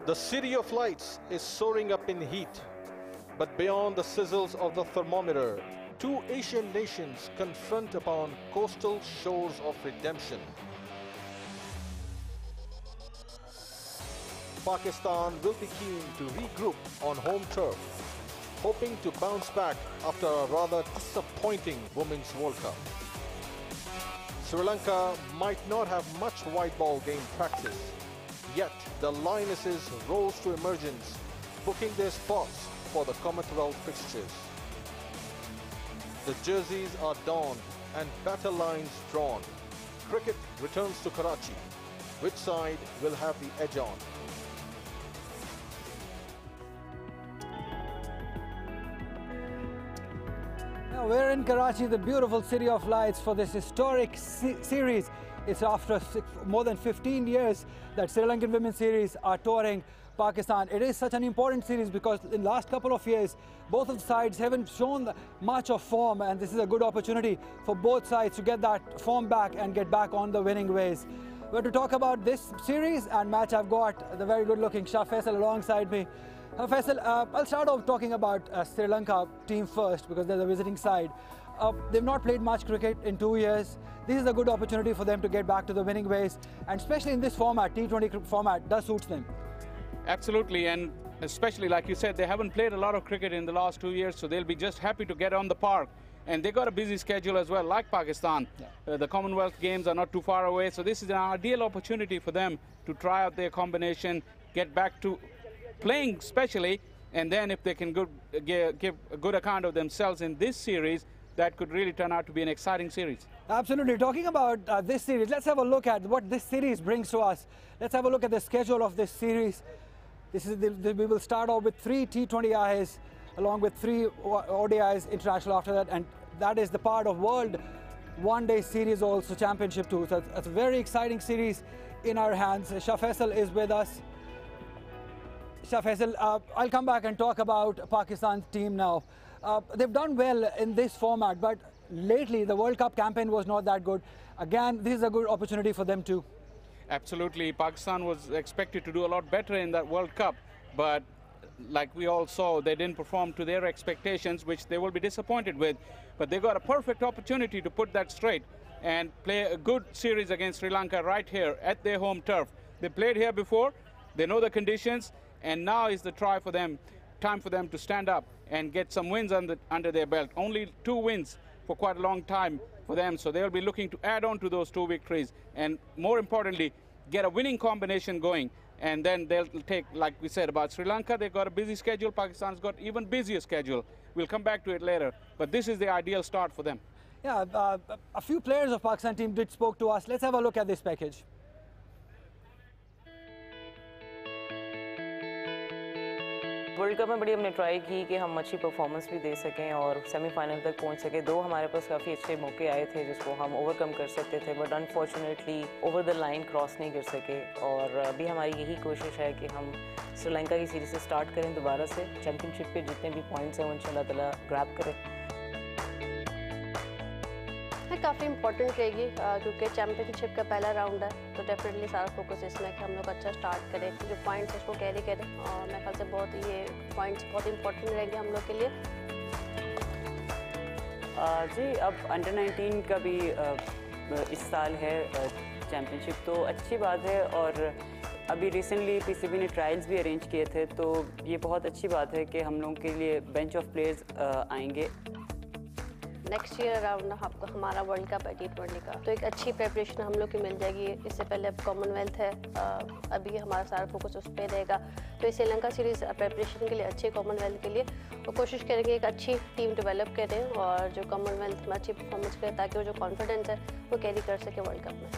The City of Lights is soaring up in heat, but beyond the sizzles of the thermometer, two Asian nations confront upon coastal shores of redemption. Pakistan will be keen to regroup on home turf, hoping to bounce back after a rather disappointing Women's World Cup. Sri Lanka might not have much white ball game practice, yet the Lionesses rose to emergence, booking their spots for the Commonwealth fixtures. The jerseys are donned and battle lines drawn. Cricket returns to Karachi. Which side will have the edge on? Now we're in Karachi, the beautiful City of Lights, for this historic series. It's after more than 15 years that Sri Lankan women's series are touring Pakistan. It is such an important series because in the last couple of years, both of the sides haven't shown much of form, and this is a good opportunity for both sides to get that form back and get back on the winning ways. But to talk about this series and match, I've got the very good-looking Shah Faisal alongside me. Faisal, I'll start off talking about Sri Lanka team first because they're the visiting side. They've not played much cricket in 2 years. This is a good opportunity for them to get back to the winning ways, and especially in this format, T20 format, does suits them. Absolutely, and especially like you said, they haven't played a lot of cricket in the last 2 years, so they'll be just happy to get on the park. And they got a busy schedule as well, like Pakistan. Yeah. The Commonwealth Games are not too far away, so this is an ideal opportunity for them to try out their combination, get back to playing especially, and then if they can give a good account of themselves in this series, that could really turn out to be an exciting series. Absolutely. Talking about this series, let's have a look at what this series brings to us. Let's have a look at the schedule of this series. We will start off with 3 T20Is along with 3 ODIs international after that, and that is the part of World One-Day Series also Championship too. So it's a very exciting series in our hands. Shah Faisal is with us. Shah Faisal, I'll come back and talk about Pakistan's team now. They've done well in this format, but lately the World Cup campaign was not that good. Again, this is a good opportunity for them too. Absolutely. Pakistan was expected to do a lot better in that World Cup, but like we all saw, they didn't perform to their expectations, which they will be disappointed with. But they got a perfect opportunity to put that straight and play a good series against Sri Lanka right here at their home turf. They played here before, they know the conditions, and now is the time for them to stand up and get some wins under their belt. Only 2 wins for quite a long time for them, so they'll be looking to add on to those 2 victories, and more importantly, get a winning combination going. And then they'll take, like we said about Sri Lanka, they've got a busy schedule. Pakistan's got even busier schedule. We'll come back to it later, but this is the ideal start for them. Yeah, a few players of Pakistan team did spoke to us. Let's have a look at this package. World cup में बड़ी हमने try की कि हम अच्छी performance भी दे सकें और सेमीफाइनल तक पहुंच सकें। 2 हमारे पास काफ़ी अच्छे मौके आए थे जिसको हम ओवरकम कर सकते थे, but unfortunately over the line cross नहीं कर सके। और अभी हमारी यही कोशिश है कि हम श्रीलंका की सीरीज से स्टार्ट करें दोबारा से, चैम्पियनशिप पे जितने भी पॉइंट्स हैं वो इंशाल्लाह ताला ग्रैब करें। काफ़ी इंपॉर्टेंट रहेगी क्योंकि चैम्पियनशिप का पहला राउंड है, तो डेफिनेटली सारा फोकस इसमें कि हम लोग अच्छा स्टार्ट करें, जो पॉइंट्स उसको कैरी करें, और मेरे ख्याल से बहुत ये पॉइंट्स बहुत इंपॉर्टेंट रहेंगे हम लोग के लिए। जी, अब अंडर 19 का भी इस साल है चैम्पियनशिप, तो अच्छी बात है। और अभी रिसेंटली PCB ने ट्रायल्स भी अरेंज किए थे, तो ये बहुत अच्छी बात है कि हम लोगों के लिए बेंच ऑफ प्लेयर्स आएंगे। नेक्स्ट ईयर अराउंड आपको हमारा वर्ल्ड कप है T20 का, तो एक अच्छी प्रेपरेशन हम लोग की मिल जाएगी। इससे पहले अब कॉमनवेल्थ है, अभी हमारा सारा फोकस उस पर रहेगा, तो इस श्रीलंका सीरीज़ प्रेपरेशन के लिए अच्छे कॉमनवेल्थ के लिए वो कोशिश करेंगे एक अच्छी टीम डेवलप करें और जो कॉमनवेल्थ में अच्छी परफॉर्मेंस करें, ताकि वो जो कॉन्फिडेंस है वो कैरी कर सके वर्ल्ड कप में।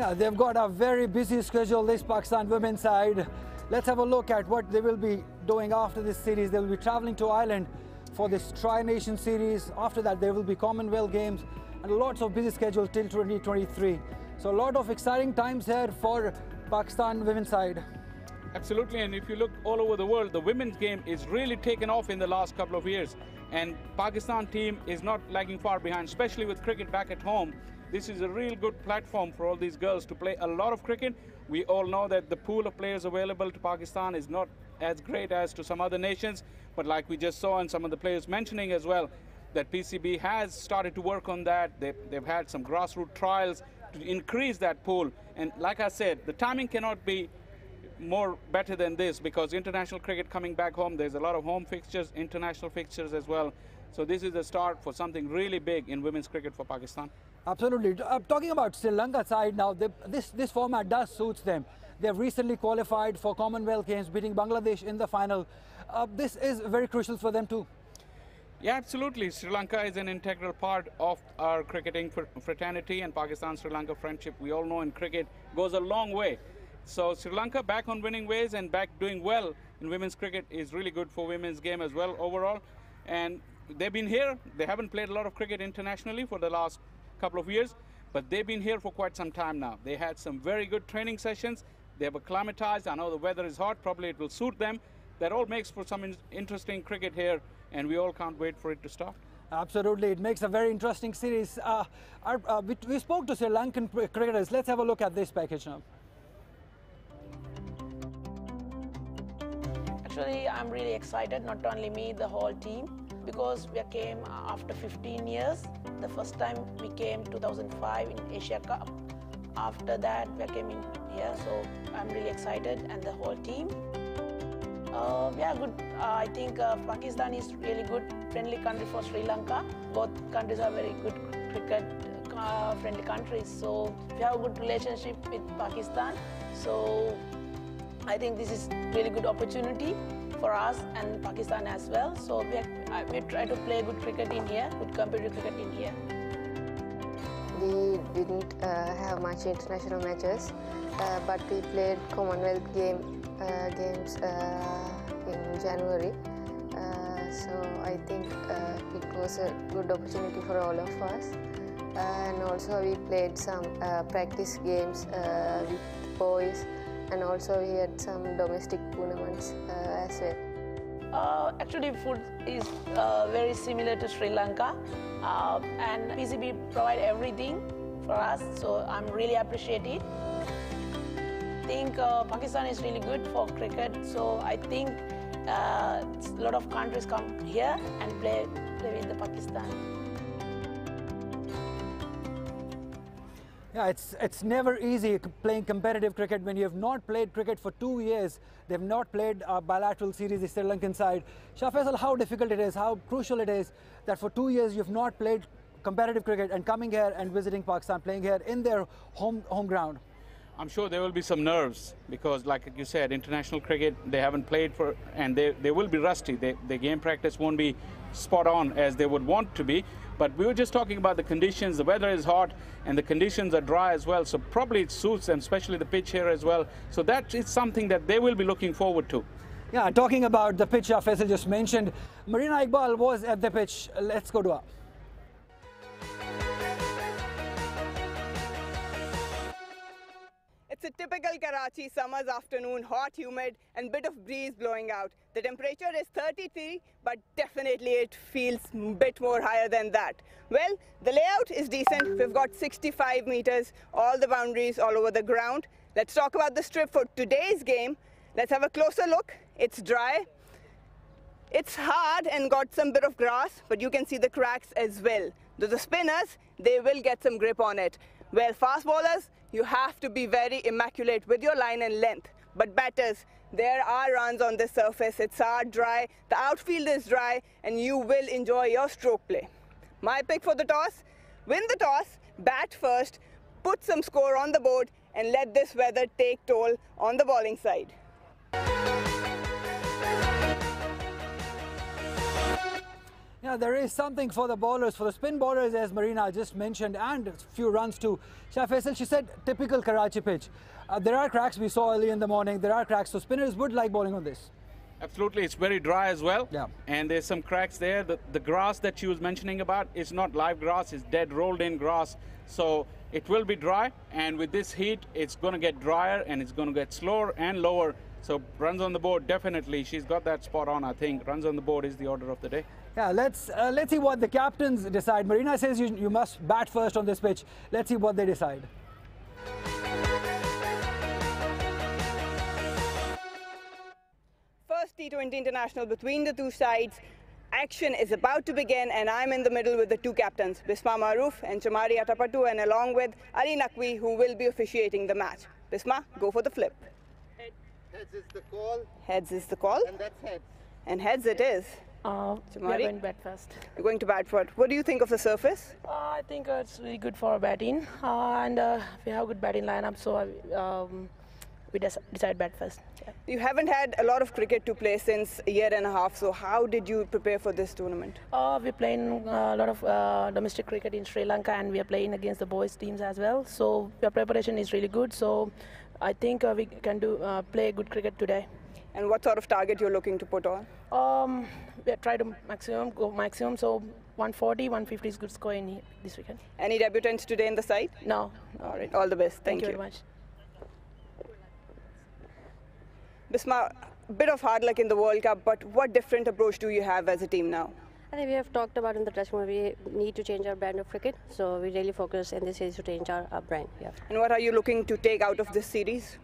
Yeah, they've got a very busy schedule, this Pakistan women's side. Let's have a look at what they will be doing after this series. They will be traveling to Ireland for this Tri-Nation series. After that, there will be Commonwealth Games and lots of busy schedule till 2023. So a lot of exciting times here for Pakistan women's side. Absolutely, and if you look all over the world, the women's game is really taken off in the last couple of years. And Pakistan team is not lagging far behind, especially with cricket back at home. this is a real good platform for all these girls to play a lot of cricket. We all know that the pool of players available to Pakistan is not as great as to some other nations, but like we just saw and some of the players mentioning as well, that PCB has started to work on that. They've had some grassroots trials to increase that pool. And like I said, the timing cannot be more better than this, because international cricket coming back home, there's a lot of home fixtures, international fixtures as well. So this is the start for something really big in women's cricket for Pakistan. Absolutely. Talking about Sri Lanka side now, this format does suits them. They've recently qualified for Commonwealth Games, beating Bangladesh in the final. This is very crucial for them too. Yeah, absolutely. Sri Lanka is an integral part of our cricketing fraternity, and Pakistan-Sri Lanka friendship, we all know in cricket, goes a long way. So Sri Lanka back on winning ways and back doing well in women's cricket is really good for women's game as well overall. And they've been here. They haven't played a lot of cricket internationally for the last couple of years, but they've been here for quite some time now. They had some very good training sessions. They have acclimatized. I know the weather is hot. Probably it will suit them. That all makes for some interesting cricket here, and we all can't wait for it to start. Absolutely. It makes a very interesting series. We spoke to Sri Lankan cricketers. Let's have a look at this package now. Actually, I'm really excited, not only me, the whole team, because we came after 15 years. The first time we came 2005 in Asia Cup. After that, we came in here, so I'm really excited, and the whole team. Yeah, good. I think Pakistan is really good, friendly country for Sri Lanka. Both countries are very good cricket friendly countries, so we have a good relationship with Pakistan. So I think this is really good opportunity for us and Pakistan as well. So we try to play good cricket in here, good competitive cricket in here. We didn't have much international matches, but we played Commonwealth games in January. So I think it was a good opportunity for all of us. And also we played some practice games with boys, and also we had some domestic tournaments as well. Actually, food is very similar to Sri Lanka, and PCB provide everything for us, so I'm really appreciative. I think Pakistan is really good for cricket, so I think a lot of countries come here and play with the Pakistan. Yeah, it's never easy playing competitive cricket when you have not played cricket for 2 years. They've not played a bilateral series, the Sri Lankan side. Shah Faisal, how difficult it is, how crucial it is that for 2 years you've not played competitive cricket and coming here and visiting Pakistan, playing here in their home ground. I'm sure there will be some nerves because, like you said, international cricket, they haven't played for, and they will be rusty. Their game practice won't be spot on as they would want to be. But we were just talking about the conditions. The weather is hot and the conditions are dry as well. So probably it suits them, especially the pitch here as well. So that is something that they will be looking forward to. Yeah, talking about the pitch, Faisal just mentioned, Marina Iqbal was at the pitch. Let's go to her. It's a typical Karachi summer's afternoon, hot, humid, and bit of breeze blowing out. The temperature is 33, but definitely it feels a bit more higher than that. Well, the layout is decent. We've got 65 meters, all the boundaries all over the ground. Let's talk about the strip for today's game. Let's have a closer look. It's dry. It's hard and got some bit of grass, but you can see the cracks as well. The spinners, they will get some grip on it. Well, fast bowlers, you have to be very immaculate with your line and length. But batters, there are runs on the surface. It's hard, dry, the outfield is dry, and you will enjoy your stroke play. My pick for the toss, win the toss, bat first, put some score on the board, and let this weather take toll on the bowling side. Yeah, there is something for the bowlers, for the spin bowlers, as Marina just mentioned, and a few runs too. Shah Faisal, she said, typical Karachi pitch. There are cracks, we saw early in the morning, there are cracks, so spinners would like bowling on this. Absolutely, it's very dry as well. Yeah. And there's some cracks there. The grass that she was mentioning about is not live grass, it's dead rolled in grass. So it will be dry, and with this heat, it's going to get drier and it's going to get slower and lower. So runs on the board, definitely. She's got that spot on, I think. Runs on the board is the order of the day. Yeah, let's see what the captains decide. Marina says you must bat first on this pitch. Let's see what they decide. First T20 international between the two sides. Action is about to begin, and I'm in the middle with the two captains, Bisma Maroof and Chamari Atapattu, and along with Ali Naqvi, who will be officiating the match. Bisma, go for the flip. Heads is the call. Heads is the call. And that's heads. And heads it is. We're going to bat first. You're going to bat first. What do you think of the surface? I think it's really good for batting, and we have good batting lineup, so we decide bat first. Yeah. You haven't had a lot of cricket to play since a year and a half, so how did you prepare for this tournament? We're playing a lot of domestic cricket in Sri Lanka, and we are playing against the boys teams as well. So our preparation is really good. So I think we can play good cricket today. And what sort of target you're looking to put on? We try to go maximum. So 140, 150 is good score in this weekend. Any debutants today in the side? No. All right. All the best. Thank you very much. Bisma, a bit of hard luck in the World Cup, but what different approach do you have as a team now? I think we have talked about in the dressing room, we need to change our brand of cricket. So we really focus in this series to change our brand. Yeah. And what are you looking to take out of this series?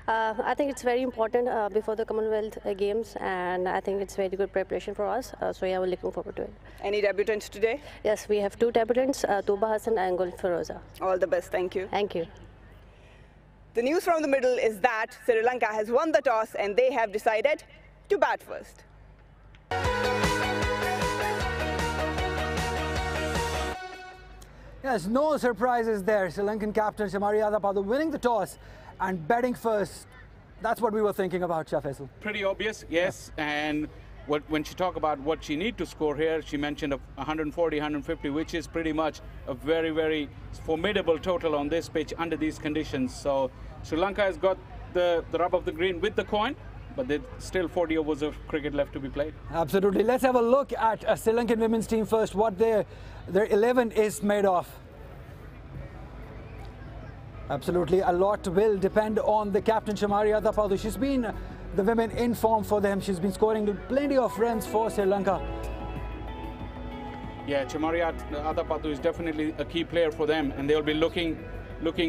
I think it's very important before the Commonwealth Games, and I think it's very good preparation for us. So yeah, we're looking forward to it. Any debutants today? Yes, we have two debutants, Tuba Hassan and Gul Feroza. All the best. Thank you. Thank you. The news from the middle is that Sri Lanka has won the toss and they have decided to bat first. Yes, no surprises there. Sri Lankan captain Chamari Atapattu winning the toss and batting first. That's what we were thinking about, Shah Faisal. Pretty obvious, yes. Yeah. And when she talked about what she need to score here, she mentioned 140, 150, which is pretty much a very, very formidable total on this pitch under these conditions. So Sri Lanka has got the rub of the green with the coin, but there's still 40 overs of cricket left to be played. Absolutely. Let's have a look at a Sri Lankan women's team first, what their 11 is made of. Absolutely, a lot will depend on the captain Chamari Atapattu. She's been the women in form for them. She's been scoring plenty of runs for Sri Lanka. Yeah, Chamari Atapattu is definitely a key player for them, and they'll be looking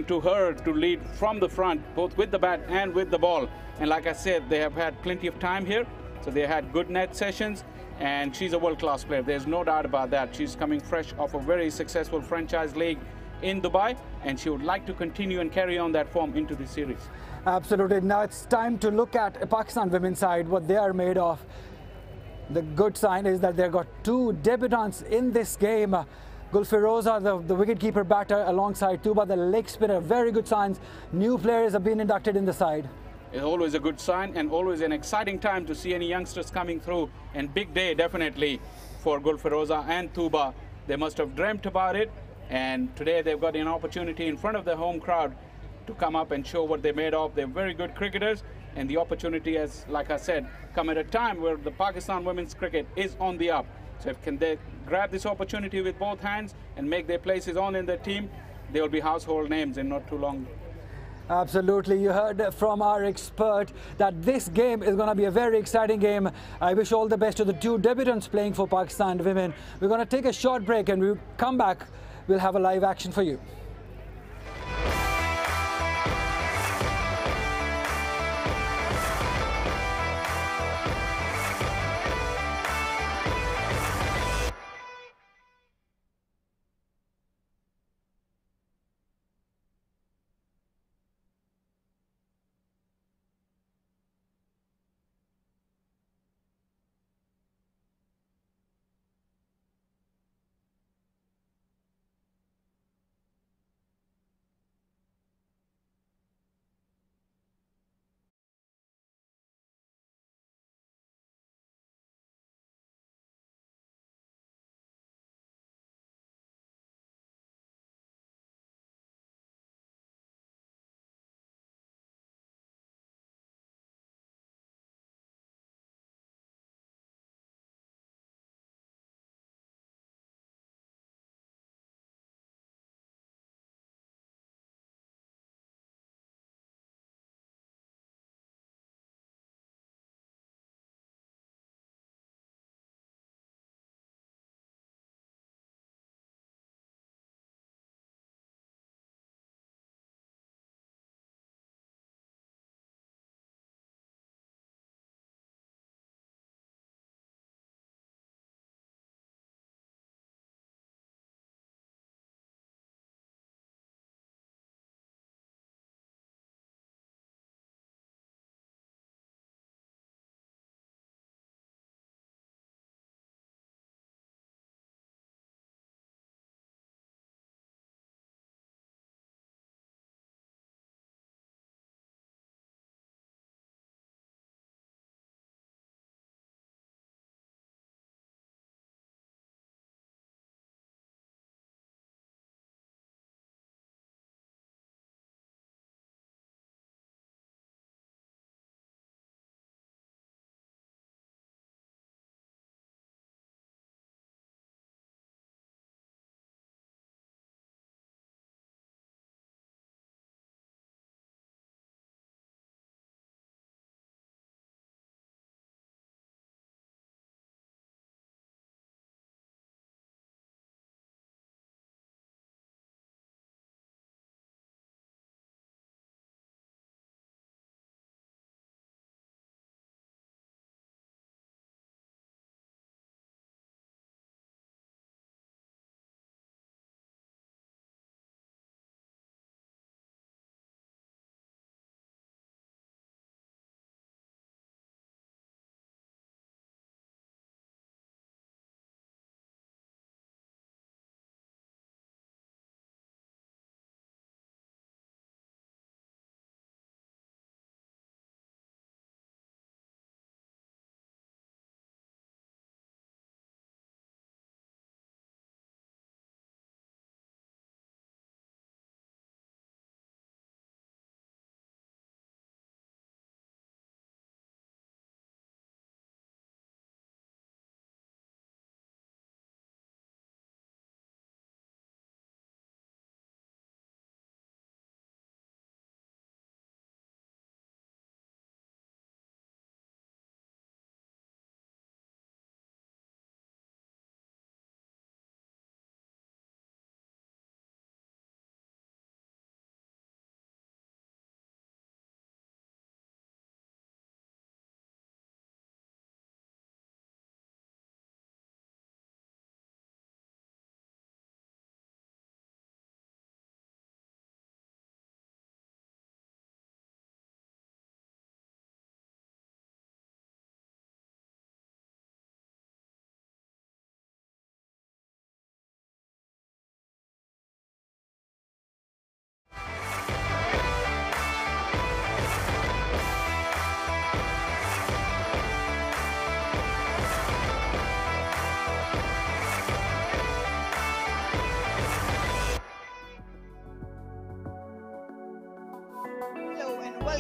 to her to lead from the front, both with the bat and with the ball. And like I said, they have had plenty of time here, so they had good net sessions, and she's a world-class player. There's no doubt about that. She's coming fresh off a very successful franchise league in Dubai, and she would like to continue and carry on that form into the series. Absolutely. Now it's time to look at Pakistan women's side, what they are made of. The good sign is that they've got two debutants in this game. Gul Feroza, the wicketkeeper batter, alongside Tuba, the leg spinner. Very good signs. New players have been inducted in the side. It's always a good sign and always an exciting time to see any youngsters coming through. And big day definitely for Gul Feroza and Tuba. They must have dreamt about it. And today they've got an opportunity in front of the home crowd to come up and show what they're made of. They're very good cricketers, and the opportunity has, like I said, come at a time where the Pakistan women's cricket is on the up. So if they grab this opportunity with both hands and make their places on in the team, they will be household names in not too long. Absolutely. You heard from our expert that this game is going to be a very exciting game. I wish all the best to the two debutants playing for Pakistan women. We're going to take a short break, and we'll come back. We'll have a live action for you.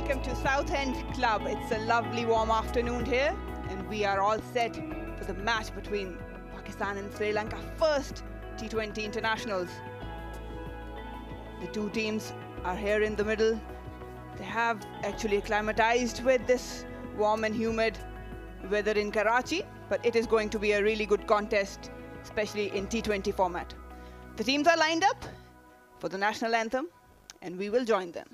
welcome to Southend Club. It's a lovely warm afternoon here and we are all set for the match between Pakistan and Sri Lanka, first T20 internationals. The two teams are here in the middle. They have actually acclimatized with this warm and humid weather in Karachi, but it is going to be a really good contest, especially in T20 format. The teams are lined up for the national anthem and we will join them.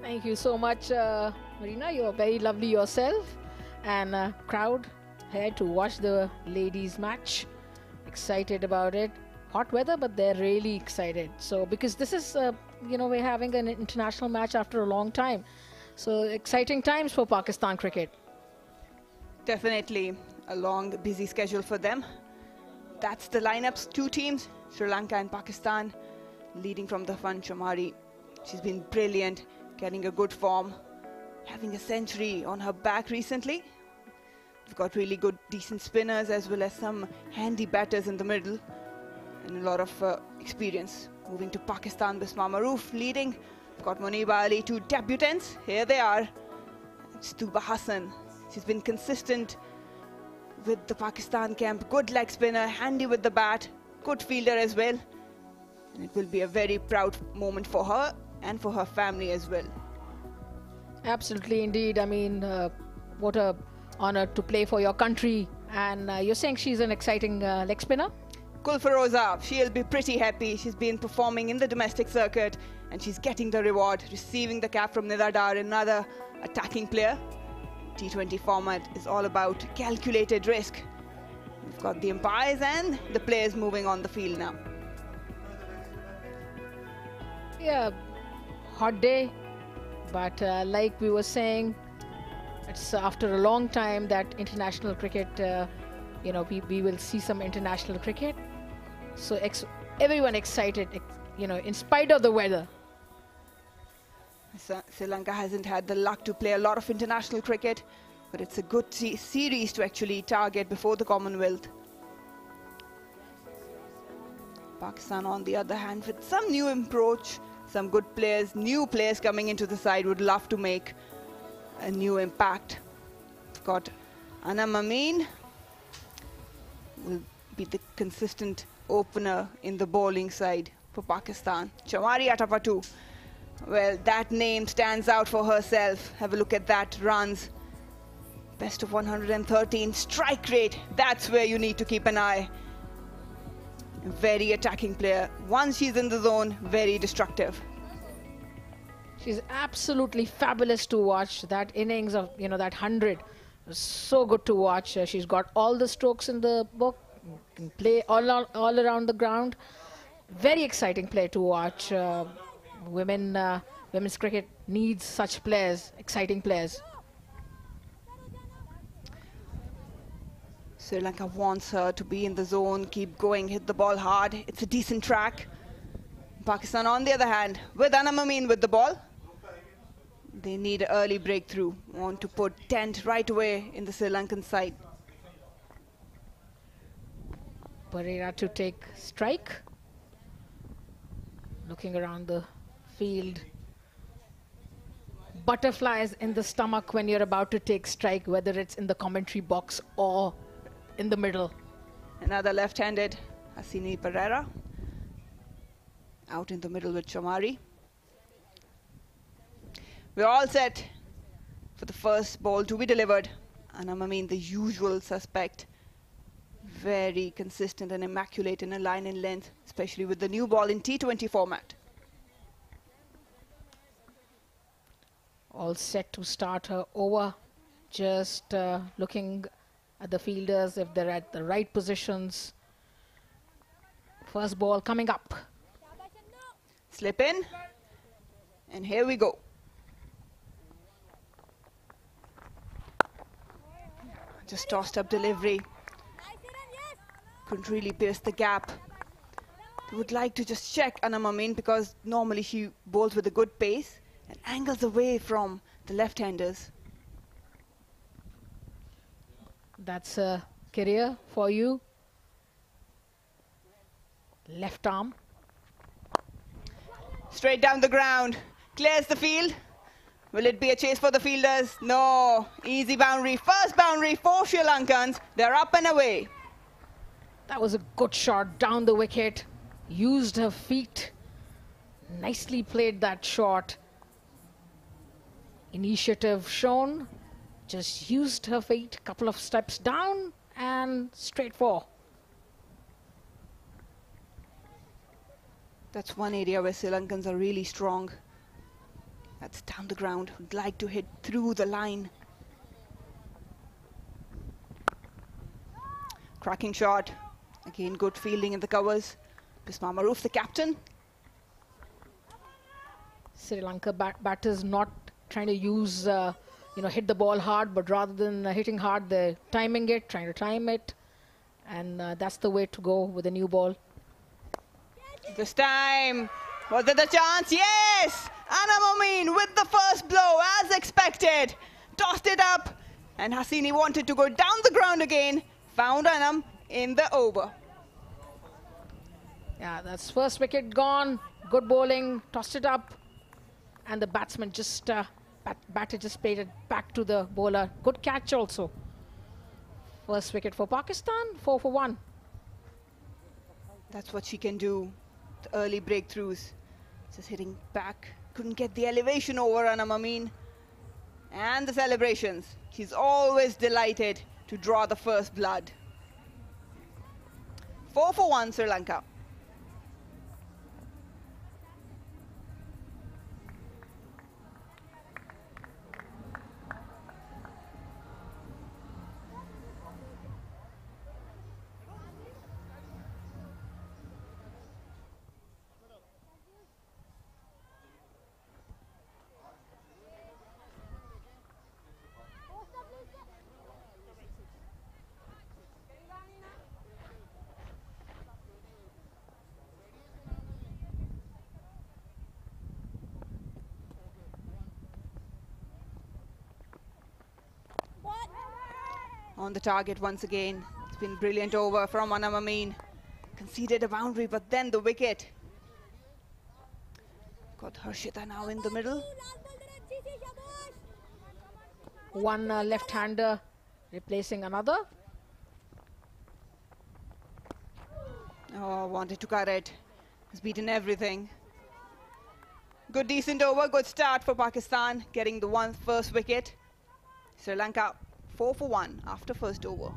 Thank you so much, Marina. You're very lovely yourself. And crowd here to watch the ladies match. Excited about it. Hot weather, but they're really excited. So because this is, we're having an international match after a long time. So exciting times for Pakistan cricket. Definitely a long, busy schedule for them. that's the lineups, two teams, Sri Lanka and Pakistan, leading from the front. Chamari, she's been brilliant, getting a good form, having a century on her back recently. We've got really good, decent spinners as well as some handy batters in the middle and a lot of experience. Moving to Pakistan, Bisma Maroof leading. We've got Muniba Ali, two debutants. Here they are. Stuba Hassan. She's been consistent with the Pakistan camp. Good leg spinner, handy with the bat, good fielder as well. And it will be a very proud moment for her and for her family as well. Absolutely, indeed. I mean, what a honor to play for your country. And you're saying she's an exciting leg spinner? Kulfaroza, she'll be pretty happy. She's been performing in the domestic circuit and she's getting the reward, receiving the cap from Nida Dar, another attacking player. T20 format is all about calculated risk. We've got the umpires and the players moving on the field now. Yeah, hot day, but like we were saying, it's after a long time that international cricket, we will see some international cricket. So everyone excited, in spite of the weather. Sri Lanka hasn't had the luck to play a lot of international cricket, but it's a good series to actually target before the Commonwealth. Pakistan, on the other hand, with some new approach, some good players, new players coming into the side, would love to make a new impact. We've got Anam Amin, will be the consistent opener in the bowling side for Pakistan. Chamari Atapatu. Well, that name stands out for herself. Have a look at that, runs. Best of 113, strike rate. That's where you need to keep an eye. Very attacking player. Once she's in the zone, very destructive. She's absolutely fabulous to watch. That innings of, that 100 was so good to watch. She's got all the strokes in the book, can play all around the ground. Very exciting player to watch. Women's cricket needs such players, exciting players. Sri Lanka wants her to be in the zone, keep going, hit the ball hard. It's a decent track. Pakistan, on the other hand, with Anam Amin with the ball, they need an early breakthrough. Want to put dent right away in the Sri Lankan side. Pereira to take strike. Looking around the field. Butterflies in the stomach when you're about to take strike, whether it's in the commentary box or in the middle. Another left-handed, Hasini Pereira. Out in the middle with Chamari. We're all set for the first ball to be delivered. Anam Amin, the usual suspect. Very consistent and immaculate in a line and length, especially with the new ball in T20 format. All set to start her over. Just looking at the fielders if they're at the right positions. First ball coming up. Slip in. And here we go. Just tossed up delivery. Couldn't really pierce the gap. They would like to just check Anam Amin because normally she bowls with a good pace and angles away from the left-handers. That's a career for you. Left arm. Straight down the ground. Clears the field. Will it be a chase for the fielders? No. Easy boundary. First boundary for Sri Lankans. They're up and away. That was a good shot down the wicket. Used her feet. Nicely played that shot. Initiative shown. Just used her feet. Couple of steps down and straight for. That's one area where Sri Lankans are really strong. That's down the ground. Would like to hit through the line. Cracking shot. Again, good fielding in the covers. Bisma Maroof, the captain. Sri Lanka batters not trying to use, hit the ball hard, but rather than hitting hard, they're timing it, trying to time it. And that's the way to go with a new ball. This time, was it the chance? Yes! Anna Momin with the first blow, as expected. Tossed it up, and Hasini wanted to go down the ground again. Found Anam in the over. Yeah, that's first wicket gone. Good bowling, tossed it up. And the batsman just, batter just played it back to the bowler. Good catch also. First wicket for Pakistan, 4 for 1. That's what she can do. The early breakthroughs. Just hitting back. Couldn't get the elevation over Anam Amin. And the celebrations. She's always delighted to draw the first blood. 4 for 1 Sri Lanka. On the target once again. It's been brilliant over from Anam Amin. Conceded a boundary, but then the wicket. Got Harshita now in the middle. One left-hander replacing another. Oh, wanted to cut it. Has beaten everything. Good, decent over. Good start for Pakistan, getting the first wicket. Sri Lanka 4 for 1 after first over.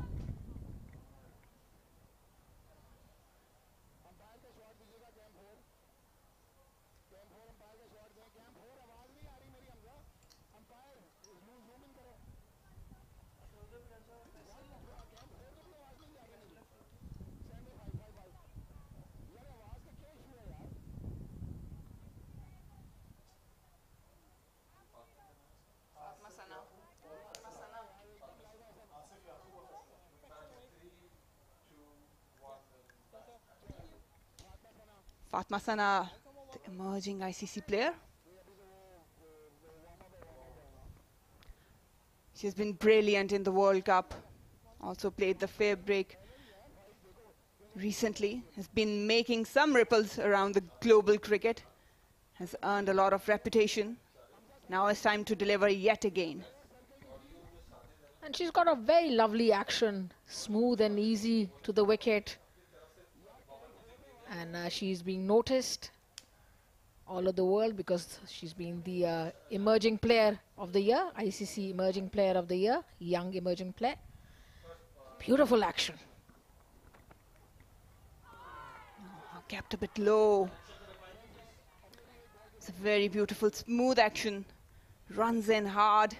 Fatma Sana, the emerging ICC player. She's been brilliant in the World Cup. Also played the fair break recently. Has been making some ripples around the global cricket. Has earned a lot of reputation. Now it's time to deliver yet again. And she's got a very lovely action. Smooth and easy to the wicket. And she's being noticed all over the world because she's been the emerging player of the year, ICC emerging player of the year, young emerging player. Beautiful action. Oh, kept a bit low. It's a very beautiful, smooth action. Runs in hard,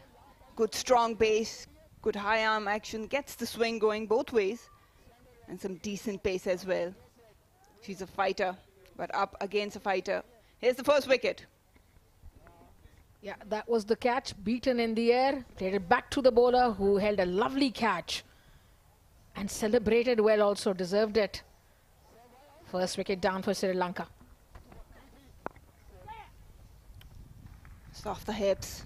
good strong base, good high arm action, gets the swing going both ways, and some decent pace as well. She's a fighter, but up against a fighter. Here's the first wicket. Yeah, that was the catch, beaten in the air, played it back to the bowler who held a lovely catch and celebrated well also, deserved it. First wicket down for Sri Lanka. It's off the hips.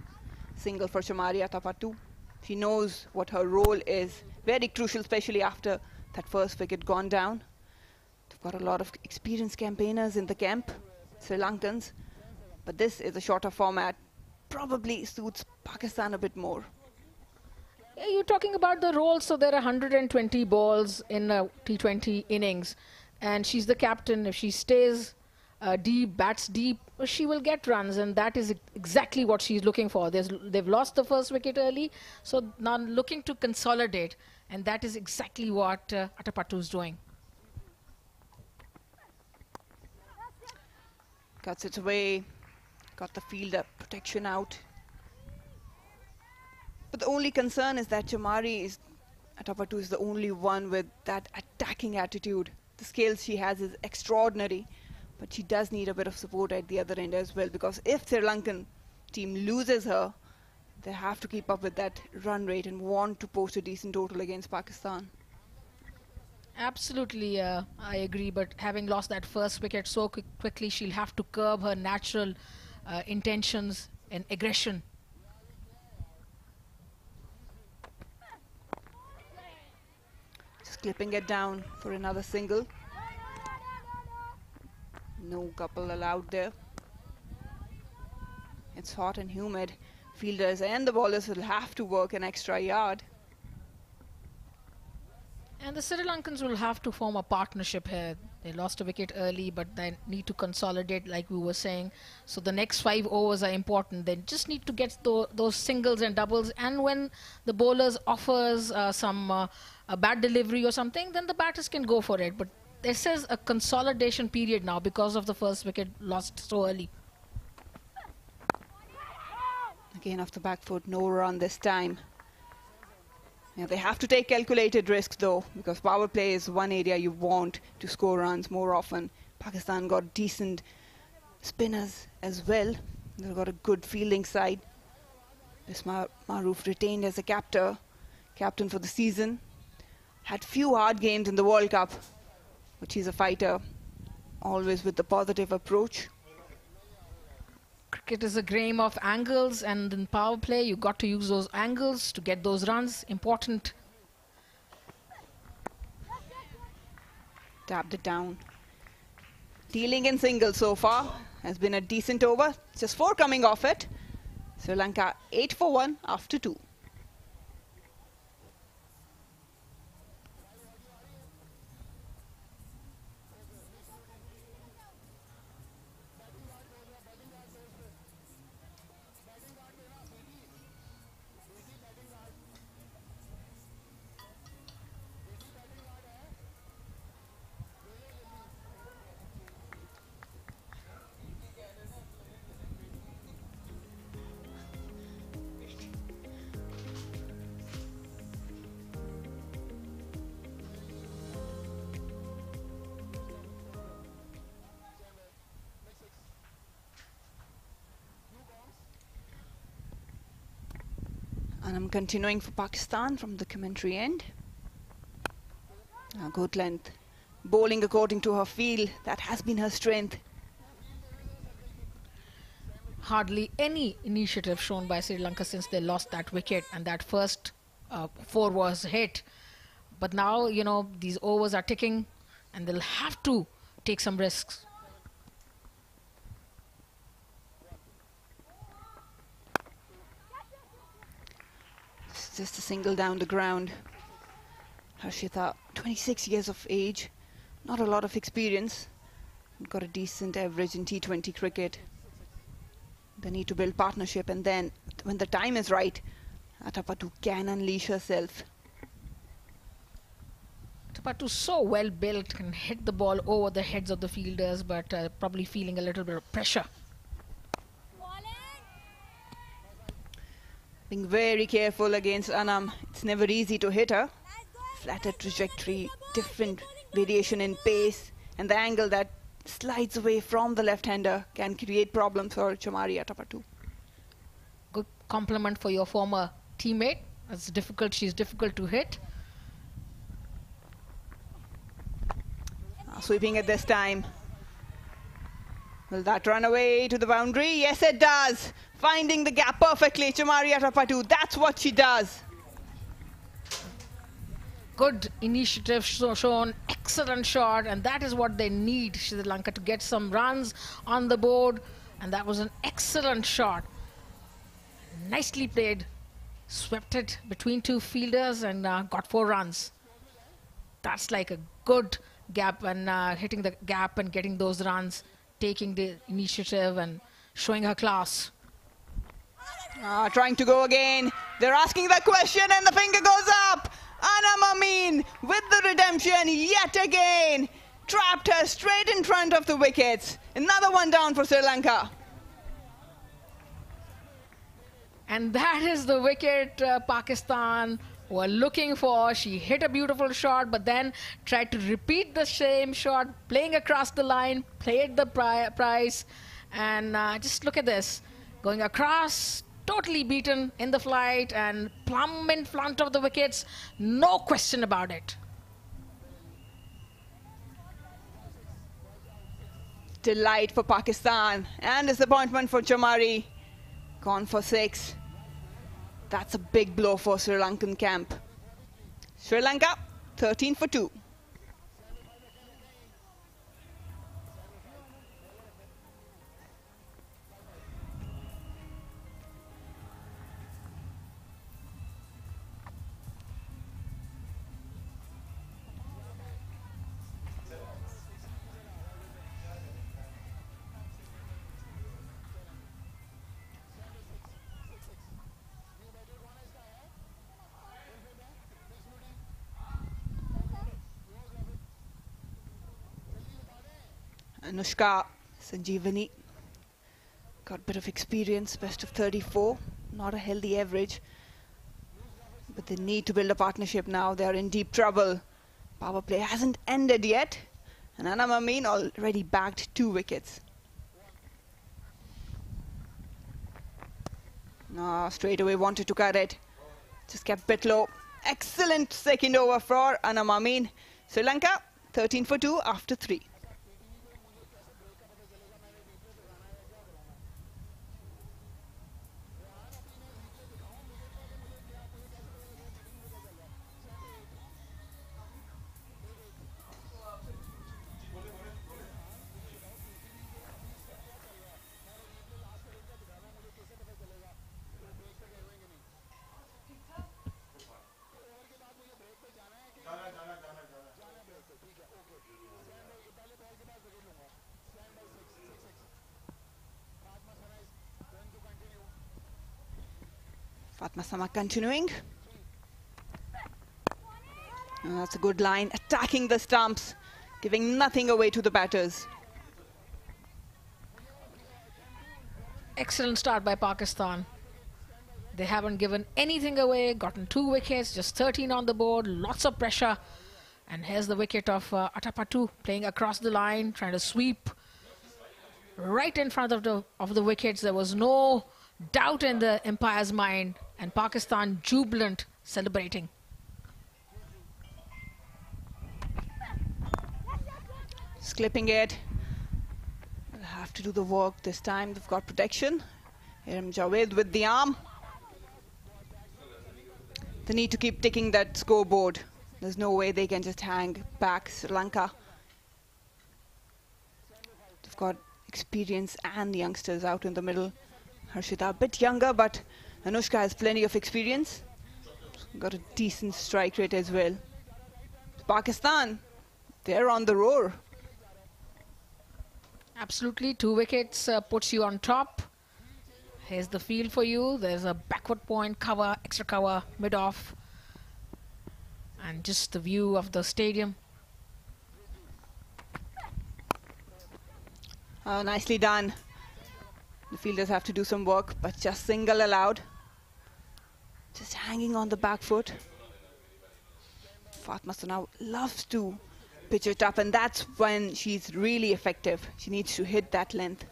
Single for Chamari Atapattu. She knows what her role is. Very crucial, especially after that first wicket gone down. They've got a lot of experienced campaigners in the camp, Sri Lankans. But this is a shorter format. Probably suits Pakistan a bit more. Yeah, you're talking about the role, so there are 120 balls in a T20 innings. And she's the captain. If she stays deep, bats deep, she will get runs, and that is exactly what she's looking for. They've lost the first wicket early, so now looking to consolidate, and that is exactly what Atapattu is doing. Cuts it away, got the fielder protection out. But the only concern is that Atapattu is the only one with that attacking attitude. The skills she has is extraordinary. But she does need a bit of support at the other end as well, because if Sri Lankan team loses her, they have to keep up with that run rate and want to post a decent total against Pakistan. Absolutely, I agree. But having lost that first wicket so quickly, she'll have to curb her natural intentions and aggression. Just clipping it down for another single. No couple allowed there. It's hot and humid. Fielders and the bowlers will have to work an extra yard. And the Sri Lankans will have to form a partnership here. They lost a wicket early, but they need to consolidate, like we were saying. So the next 5 overs are important. They just need to get those singles and doubles. And when the bowlers offers a bad delivery or something, then the batters can go for it. But this is a consolidation period now because of the first wicket lost so early. Again off the back foot, no run this time. Yeah, they have to take calculated risks though, because power play is one area you want to score runs more often. Pakistan got decent spinners as well. They've got a good fielding side. Bismar Maroof retained as a captain for the season. Had few hard games in the World Cup, but he's a fighter, always with the positive approach. Cricket is a game of angles, and in power play you got to use those angles to get those runs. Important. Tapped it down. Dealing in singles so far. Has been a decent over. Just 4 coming off it. Sri Lanka 8 for 1 after 2. And I'm continuing for Pakistan from the commentary end. Good length. Bowling according to her feel. That has been her strength. Hardly any initiative shown by Sri Lanka since they lost that wicket, and that first 4 was hit. But now, you know, these overs are ticking and they'll have to take some risks. Just a single down the ground. Harshita, 26 years of age, not a lot of experience, got a decent average in T20 cricket. They need to build partnership, and then when the time is right, Atapattu can unleash herself. Atapattu so well built, can hit the ball over the heads of the fielders, but probably feeling a little bit of pressure. Being very careful against Anam. It's never easy to hit her. Flatter trajectory, different variation in pace, and the angle that slides away from the left-hander can create problems for Chamari Atapattu. Good compliment for your former teammate. It's difficult. She's difficult to hit. Sweeping it this time. Will that run away to the boundary? Yes, it does. Finding the gap perfectly, Chamari Atapattu. That's what she does. Good initiative shown, excellent shot, and that is what they need, Sri Lanka, to get some runs on the board. And that was an excellent shot. Nicely played. Swept it between 2 fielders and got 4 runs. That's like a good gap, and hitting the gap and getting those runs, taking the initiative and showing her class. Trying to go again. They're asking that question and the finger goes up. Anam Amin with the redemption yet again. Trapped her straight in front of the wickets. Another one down for Sri Lanka. And that is the wicket Pakistan were looking for. She hit a beautiful shot, but then tried to repeat the same shot, playing across the line, played the price. And just look at this. Going across, totally beaten in the flight and plumb in front of the wickets. No question about it. delight for Pakistan and disappointment for Chamari. Gone for 6. That's a big blow for Sri Lankan camp. Sri Lanka 13 for 2. Anushka, Sanjeevani, got a bit of experience, best of 34, not a healthy average. But they need to build a partnership now, they're in deep trouble. Power play hasn't ended yet, and Anna Mamin already bagged 2 wickets. No, straight away wanted to cut it, just kept a bit low. Excellent second over for Anna Mamin. Sri Lanka 13 for 2 after 3. Fatma Sama continuing. And that's a good line, attacking the stumps, giving nothing away to the batters. Excellent start by Pakistan. They haven't given anything away, gotten 2 wickets, just 13 on the board, lots of pressure. And here's the wicket of Atapattu playing across the line, trying to sweep right in front of the wickets. There was no doubt in the umpire's mind, and Pakistan jubilant, celebrating. Just clipping it. They'll have to do the work this time. They've got protection. Hiram Javed with the arm. They need to keep ticking that scoreboard. There's no way they can just hang back Sri Lanka. They've got experience and youngsters out in the middle. Harshita a bit younger, but Anushka has plenty of experience. Got a decent strike rate as well. Pakistan, they're on the roar. Absolutely, 2 wickets puts you on top. Here's the field for you. There's a backward point cover, extra cover, mid-off. And just the view of the stadium. Nicely done. The fielders have to do some work, but just single allowed. Just hanging on the back foot. Fatma Sana loves to pitch it up, and that's when she's really effective. She needs to hit that length.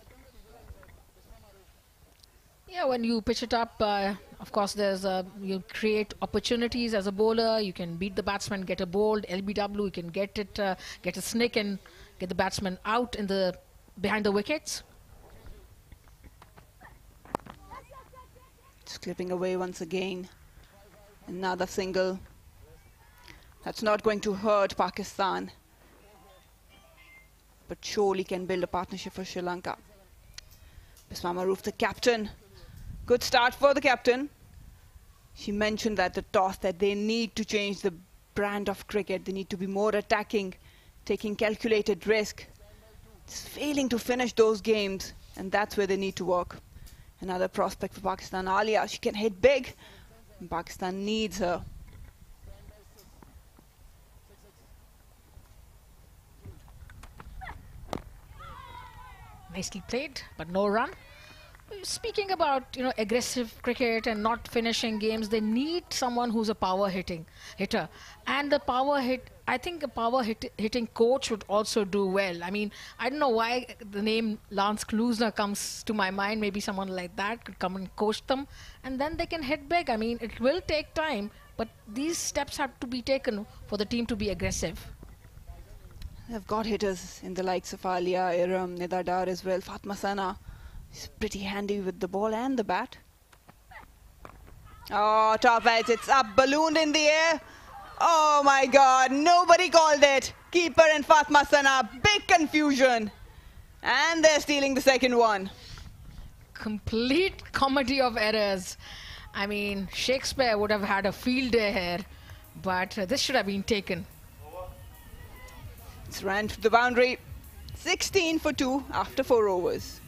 Yeah, when you pitch it up, of course, you create opportunities as a bowler. You can beat the batsman, get a bowled LBW. You can get a snick and get the batsman out behind the wickets. Just clipping away once again. Another single. That's not going to hurt Pakistan, but surely can build a partnership for Sri Lanka. Bisma Maroof, the captain. Good start for the captain. She mentioned at the toss that they need to change the brand of cricket. They need to be more attacking, taking calculated risk. It's failing to finish those games, and that's where they need to work. Another prospect for Pakistan, Alia. She can hit big. And Pakistan needs her. Nicely played, but no run. Speaking about aggressive cricket and not finishing games, they need someone who's a power hitter, and I think a power hitting coach would also do well. I mean, I don't know why the name Lance Klusner comes to my mind. Maybe someone like that could come and coach them, and then they can hit big. I mean, it will take time, but these steps have to be taken for the team to be aggressive. They've got hitters in the likes of Alia, Iram, Nidadar as well. Fatma Sana is pretty handy with the ball and the bat. Oh, top edge, it's up, ballooned in the air. Oh my God, nobody called it. Keeper and Fatma Sana, big confusion. And they're stealing the second one. Complete comedy of errors. I mean, Shakespeare would have had a field day here, but this should have been taken. It's ran to the boundary. 16 for 2 after 4 overs.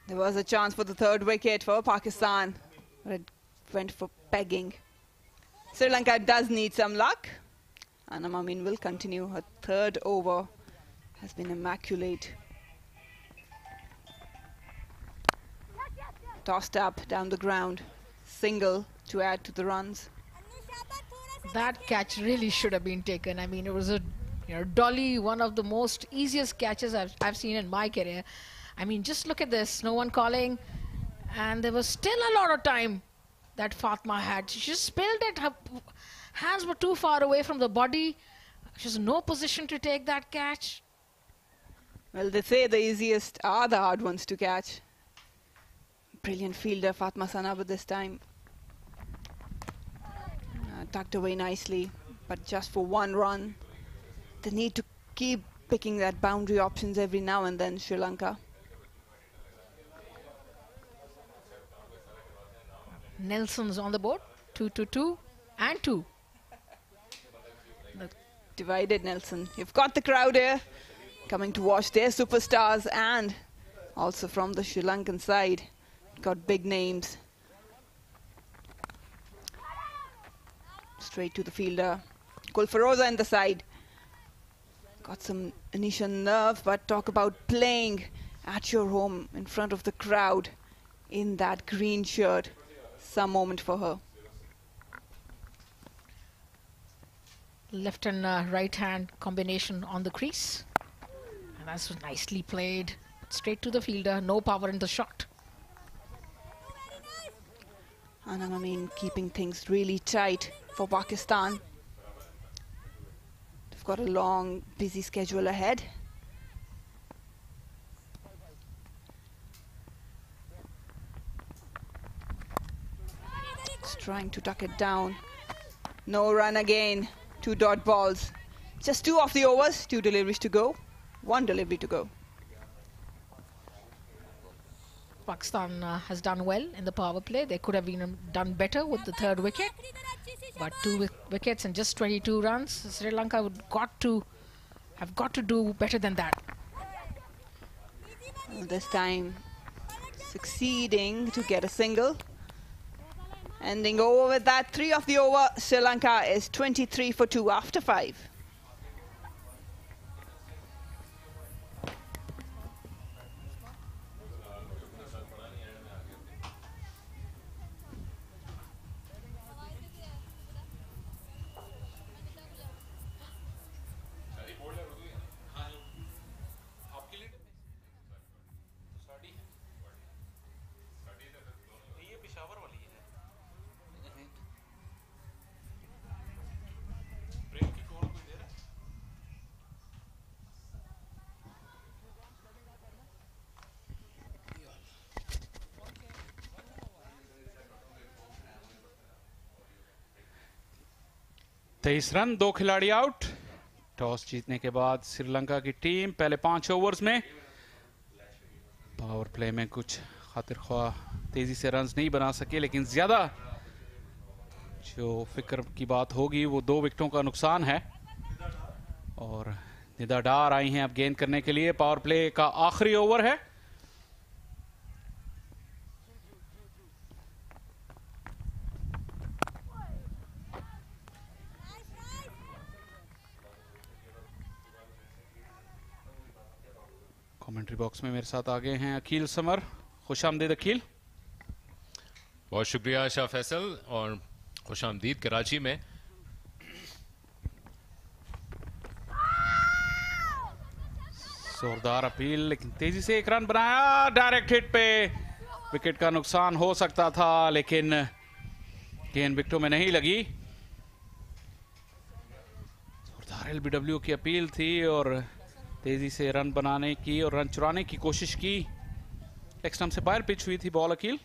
There was a chance for the third wicket for Pakistan, but it went for pegging. Sri Lanka does need some luck. Anam Amin will continue. Her third over has been immaculate. Tossed up down the ground. Single to add to the runs. That catch really should have been taken. I mean, it was a dolly, one of the most easiest catches I've seen in my career. I mean, just look at this. No one calling. And there was still a lot of time that Fatma had. She just spilled it. Her hands were too far away from the body. She was in no position to take that catch. Well, they say the easiest are the hard ones to catch. Brilliant fielder, Fatma Sanab this time. Tucked away nicely, but just for one run. They need to keep picking that boundary options every now and then, Sri Lanka. Nelson's on the board. 2-2-2 and 2. Divided Nelson. You've got the crowd here coming to watch their superstars, and also from the Sri Lankan side. Got big names. Straight to the fielder. Kulfaroza in the side. Got some initial nerve, but talk about playing at your home in front of the crowd in that green shirt. Some moment for her. Left and right hand combination on the crease. And that's nicely played. Straight to the fielder. No power in the shot. Anam Amin keeping things really tight for Pakistan. They've got a long, busy schedule ahead. Just trying to tuck it down. No run again. 2 dot balls. Just 2 off the overs. 2 deliveries to go. 1 delivery to go. Pakistan has done well in the power play. They could have been done better with the third wicket. But 2 wickets and just 22 runs. Sri Lanka have got to do better than that. Well, this time succeeding to get a single. Ending over with that 3 off the over. Sri Lanka is 23 for 2 after 5. तेईस run 2 खिलाड़ी out. Toss जीतने के बाद श्रीलंका की team पहले 5 overs में power play में कुछ खातिर ख्वाह तेजी से रन्स नहीं बना सके, लेकिन ज्यादा जो फिक्र की बात होगी वो 2 विकेटों का नुकसान है. और निदा डार आई हैं अब गेंद करने के लिए। पावर प्ले का आखिरी ओवर है। कमेंट्री बॉक्स में मेरे साथ आगे हैं अकील समर। खुशामदीद अकील। बहुत शुक्रिया शाह फैसल और खुशामदीद कराची में। जोरदार अपील, लेकिन तेजी से एक रन बनाया। डायरेक्ट हिट पे विकेट का नुकसान हो सकता था, लेकिन गेंद विकेटों में नहीं लगी। जोरदार एलबीडब्ल्यू की अपील थी और तेजी से रन बनाने की और रन चुराने की कोशिश की। लेग स्टंप से बाहर पिच हुई थी बॉल अकील।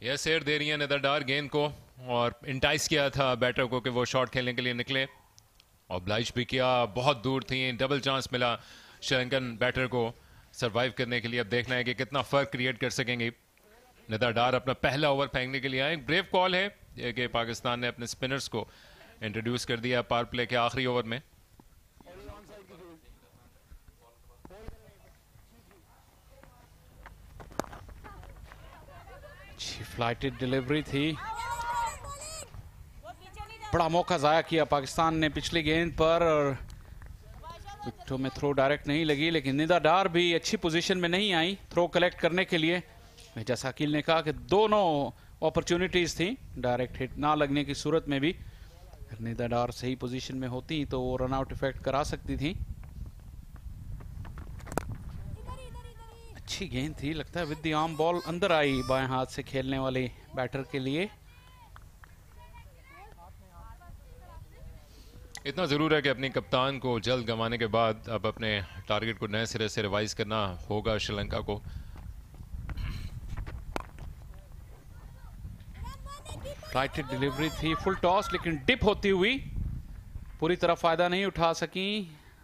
यह शेर दे रही है निदा डार गेंद को और इंटाइस किया था बैटर को कि वो शॉट खेलने के लिए निकले। ऑब्लाइज भी किया, बहुत दूर थी। डबल चांस मिला श्रीलंकन बैटर को सरवाइव करने के लिए। अब देखना है कि कितना फर्क क्रिएट कर सकेंगे। निदा डार अपना पहला ओवर फेंकने के लिए आए। ब्रेव कॉल है कि पाकिस्तान ने अपने स्पिनर्स को इंट्रोड्यूस कर दिया पावर प्ले के आखिरी ओवर में। अच्छी फ्लाइटेड डिलीवरी थी। बड़ा मौका जाया किया पाकिस्तान ने पिछली गेंद पर और विकेटों में थ्रो डायरेक्ट नहीं लगी, लेकिन निदा डार भी अच्छी पोजीशन में नहीं आई थ्रो कलेक्ट करने के लिए। जैसा अकील ने कहा कि दोनों अपॉर्चुनिटीज थी डायरेक्ट हिट ना लगने की सूरत में भी। निदा डार सही पोजीशन में होती तो वो रन आउट इफेक्ट करा सकती थी। अच्छी गेंद थी, लगता है विद द आर्म बॉल अंदर आई बाएं हाथ से खेलने वाले बैटर के लिए। इतना ज़रूर है कि अपनी कप्तान को जल्द गंवाने के बाद अब अपने टारगेट को नए सिरे से रिवाइज करना होगा श्रीलंका को। फ्लाइटेड डिलीवरी थी, फुल टॉस, लेकिन डिप होती हुई पूरी तरह फायदा नहीं उठा सकी।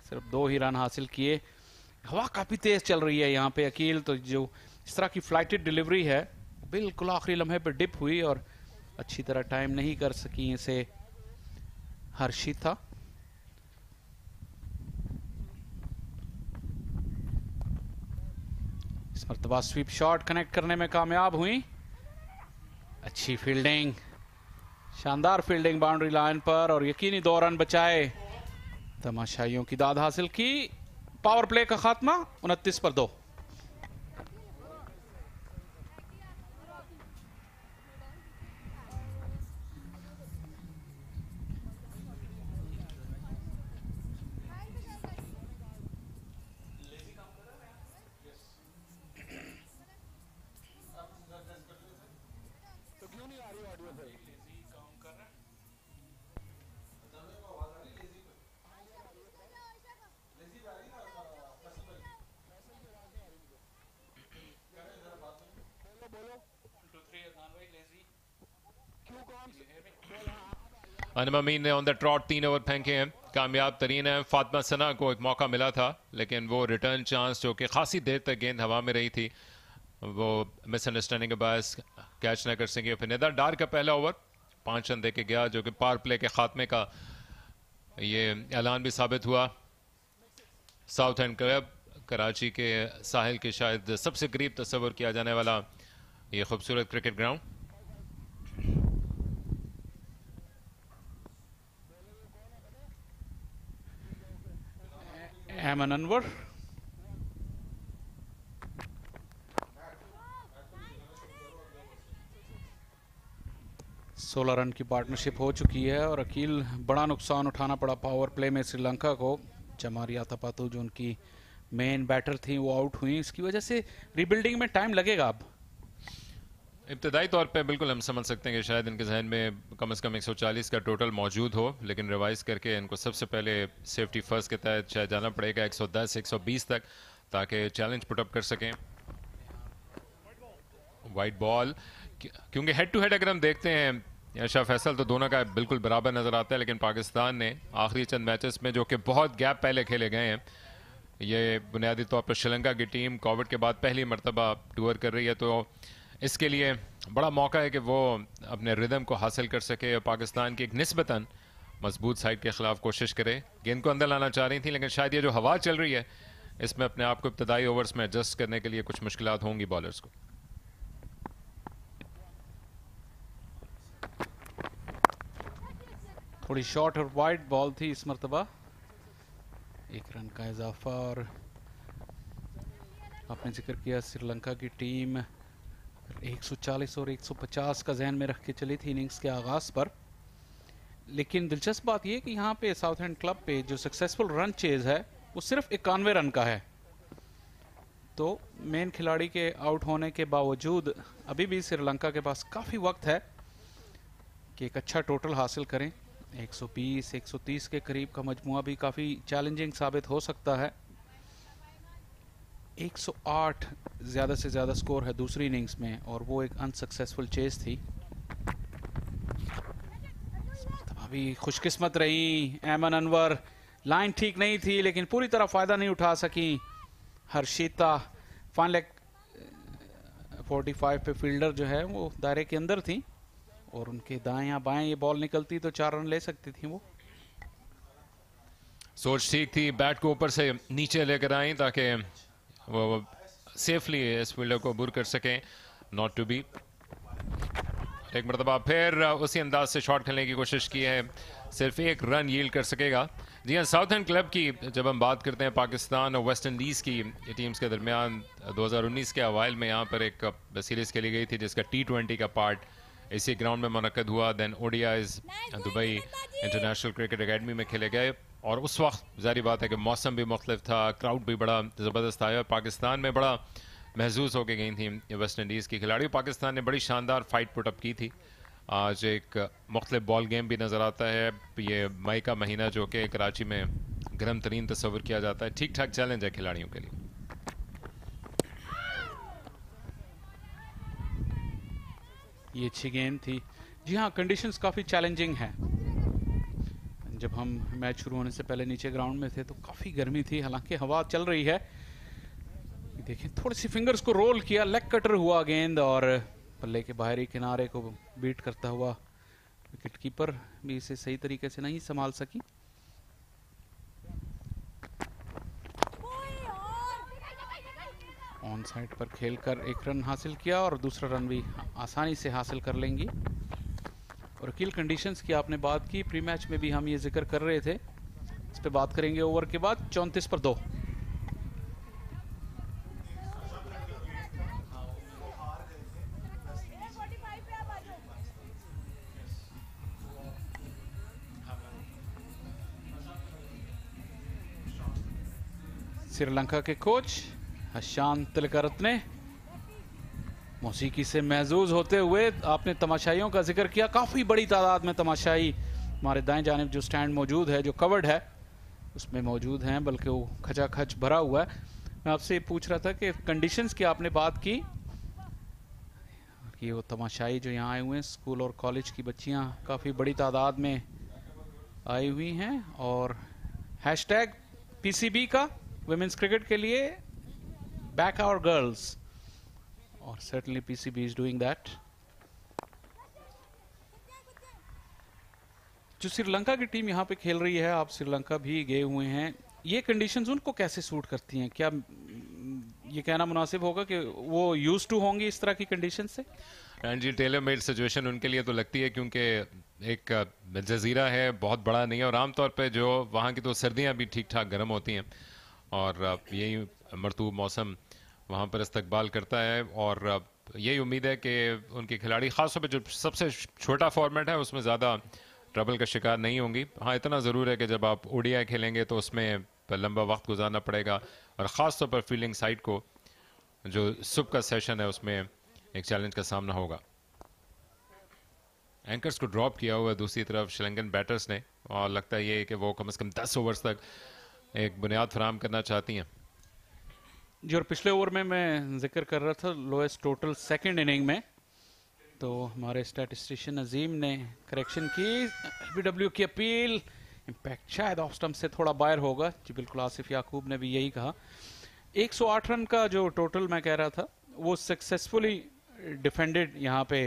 सिर्फ 2 ही रन हासिल किए। हवा काफी तेज चल रही है यहाँ पे अकील, तो जो इस तरह की फ्लाइटेड डिलीवरी है बिल्कुल आखिरी लम्हे पे डिप हुई और अच्छी तरह टाइम नहीं कर सकी इसे हर्षिता। इस मर्तबा स्वीप शॉट कनेक्ट करने में कामयाब हुई। अच्छी फील्डिंग, शानदार फील्डिंग बाउंड्री लाइन पर और यकीनी 2 रन बचाए। तमाशाइयों की दाद हासिल की। पावर प्ले का खात्मा 29 पर 2। अनम अमीन ने ऑन द ट्रॉट 3 ओवर फेंके हैं, कामयाब तरीन है। फातिमा सना को एक मौका मिला था, लेकिन वो रिटर्न चांस जो कि खासी देर तक गेंद हवा में रही थी, वो मिसअंडरस्टैंडिंग के बायस कैच ना कर सके। फिर निदा डार का पहला ओवर 5 रन दे के गया, जो कि पावर प्ले के खात्मे का ये ऐलान भी साबित हुआ। साउथ एंड क्लब कराची के साहिल के शायद सबसे करीब तस्वर किया जाने वाला ये खूबसूरत क्रिकेट ग्राउंड। एमन अनवर, सोलह रन की पार्टनरशिप हो चुकी है और अकील बड़ा नुकसान उठाना पड़ा पावर प्ले में श्रीलंका को। जमारिया तपातू जो उनकी मेन बैटर थी वो आउट हुई, इसकी वजह से रिबिल्डिंग में टाइम लगेगा। अब इब्तदाई तौर पे बिल्कुल हम समझ सकते हैं कि शायद इनके जहन में कम से कम 140 का टोटल मौजूद हो, लेकिन रिवाइज करके इनको सबसे पहले सेफ्टी फर्स्ट के तहत शायद जाना पड़ेगा 110 120 तक, ताकि चैलेंज पुटअप कर सकें। वाइट बॉल, क्योंकि हेड टू हेड अगर हम देखते हैं या शाह फैसल, तो दोनों का बिल्कुल बराबर नज़र आता है। लेकिन पाकिस्तान ने आखिरी चंद मैचेस में, जो कि बहुत गैप पहले खेले गए हैं, ये बुनियादी तौर पर श्रीलंका की टीम कोविड के बाद पहली मरतबा टूर कर रही है, तो इसके लिए बड़ा मौका है कि वो अपने रिदम को हासिल कर सके और पाकिस्तान की एक निस्बतन मजबूत साइड के खिलाफ कोशिश करे। गेंद को अंदर लाना चाह रही थी, लेकिन शायद ये जो हवा चल रही है इसमें अपने आप को इब्तदाई ओवर्स में एडजस्ट करने के लिए कुछ मुश्किलात होंगी बॉलर्स को। थोड़ी शॉर्ट और वाइड बॉल थी इस मरतबा। 1 रन का इजाफा। और आपने जिक्र किया श्रीलंका की टीम 140 और 150 का जहन में रख के चली थी इनिंग्स के आगाज पर, लेकिन दिलचस्प बात यह कि यहाँ पे साउथ एंड क्लब पे जो सक्सेसफुल रन चेज है वो सिर्फ 91 रन का है। तो मेन खिलाड़ी के आउट होने के बावजूद अभी भी श्रीलंका के पास काफ़ी वक्त है कि एक अच्छा टोटल हासिल करें। 120 130 के करीब का मजमुआ भी काफ़ी चैलेंजिंग साबित हो सकता है। 108 ज़्यादा से ज़्यादा स्कोर है दूसरी इनिंग्स में, और वो एक अनसक्सेसफुल चेज थी। अभी खुशकिस्मत रही ऐमन अनवर, लाइन ठीक नहीं थी लेकिन पूरी तरह फ़ायदा नहीं उठा सकी हर्षिता। फाइन लेग 45 पे फील्डर जो है वो दायरे के अंदर थी, और उनके दाएं या बाएं ये बॉल निकलती तो 4 रन ले सकती थी वो। सोच ठीक थी, बैट को ऊपर से नीचे लेकर आई ताकि वो सेफली इस फील्डर को अबूर कर सकें। Not to be. एक मरतबा फिर उसी अंदाज से शॉट खेलने की कोशिश की है, सिर्फ 1 रन यील्ड कर सकेगा। जी हाँ, साउथ एंड क्लब की जब हम बात करते हैं पाकिस्तान और वेस्ट इंडीज़ की टीम्स के दरमियान 2019 के अवाइल में यहाँ पर एक सीरीज़ खेली गई थी जिसका T20 का पार्ट इसी ग्राउंड में मुनक्कद हुआ। Then ODIs Dubai international cricket academy में खेले गए, और उस वक्त जारी बात है कि मौसम भी मुख्तलिफ था, क्राउड भी बड़ा ज़बरदस्त आया, पाकिस्तान में बड़ा महसूस होकर गई थी वेस्ट इंडीज़ की खिलाड़ी। पाकिस्तान ने बड़ी शानदार फाइट पुटअप की थी। आज एक मुख्तलिफ बॉल गेम भी नज़र आता है। ये मई का महीना जो कि कराची में गर्म तरीन तस्वर किया जाता है, ठीक ठाक चैलेंज है खिलाड़ियों के लिए। ये अच्छी गेंद थी। जी हाँ, कंडीशंस काफ़ी चैलेंजिंग हैं। जब हम मैच शुरू होने से पहले नीचे ग्राउंड में थे तो काफ़ी गर्मी थी, हालांकि हवा चल रही है। देखें, थोड़ी सी फिंगर्स को रोल किया, लेग कटर हुआ गेंद, और पल्ले के बाहरी किनारे को बीट करता हुआ विकेट कीपर भी इसे सही तरीके से नहीं संभाल सकी। ऑन साइड पर खेलकर 1 रन हासिल किया, और दूसरा रन भी आसानी से हासिल कर लेंगी। और किल कंडीशंस की आपने बात की, प्री मैच में भी हम ये जिक्र कर रहे थे, इस पे बात करेंगे ओवर के बाद। 34 पर 2। श्रीलंका के कोच हशांत तिलकरत्ने मौसीकी से महजूज होते हुए, आपने तमाशाइयों का जिक्र किया, काफ़ी बड़ी तादाद में तमाशाई हमारे दाएं जानिब जो स्टैंड मौजूद है, जो कवर्ड है, उसमें मौजूद हैं, बल्कि वो खचाखच भरा हुआ है। मैं आपसे पूछ रहा था कि कंडीशंस की आपने बात की कि वो तमाशाई जो यहाँ आए हुए हैं, स्कूल और कॉलेज की बच्चियाँ काफ़ी बड़ी तादाद में आई हुई हैं, और हैशटैग PCB का वुमेन्स क्रिकेट के लिए बैक आवर गर्ल्स, और certainly PCB is doing that। जो श्रीलंका की टीम यहाँ पे खेल रही है, आप श्रीलंका भी गए हुए हैं, ये कंडीशंस उनको कैसे सूट करती हैं? क्या ये कहना मुनासिब होगा कि वो यूज्ड टू होंगी इस तरह की कंडीशन से? जी, टेलर मेड सिचुएशन उनके लिए तो लगती है, क्योंकि एक जजीरा है, बहुत बड़ा नहीं है, और आमतौर पे जो वहाँ की तो सर्दियाँ भी ठीक ठाक गर्म होती हैं, और यही मरतूब मौसम वहाँ पर इस्तकबाल करता है। और यही उम्मीद है कि उनके खिलाड़ी ख़ासतौर पे जो सबसे छोटा फॉर्मेट है उसमें ज़्यादा ट्रबल का शिकार नहीं होंगी। हाँ, इतना ज़रूर है कि जब आप ODI खेलेंगे तो उसमें लंबा वक्त गुजारना पड़ेगा, और ख़ासतौर पर फील्डिंग साइड को जो सुबह का सेशन है उसमें एक चैलेंज का सामना होगा। एंकर्स को ड्रॉप किया हुआ है दूसरी तरफ श्रीलंकन बैटर्स ने, और लगता है ये कि वो कम से कम 10 ओवर्स तक एक बुनियाद फराम करना चाहती हैं। जी, और पिछले ओवर में मैं जिक्र कर रहा था लोएस्ट टोटल सेकंड इनिंग में, तो हमारे स्टैटिस्टिशियन अजीम ने करेक्शन की। LBW की अपील, इम्पैक्ट शायद ऑफ स्टंप से थोड़ा बाहर होगा। जी बिल्कुल, आसिफ याकूब ने भी यही कहा। 108 रन का जो टोटल मैं कह रहा था वो सक्सेसफुली डिफेंडेड यहाँ पे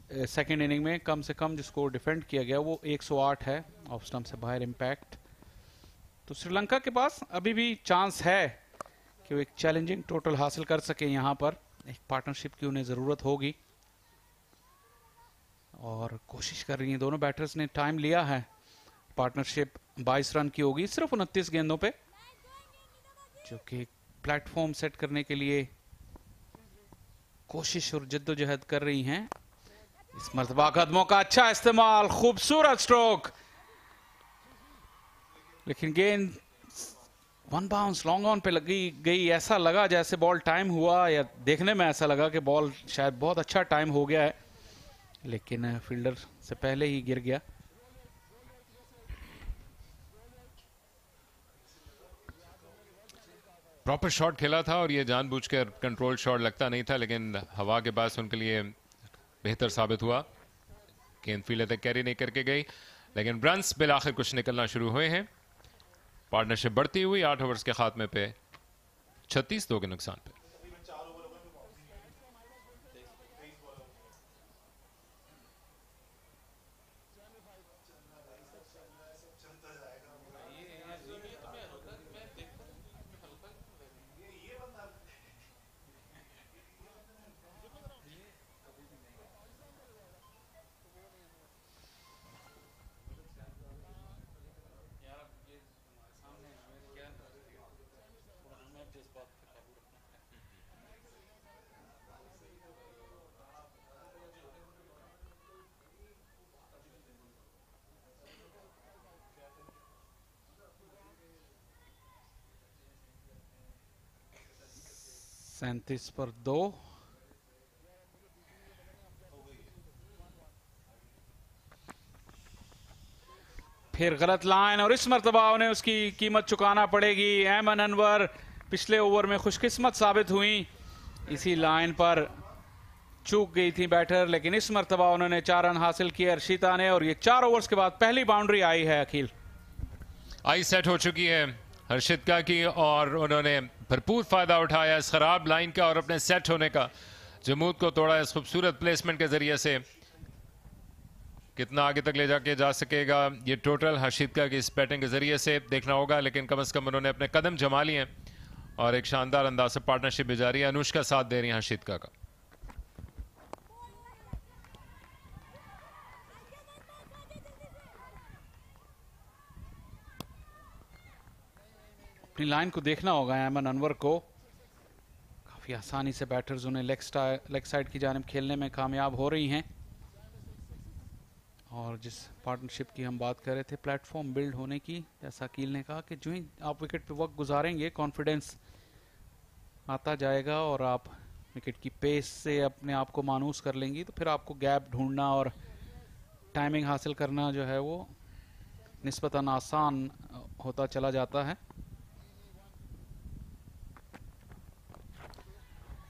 सेकेंड इनिंग में कम से कम जो स्कोर डिफेंड किया गया वो 108 है ऑफ स्टंप से बाहर इम्पैक्ट। तो श्रीलंका के पास अभी भी चांस है कि वो एक चैलेंजिंग टोटल हासिल कर सके। यहाँ पर एक पार्टनरशिप की उन्हें ज़रूरत होगी और कोशिश कर रही हैं दोनों बैटर्स ने। टाइम लिया है, पार्टनरशिप 22 रन की होगी सिर्फ 29 गेंदों पे, जो कि प्लेटफॉर्म सेट करने के लिए कोशिश और जद्दोजहद कर रही हैं। इस मर्तबा कदमों का अच्छा इस्तेमाल, खूबसूरत स्ट्रोक, लेकिन गेंद वन बाउंस लॉन्ग ऑन पे लगी गई। ऐसा लगा जैसे बॉल टाइम हुआ, या देखने में ऐसा लगा कि बॉल शायद बहुत अच्छा टाइम हो गया है, लेकिन फील्डर से पहले ही गिर गया। प्रॉपर शॉट खेला था और ये जानबूझकर कंट्रोल शॉट लगता नहीं था, लेकिन हवा के पास उनके लिए बेहतर साबित हुआ। गेंद फील्ड तक कैरी नहीं करके गई, लेकिन रन्स बिल आखिर कुछ निकलना शुरू हुए हैं। पार्टनरशिप बढ़ती हुई 8 ओवर्स के खात्मे पे 36-2 के नुकसान पे। सैंतीस पर 2। फिर गलत लाइन और इस मर्तबा उन्हें उसकी कीमत चुकाना पड़ेगी। ऐमन अनवर पिछले ओवर में खुशकिस्मत साबित हुई, इसी लाइन पर चूक गई थी बैटर, लेकिन इस मर्तबा उन्होंने 4 रन हासिल किए अर्शिता ने, और ये 4 ओवर्स के बाद पहली बाउंड्री आई है। अखिल आई सेट हो चुकी है हर्षिता की और उन्होंने भरपूर फायदा उठाया इस खराब लाइन का और अपने सेट होने का। जमूद को तोड़ा इस खूबसूरत प्लेसमेंट के जरिए से। कितना आगे तक ले जाके जा सकेगा ये टोटल हर्षिता की इस बैटिंग के जरिए से देखना होगा, लेकिन कम से कम उन्होंने अपने कदम जमा लिए हैं और एक शानदार अंदाज से पार्टनरशिप भी जारी है। अनुष्का साथ दे रही है हर्षिता का। अपनी लाइन को देखना होगा ऐमन अनवर को। काफी आसानी से बैटर्स उन्हें लेग साइड की जानिब खेलने में कामयाब हो रही हैं, और जिस पार्टनरशिप की हम बात कर रहे थे, प्लेटफॉर्म बिल्ड होने की, जैसा अकील ने कहा कि जो ही आप विकेट पे वक्त गुजारेंगे कॉन्फिडेंस आता जाएगा और आप विकेट की पेस से अपने आप को मानूस कर लेंगी, तो फिर आपको गैप ढूंढना और टाइमिंग हासिल करना जो है वो निस्बतन आसान होता चला जाता है।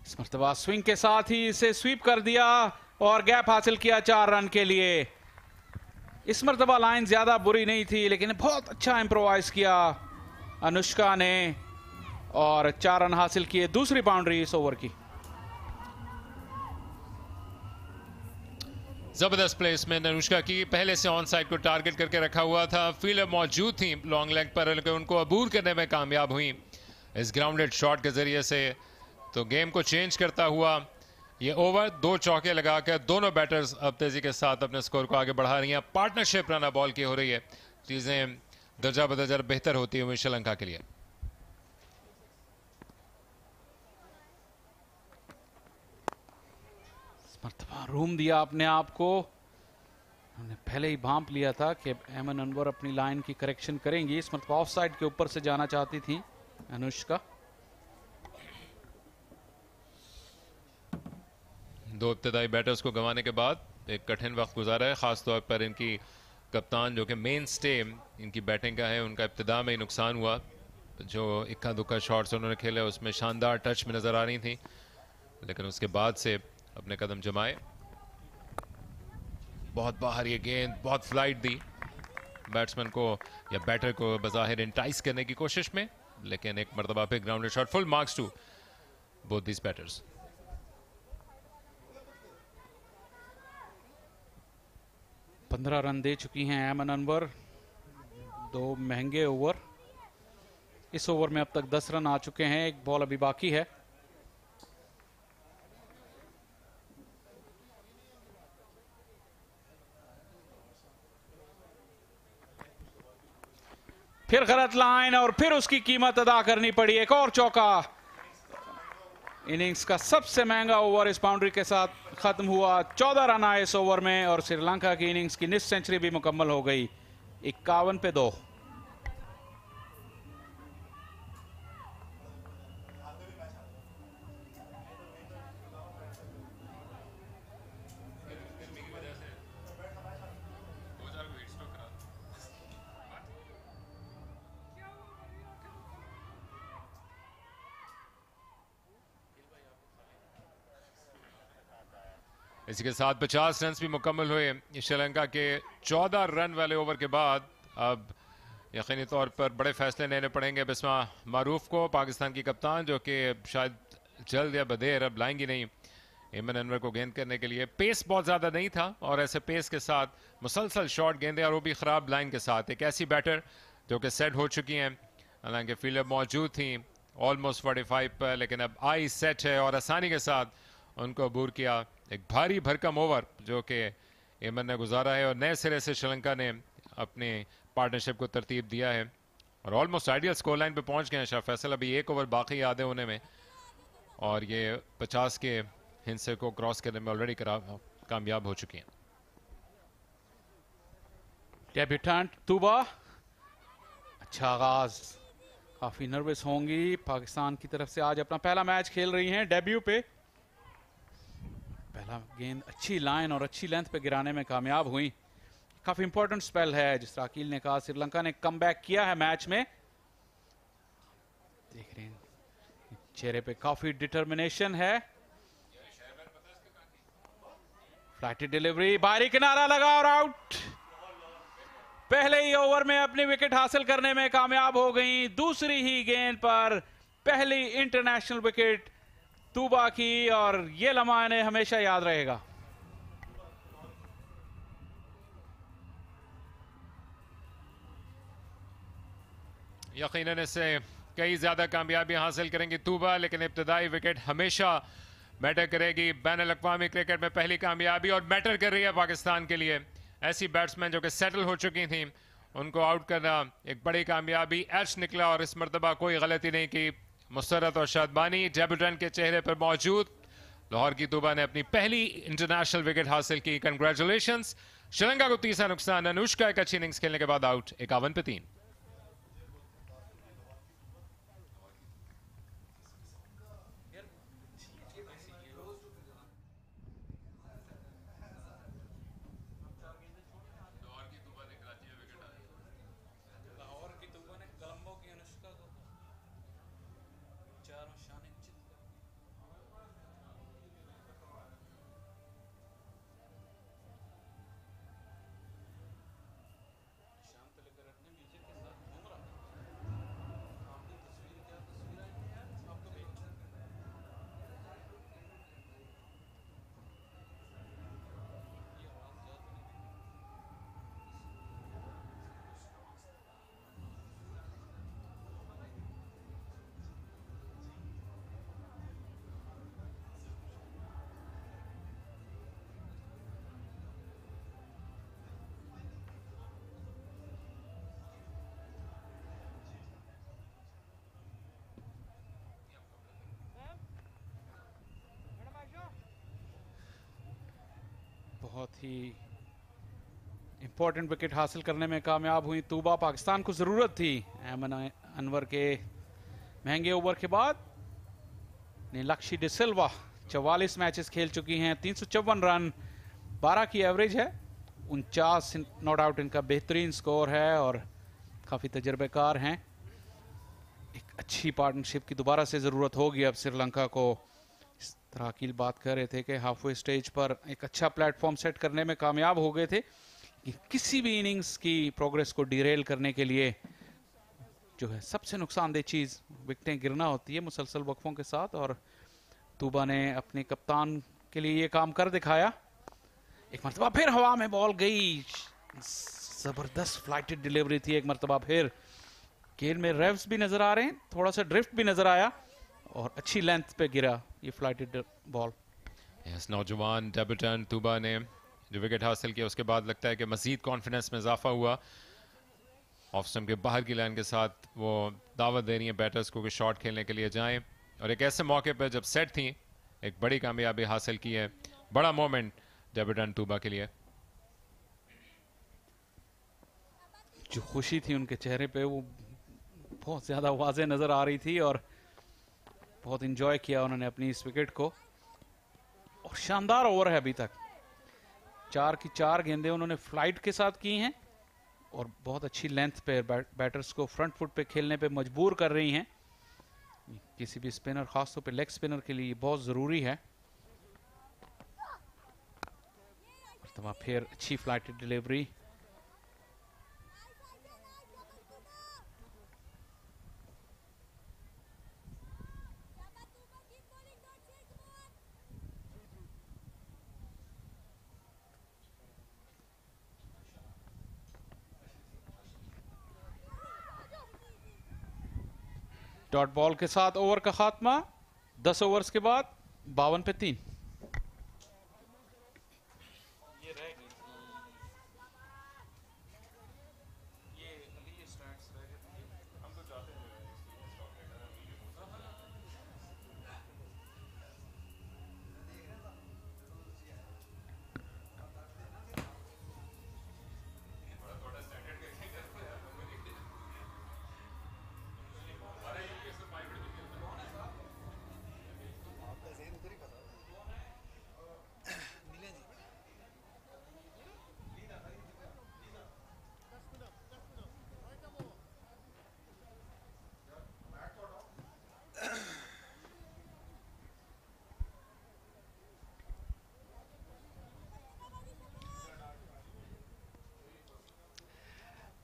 इस मर्तबा स्विंग के साथ ही इसे स्वीप कर दिया और गैप हासिल किया 4 रन के लिए। इस मर्तबा लाइन ज्यादा बुरी नहीं थी, लेकिन बहुत अच्छा इम्प्रोवाइज किया अनुष्का ने और 4 रन हासिल किए। दूसरी बाउंड्री इस ओवर की। जबरदस्त प्लेसमेंट अनुष्का की, पहले से ऑन साइड को टारगेट करके रखा हुआ था। फील्डर मौजूद थी लॉन्ग लेग पर, लेकिन उनको अबूर करने में कामयाब हुई इस ग्राउंडेड शॉट के जरिए से। तो गेम को चेंज करता हुआ ये ओवर 2 चौके लगाकर दोनों बैटर्स अब तेजी के साथ अपने स्कोर को आगे बढ़ा रही हैं। पार्टनरशिप रन बॉल की हो रही है, चीजें दर्जा बदर्जा बेहतर होती हुई श्रीलंका के लिए। मर्तबा रूम दिया अपने आप को, हमने पहले ही भांप लिया था कि ऐमन अनवर अपनी लाइन की करेक्शन करेंगी। इस मर्तबा ऑफ साइड के ऊपर से जाना चाहती थी अनुष्का। 2 इब्तदाई बैटर्स को गंवाने के बाद एक कठिन वक्त गुजारा है, खासतौर पर इनकी कप्तान जो कि मेन स्टे इनकी बैटिंग का है, उनका इब्तिदा में ही नुकसान हुआ। जो इक्का दुक्का शॉट्स उन्होंने खेले उसमें शानदार टच में नजर आ रही थी, लेकिन उसके बाद से अपने कदम जमाए। बहुत बाहर ये गेंद, बहुत फ्लाइट दी बैट्समैन को या बैटर को बज़ाहिर इंटाइस करने की कोशिश में, लेकिन एक मरतबा पे grounded shot. Full marks to both these batters. 15 run दे चुकी हैं ऐमन अनवर, 2 महंगे ओवर। इस ओवर में अब तक 10 रन आ चुके हैं, एक बॉल अभी बाकी है। फिर गलत लाइन और फिर उसकी कीमत अदा करनी पड़ी। एक और चौका। इनिंग्स का सबसे महंगा ओवर इस बाउंड्री के साथ खत्म हुआ। 14 रन आए इस ओवर में और श्रीलंका की इनिंग्स की निस्फ सेंचुरी भी मुकम्मल हो गई। 51 पे 2। इसी के साथ 50 रन भी मुकम्मल हुए श्रीलंका के 14 रन वाले ओवर के बाद। अब यकीनी तौर पर बड़े फैसले लेने पड़ेंगे बिस्मा मारूफ को, पाकिस्तान की कप्तान, जो कि शायद जल्द या बदेर अब लाएंगी नहीं ऐमन अनवर को गेंद करने के लिए। पेस बहुत ज़्यादा नहीं था और ऐसे पेस के साथ मुसलसल शॉट गेंदें और वो भी ख़राब लाइन के साथ। एक ऐसी बैटर जो कि सेट हो चुकी हैं, हालांकि फील्डर मौजूद थी ऑलमोस्ट 45 पर, लेकिन अब आई सेट है और आसानी के साथ उनको अबूर किया। एक भारी भरकम ओवर जो कि ऐमन ने गुजारा है और नए सिरे से श्रीलंका ने अपनी पार्टनरशिप को तरतीब दिया है और ऑलमोस्ट आइडियल स्कोर लाइन पे पहुंच गए हैं शाह फैसल। अभी एक ओवर बाकी आधे होने में और ये 50 के हिस्से को क्रॉस करने में ऑलरेडी कामयाब हो चुकी हैं। डेब्यूटेंट तूबा, अच्छा आगाज, काफी नर्वस होंगी। पाकिस्तान की तरफ से आज अपना पहला मैच खेल रही हैं डेब्यू पे। पहला गेंद अच्छी लाइन और अच्छी लेंथ पे गिराने में कामयाब हुई। काफी इंपॉर्टेंट स्पेल है, जिस तरह अकील ने कहा। श्रीलंका ने कमबैक किया है मैच में। देख रहे हैं चेहरे पे काफी डिटर्मिनेशन है। फ्लैटी डिलीवरी, बाहरी किनारा लगा और आउट। पहले ही ओवर में अपनी विकेट हासिल करने में कामयाब हो गई। दूसरी ही गेंद पर पहली इंटरनेशनल विकेट तूबा की और ये लम्हा इन्हें हमेशा याद रहेगा। यकीनन इससे कई ज्यादा कामयाबियां हासिल करेंगी तूबा, लेकिन इब्तदाई विकेट हमेशा मैटर करेगी। बैन अल-अक़वामी क्रिकेट में पहली कामयाबी और मैटर कर रही है पाकिस्तान के लिए। ऐसी बैट्समैन जो कि सेटल हो चुकी थी उनको आउट करना एक बड़ी कामयाबी। एच निकला और इस मरतबा कोई गलती नहीं की। मुसरत और शादबानी डेब्यूटेंट के चेहरे पर मौजूद। लाहौर की तूबा ने अपनी पहली इंटरनेशनल विकेट हासिल की। कंग्रेचुलेशंस। श्रीलंका को तीसरा नुकसान। अनुष्का एक अच्छी इनिंग्स खेलने के बाद आउट। 51 पे 3। बहुत ही इंपॉर्टेंट विकेट हासिल करने में कामयाब हुई तूबा। पाकिस्तान को जरूरत थी ऐमन अनवर के महंगे ओवर के बाद। नीलाक्षी डिसिल्वा 44 मैचेस खेल चुकी हैं, 354 रन, 12 की एवरेज है। 49 नॉट आउट इनका बेहतरीन स्कोर है और काफ़ी तजर्बेकार हैं। एक अच्छी पार्टनरशिप की दोबारा से ज़रूरत होगी अब श्रीलंका को। इस तरह अकील बात कर रहे थे कि हाफवे स्टेज पर एक अच्छा प्लेटफॉर्म सेट करने में कामयाब हो गए थे कि किसी भी इनिंग्स की प्रोग्रेस को डिरेल करने के लिए जो है सबसे नुकसानदेह चीज़ विकेटें गिरना होती है मुसलसल वक्फों के साथ। और तूबा ने अपने कप्तान के लिए ये काम कर दिखाया। एक मरतबा फिर हवा में बॉल गई, जबरदस्त फ्लाइटेड डिलीवरी थी एक मरतबा फिर. गेंद में रेव्स भी नजर आ रहे हैं, थोड़ा सा ड्रिफ्ट भी नजर आया और अच्छी लेंथ पे गिरा ये फ्लाइटेड बॉल. यस, नौजवान डेब्यूटेंट तुबा ने जो विकेट हासिल किया उसके बाद लगता है कि मजीद कॉन्फिडेंस में इजाफा हुआ. ऑफ स्टंप के बाहर की लाइन के साथ वो दावत दे रही हैं बैटर्स को कि शॉट खेलने के लिए जाएं, और एक ऐसे मौके पर जब सेट थी एक बड़ी कामयाबी हासिल की है. बड़ा मोमेंट डेब्यूटेंट तुबा के लिए. जो खुशी थी उनके चेहरे पे वो बहुत ज्यादा वाज़े नजर आ रही थी और बहुत एंजॉय किया उन्होंने अपनी इस विकेट को. और शानदार ओवर है अभी तक. 4 की 4 गेंदें उन्होंने फ्लाइट के साथ की हैं और बहुत अच्छी लेंथ पे बैटर्स को फ्रंट फुट पे खेलने पे मजबूर कर रही हैं. किसी भी स्पिनर, खासतौर पे लेग स्पिनर के लिए बहुत जरूरी है. तो फिर अच्छी फ्लाइटेड डिलीवरी. डॉट बॉल के साथ ओवर का खात्मा. 10 ओवर्स के बाद 52 पे 3.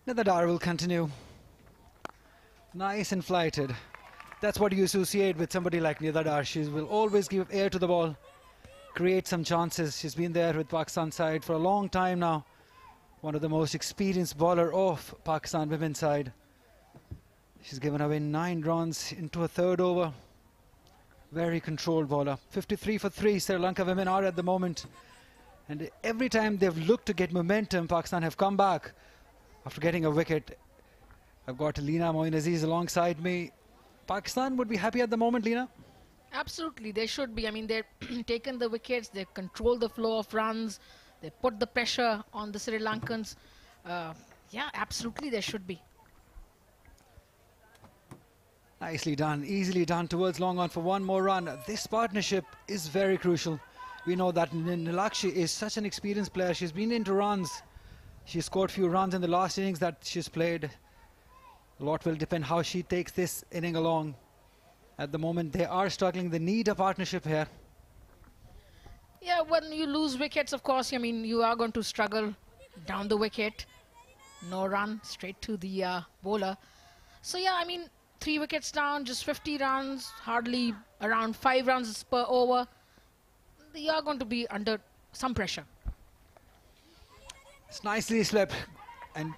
Nidadar will continue. Nice and flighted. That's what you associate with somebody like Nidadar. She will always give air to the ball, create some chances. She's been there with Pakistan side for a long time now. One of the most experienced bowler of Pakistan women's side. She's given away 9 runs into a third over. Very controlled bowler. 53 for 3 Sri Lanka women are at the moment. And every time they've looked to get momentum, Pakistan have come back after getting a wicket. I've got Leena Moin Aziz alongside me. Pakistan would be happy at the moment, Leena? Absolutely, they should be. I mean, they've taken the wickets, they've controlled the flow of runs, they put the pressure on the Sri Lankans. Yeah, absolutely, they should be. Nicely done, easily done towards long on for one more run. This partnership is very crucial. We know that Nilakshi is such an experienced player. She's been into runs. She scored few runs in the last innings that she's played. A lot will depend how she takes this inning along. At the moment, they are struggling. They need a partnership here. Yeah, when you lose wickets, of course, I mean, you are going to struggle down the wicket. No run, straight to the bowler. So, yeah, I mean, 3 wickets down, just 50 runs, hardly around 5 runs per over. They are going to be under some pressure. It's nicely swept and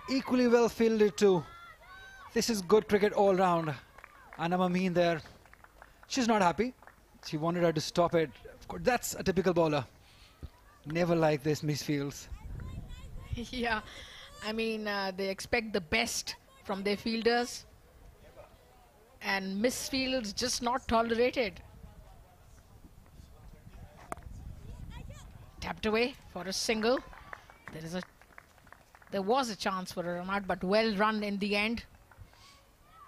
equally well fielded too. This is good cricket all round. Anam Amin there. She's not happy. She wanted her to stop it. Of course, that's a typical bowler. Never like this misfields. Yeah, I mean, they expect the best from their fielders. And misfields just not tolerated. Tapped away for a single. There was a chance for a run out, but well run in the end.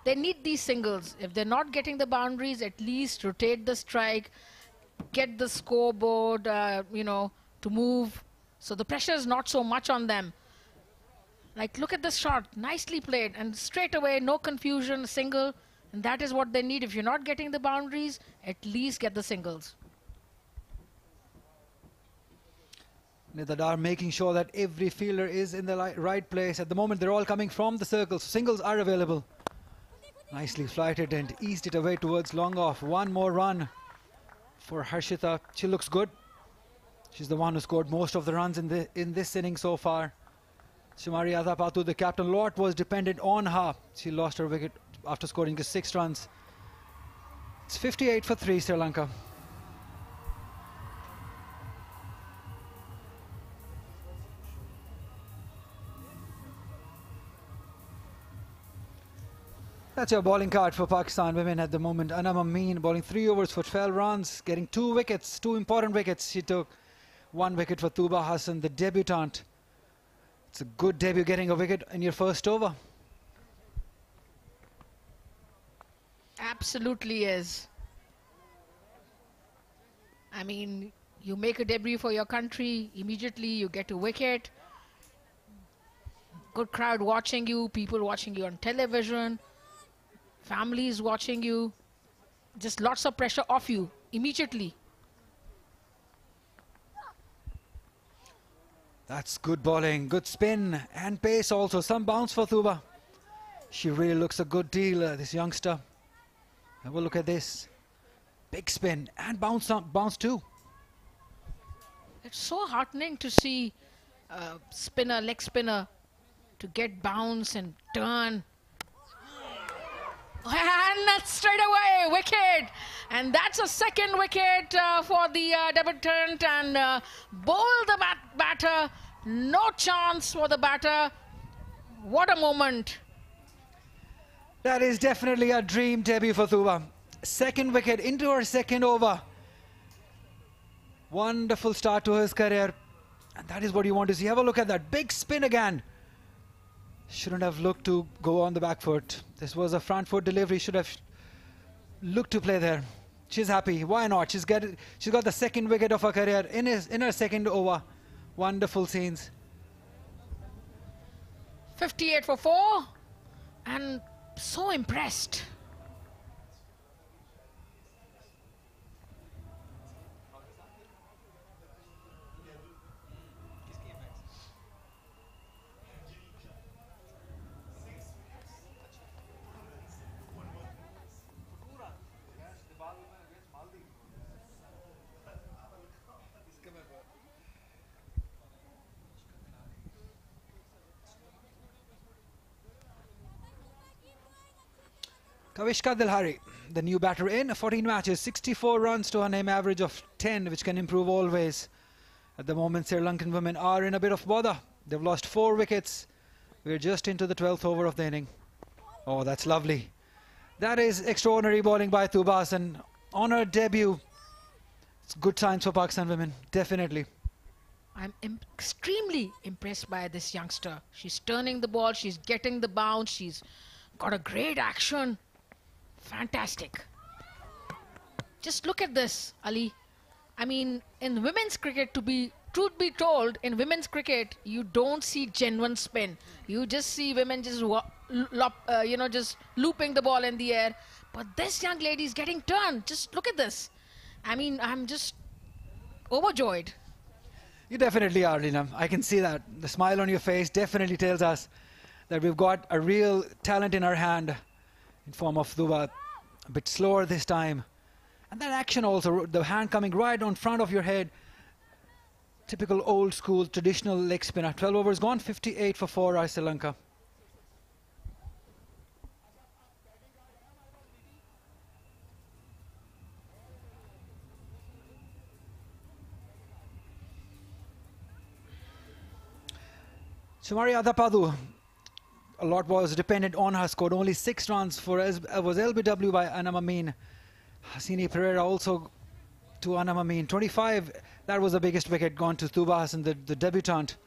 They need these singles. If they're not getting the boundaries, at least rotate the strike, get the scoreboard, you know, to move. So the pressure is not so much on them. Like, look at this shot, nicely played, and straight away, no confusion, single. And that is what they need. If you're not getting the boundaries, at least get the singles. Nidadar making sure that every fielder is in the right place. At the moment, they're all coming from the circles. Singles are available. Nicely flighted and eased it away towards long off. One more run for Harshita. She looks good. She's the one who scored most of the runs in this inning so far. Shumari Adapatu, the captain, a lot was dependent on her. She lost her wicket after scoring just 6 runs. It's 58 for 3, Sri Lanka. That's your bowling card for Pakistan women at the moment. Anam Amin bowling 3 overs for 12 runs, getting 2 wickets, 2 important wickets. She took 1 wicket for Tuba Hassan, the debutant. It's a good debut, getting a wicket in your first over. Absolutely is. I mean, you make a debut for your country, immediately you get a wicket. Good crowd watching you, people watching you on television, families watching you. Just lots of pressure off you immediately. That's good bowling, good spin and pace also. Some bounce for Tuba. She really looks a good deal, this youngster. Have a look at this. Big spin and bounce too. It's so heartening to see spinner, leg spinner, to get bounce and turn. And that's straight away, wicket. And that's a second wicket for the debutant. And bowl the batter. No chance for the batter. What a moment. That is definitely a dream debut for Tuba. Second wicket into her second over. Wonderful start to his career. And that is what you want to see. Have a look at that. Big spin again. Shouldn't have looked to go on the back foot. This was a front foot delivery. Should have looked to play there. She's happy. Why not? She's got the second wicket of her career in her second over. Wonderful scenes. 58 for 4. And so impressed. Kavishka Dilhari, the new batter in 14 matches, 64 runs to her name, average of 10, which can improve always. At the moment, Sri Lankan women are in a bit of bother. They've lost 4 wickets. We're just into the 12th over of the inning. Oh, that's lovely. That is extraordinary bowling by Tuba Hassan on her debut. It's good signs for Pakistan women, definitely. I'm extremely impressed by this youngster. She's turning the ball, she's getting the bounce, she's got a great action. Fantastic. Just look at this, Ali. I mean, in women's cricket, truth be told, in women's cricket, you don't see genuine spin. You just see women just, just looping the ball in the air. But this young lady is getting turned. Just look at this. I mean, I'm just overjoyed. You definitely are, Lina. I can see that. The smile on your face definitely tells us that we've got a real talent in our hand in form of Tuba. A bit slower this time. And that action also, the hand coming right on front of your head. Typical old school traditional leg spinner. 12 overs gone, 58 for 4 Sri Lanka. Shumari Adapadu, a lot was dependent on her, scored only 6 runs was LBW by Anam Amin. Hasini Pereira also to Anam Amin. 25, that was the biggest wicket gone to Tuba Hassan, the debutant.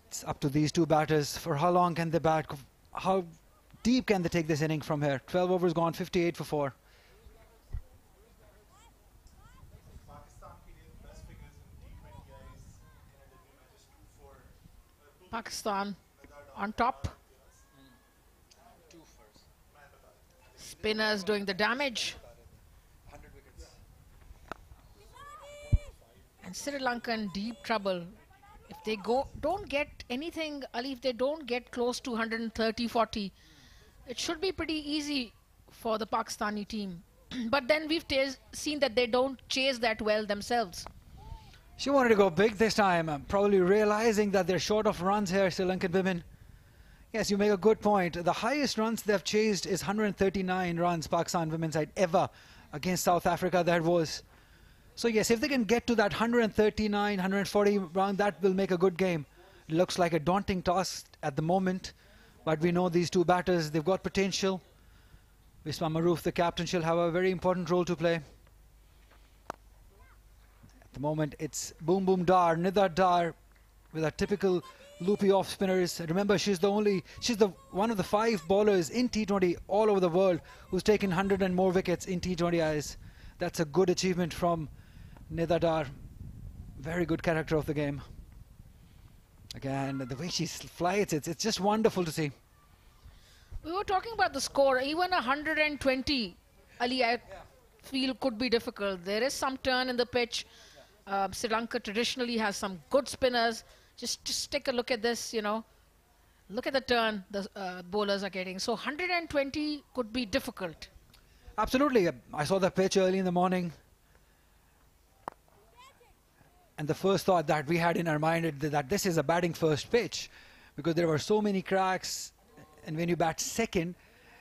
It's up to these two batters. For how long can they bat? How deep can they take this inning from here? 12 overs gone, 58 for 4. Pakistan on top. Spinners doing the damage. And Sri Lanka in deep trouble. If they don't get anything, Ali, if they don't get close to 130-40, it should be pretty easy for the Pakistani team. But then we've seen that they don't chase that well themselves. She wanted to go big this time, probably realizing that they're short of runs here, Sri Lankan women. Yes, you make a good point. The highest runs they've chased is 139 runs, Pakistan women's side, ever against South Africa, that was. So yes, if they can get to that 139, 140 run, that will make a good game. Looks like a daunting task at the moment, but we know these two batters, they've got potential. Visma Maroof, the captain, she'll have a very important role to play. At the moment, it's Boom Boom Dar, Nidar Dar, with a typical loopy off spinners. Remember, she's one of the 5 bowlers in T20 all over the world who's taken 100 and more wickets in T20Is. That's a good achievement from Nidar Dar. Very good character of the game. Again, the way she flies, it's just wonderful to see. We were talking about the score. Even 120, Ali, I feel could be difficult. There is some turn in the pitch. Sri Lanka traditionally has some good spinners. Just take a look at this, you know. Look at the turn the bowlers are getting. So 120 could be difficult. Absolutely. I saw the pitch early in the morning. And the first thought that we had in our mind is that this is a batting first pitch, because there were so many cracks, and when you bat second,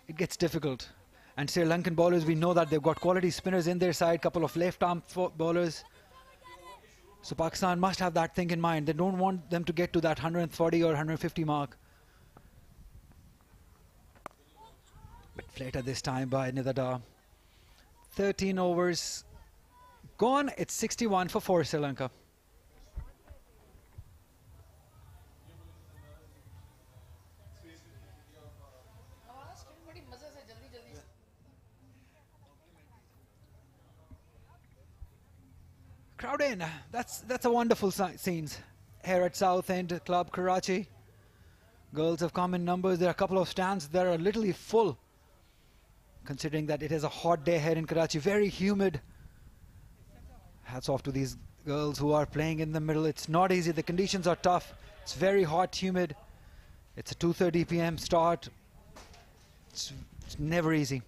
it gets difficult. And Sri Lankan bowlers, we know that they've got quality spinners in their side, couple of left-arm bowlers. So Pakistan must have that thing in mind. They don't want them to get to that 140 or 150 mark. But flatter this time by Nidar Dar. 13 overs gone. It's 61 for 4 Sri Lanka. Crowd in. That's a wonderful scenes here at South End Club, Karachi. Girls have come in numbers. There are a couple of stands that are literally full, considering that it is a hot day here in Karachi, very humid. Hats off to these girls who are playing in the middle. It's not easy. The conditions are tough. It's very hot, humid. It's a 2:30 p.m. start. It's never easy.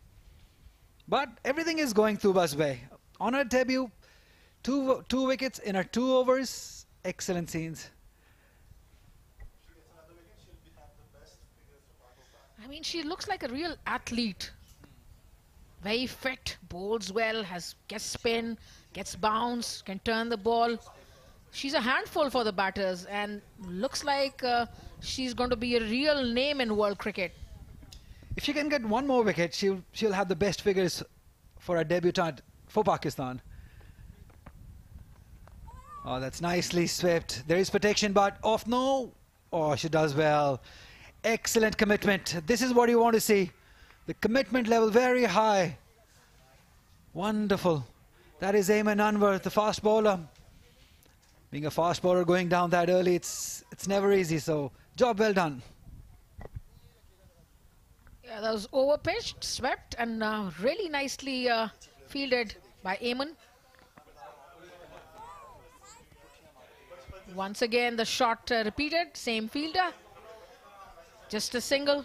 But everything is going Tuba's way. On her debut, two wickets in her 2 overs. Excellent scenes. I mean, she looks like a real athlete. Very fit, bowls well, gets spin, gets bounce, can turn the ball. She's a handful for the batters and looks like she's going to be a real name in world cricket. If she can get one more wicket, she'll have the best figures for a debutant for Pakistan. Oh, that's nicely swept. There is protection, but off no. Oh, she does well. Excellent commitment. This is what you want to see. The commitment level very high. Wonderful. That is Ayman Anwar, the fast bowler. Being a fast bowler going down that early, it's never easy. So job well done. Yeah, that was over pitched, swept, and really nicely fielded by Ayman. Once again, the shot repeated, same fielder. Just a single.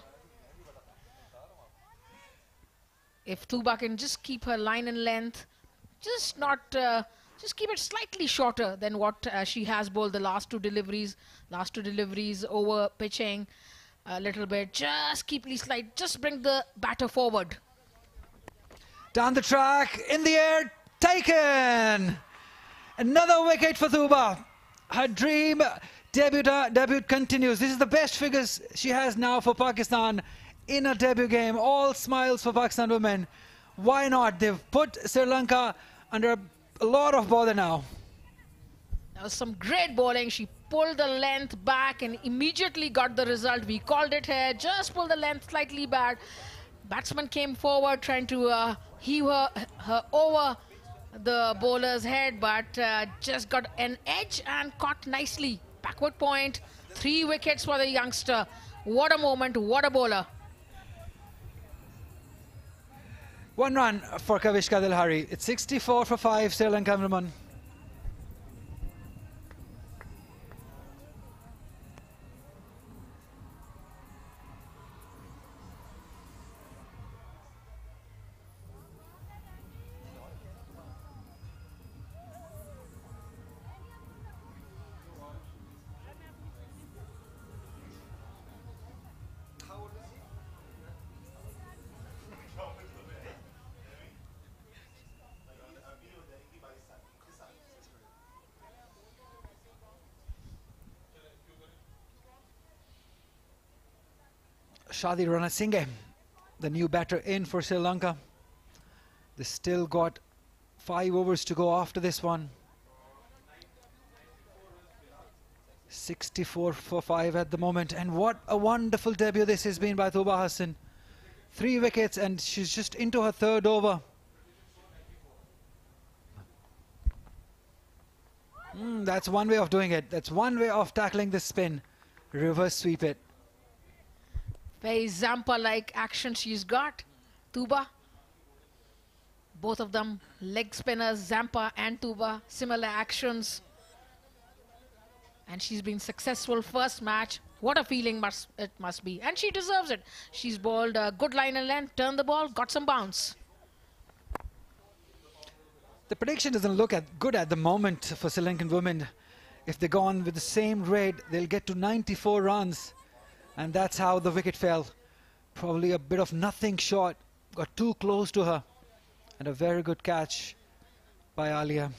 If Tuba can just keep her line and length, just keep it slightly shorter than what she has bowled the last two deliveries over pitching a little bit. Just keep it slight, just bring the batter forward. Down the track, in the air, taken! Another wicket for Tuba. Her dream debut continues. This is the best figures she has now for Pakistan in a debut game. All smiles for Pakistan women. Why not? They've put Sri Lanka under a lot of bother now. That was some great bowling. She pulled the length back and immediately got the result. We called it here. Just pulled the length slightly back. Batsman came forward trying to heave her over the bowler's head, but just got an edge and caught nicely. Backward point. 3 wickets for the youngster. What a moment. What a bowler. 1 run for Kavishka Dilhari. It's 64 for 5 Sri Lankan women. Shadi Ranasinghe, the new batter in for Sri Lanka. They still got 5 overs to go after this one. 64 for 5 at the moment, and what a wonderful debut this has been by Tuba Hassan. 3 wickets and she's just into her 3rd over. That's one way of doing it. That's one way of tackling this spin. Reverse sweep it. Very Zampa-like action she's got, Tuba. Both of them leg spinners, Zampa and Tuba, similar actions. And she's been successful first match. What a feeling it must be. And she deserves it. She's bowled a good line and length, turned the ball, got some bounce. The prediction doesn't look good at the moment for Sri Lankan women. If they go on with the same rate, they'll get to 94 runs. And that's how the wicket fell. Probably a bit of nothing short. Got too close to her. And a very good catch by Alia.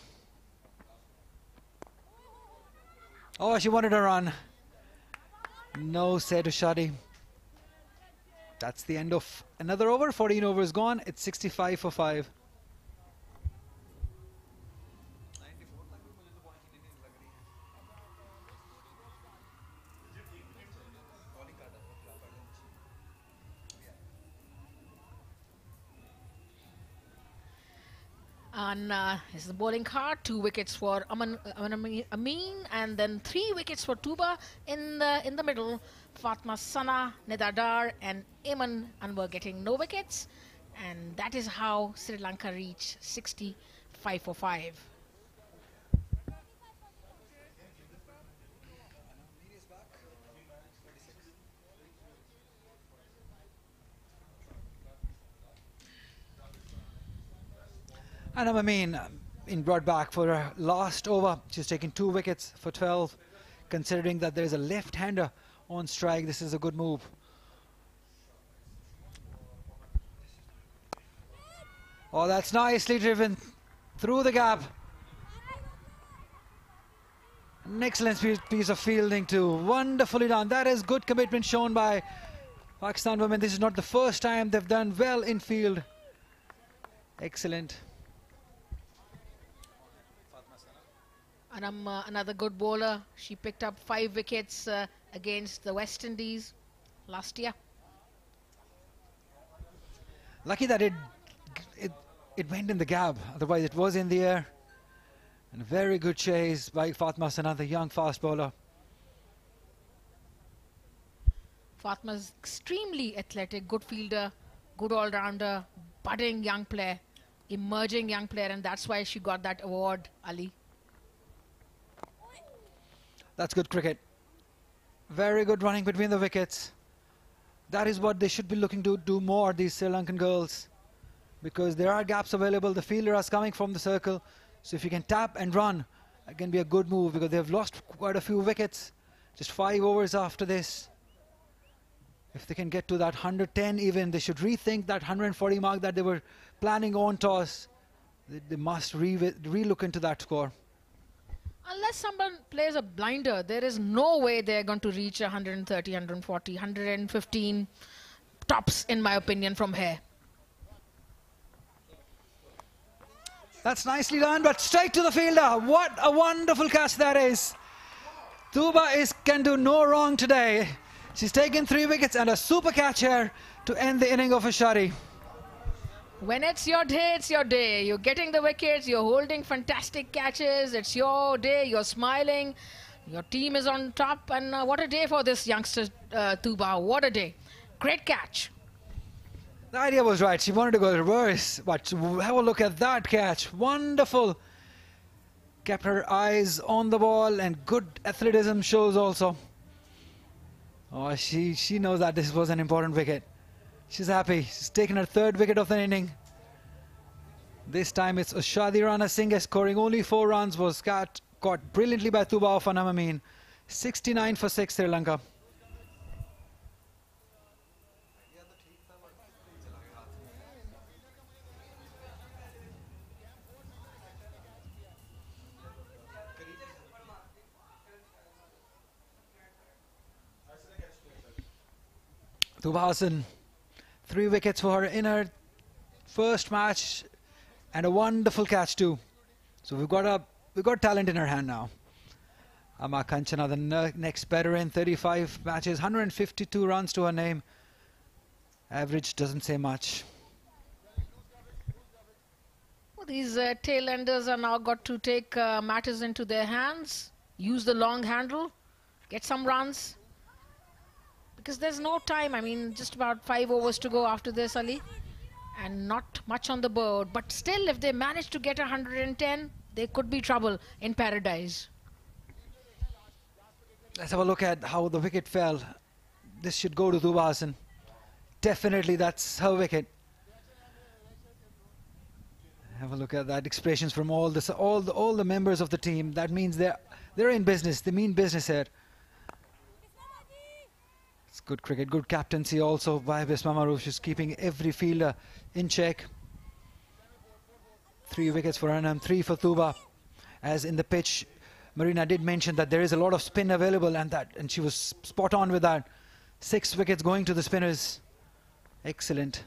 Oh, she wanted a run. No, said to Shadi. That's the end of another over. 14 overs gone. It's 65 for 5. And is the bowling card. 2 wickets for Amin, and then 3 wickets for Tuba in the middle. Fatma Sana, Nidadar and Iman Anwar getting no wickets, and that is how Sri Lanka reached 65 for 5. And Amin in brought back for her last over. She's taken 2 wickets for 12. Considering that there is a left-hander on strike, this is a good move. Oh, that's nicely driven through the gap. An excellent piece of fielding too. Wonderfully done. That is good commitment shown by Pakistan women. This is not the first time they've done well in field. Excellent. And another good bowler. She picked up 5 wickets against the West Indies last year. Lucky that it went in the gap. Otherwise, it was in the air. And a very good chase by Fatma Sana, the young fast bowler. Fatma's extremely athletic, good fielder, good all-rounder, budding young player, emerging young player, and that's why she got that award, Ali. That's good cricket. Very good running between the wickets. That is what they should be looking to do more, these Sri Lankan girls. Because there are gaps available. The fielder is coming from the circle. So if you can tap and run, it can be a good move because they've lost quite a few wickets. Just 5 overs after this. If they can get to that 110 even, they should rethink that 140 mark that they were planning on toss. They must re-look into that score. Unless someone plays a blinder, there is no way they're going to reach 130, 140, 115 tops, in my opinion, from here. That's nicely done, but straight to the fielder. What a wonderful catch that is. Tuba can do no wrong today. She's taken 3 wickets and a super catch here to end the inning of Ashari. When it's your day, it's your day. You're getting the wickets, you're holding fantastic catches, it's your day, you're smiling, your team is on top, and what a day for this youngster, Tuba. What a day. Great catch. The idea was right. She wanted to go reverse, but have a look at that catch. Wonderful. Kept her eyes on the ball, and good athleticism shows also. Oh, she knows that this was an important wicket. She's happy. She's taken her 3rd wicket of the inning. This time it's Shadi Rana Singh scoring only 4 runs. Was caught brilliantly by Tuba of Amin. 69 for 6 Sri Lanka. Tuba Hassan, 3 wickets for her in her first match, and a wonderful catch too. So we've got talent in her hand now. Ama Kanchana, the next batter in 35 matches, 152 runs to her name. Average doesn't say much. Well, these tail-enders are now got to take matters into their hands, use the long handle, get some runs. Because there's no time. I mean, just about 5 overs to go after this, Ali. And not much on the board. But still, if they manage to get 110, there could be trouble in paradise. Let's have a look at how the wicket fell. This should go to Tuba Hassan. Definitely, that's her wicket. Have a look at that. Expressions from all the members of the team. That means they're in business. They mean business here. It's good cricket, good captaincy also by Bisma Maroof. She's keeping every fielder in check. 3 wickets for Anam, 3 for Tuba. As in the pitch, Marina did mention that there is a lot of spin available, and she was spot on with that. 6 wickets going to the spinners. Excellent.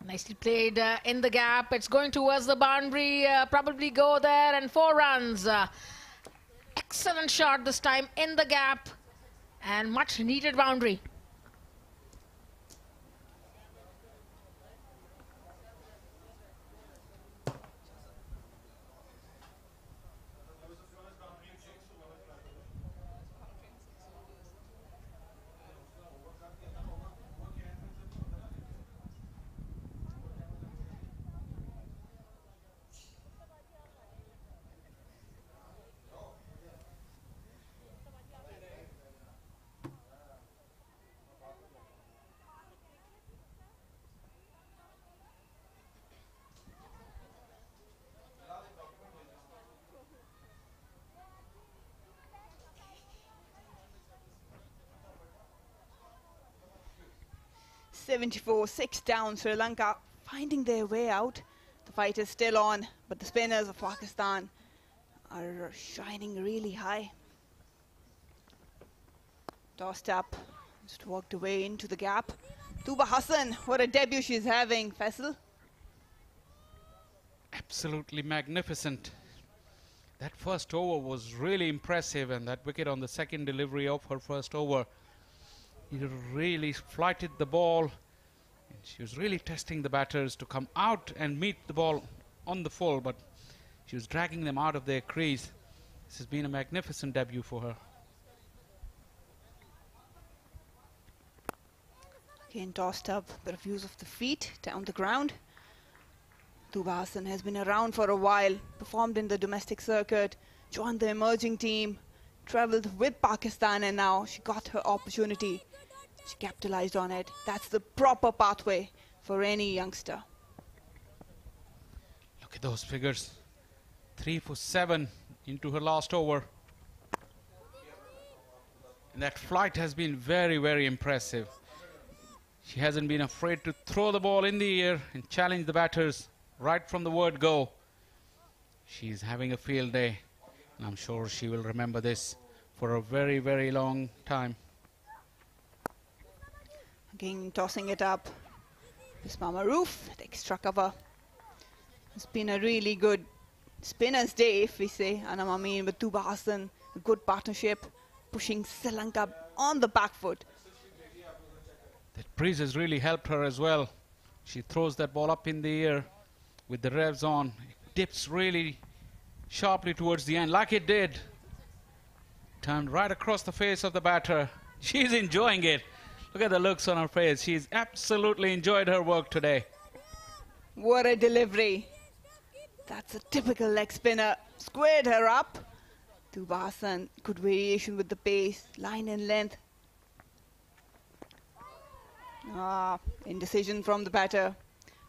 Nicely played in the gap. It's going towards the boundary. Probably go there, and 4 runs. Excellent shot this time in the gap. And much needed boundary. .74, 6 down. Sri Lanka finding their way out. The fight is still on, but the spinners of Pakistan are shining really high. Tossed up, just walked away into the gap. Tuba Hassan, what a debut she's having, Faisal. Absolutely magnificent. That first over was really impressive, and that wicket on the second delivery of her first over, he really flighted the ball, and she was really testing the batters to come out and meet the ball on the full, but she was dragging them out of their crease. This has been a magnificent debut for her. Again tossed up, bit of use of the feet down the ground. Tuba Hassan has been around for a while, performed in the domestic circuit, joined the emerging team, travelled with Pakistan, and now she got her opportunity. She capitalized on it. That's the proper pathway for any youngster. Look at those figures. 3 for 7 into her last over. And that flight has been very, very impressive. She hasn't been afraid to throw the ball in the air and challenge the batters right from the word go. She's having a field day, and I'm sure she will remember this for a very, very long time. Again tossing it up. Bisma Maroof, the extra cover. It's been a really good spinner's day, if we say, Anam Amin with Tuba Hassan, a good partnership, pushing Sri Lanka on the back foot. That breeze has really helped her as well. She throws that ball up in the air with the revs on. It dips really sharply towards the end, like it did. Turned right across the face of the batter. She's enjoying it. Look at the looks on her face. She's absolutely enjoyed her work today. What a delivery. That's a typical leg spinner. Squared her up. Tuba Hassan, good variation with the pace, line and length. Indecision from the batter.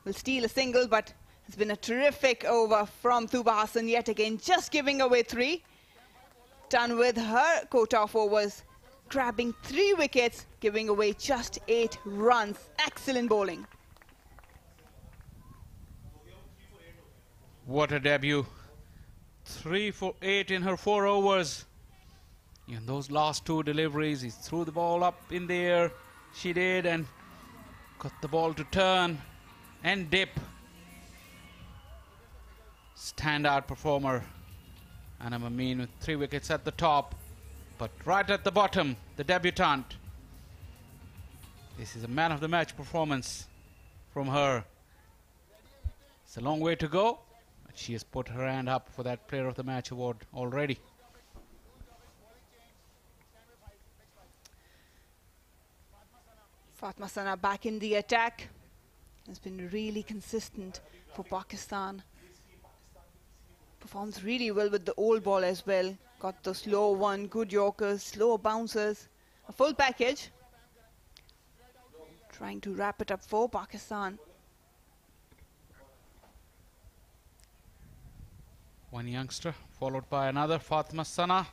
Will steal a single, but it's been a terrific over from Tuba Hassan yet again, just giving away 3. Done with her quota of overs, grabbing 3 wickets, giving away just 8 runs. Excellent bowling. What a debut. 3 for 8 in her 4 overs. In those last two deliveries, he threw the ball up in the air. She did, and got the ball to turn and dip. Standout performer. Anna Mamin with 3 wickets at the top, but right at the bottom, the debutante. This is a man of the match performance from her. It's a long way to go, but she has put her hand up for that player of the match award already. Fatma Sana back in the attack. Has been really consistent for Pakistan. Performs really well with the old ball as well. Got the slow one, good yorkers, slow bouncers, a full package. Trying to wrap it up for Pakistan. One youngster followed by another, Fatma Sana.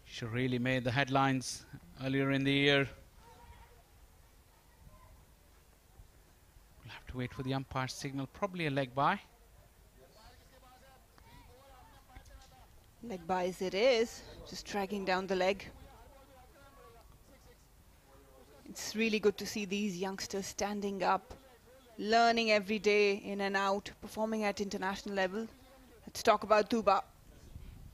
She really made the headlines earlier in the year. We'll have to wait for the umpire's signal, probably a leg bye. Leg buys it is, just dragging down the leg. It's really good to see these youngsters standing up, learning every day in and out, performing at international level. Let's talk about Tuba.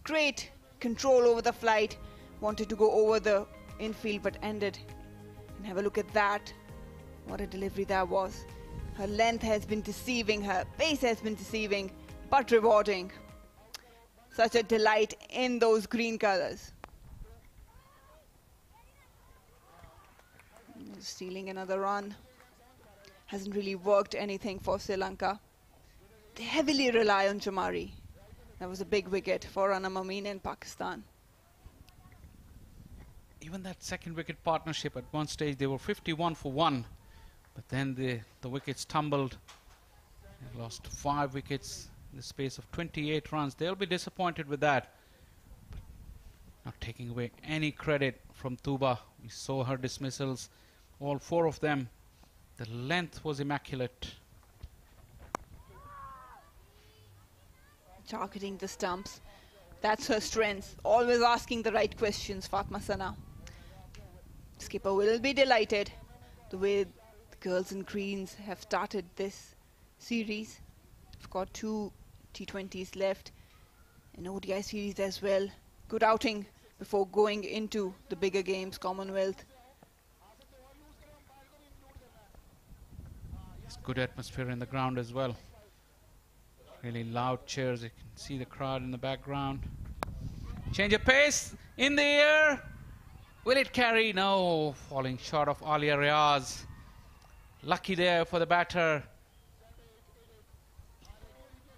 Great control over the flight, wanted to go over the infield but ended. And have a look at that. What a delivery that was. Her length has been deceiving, her pace has been deceiving, but rewarding. Such a delight in those green colors. Stealing another run. Hasn't really worked anything for Sri Lanka. They heavily rely on Jamari. That was a big wicket for Anna Mamin in Pakistan. Even that second wicket partnership, at one stage they were 51 for 1, but then the wickets tumbled. They lost 5 wickets in the space of 28 runs. They'll be disappointed with that. But not taking away any credit from Tuba. We saw her dismissals, all 4 of them. The length was immaculate. Targeting the stumps. That's her strength. Always asking the right questions, Fatma Sana. Skipper will be delighted the way the girls in greens have started this series. We've got 2 T20s left, an ODI series as well. Good outing before going into the bigger games, Commonwealth. There's good atmosphere in the ground as well. Really loud cheers. You can see the crowd in the background. Change of pace in the air. Will it carry? No. Falling short of Alia Riaz. Lucky there for the batter.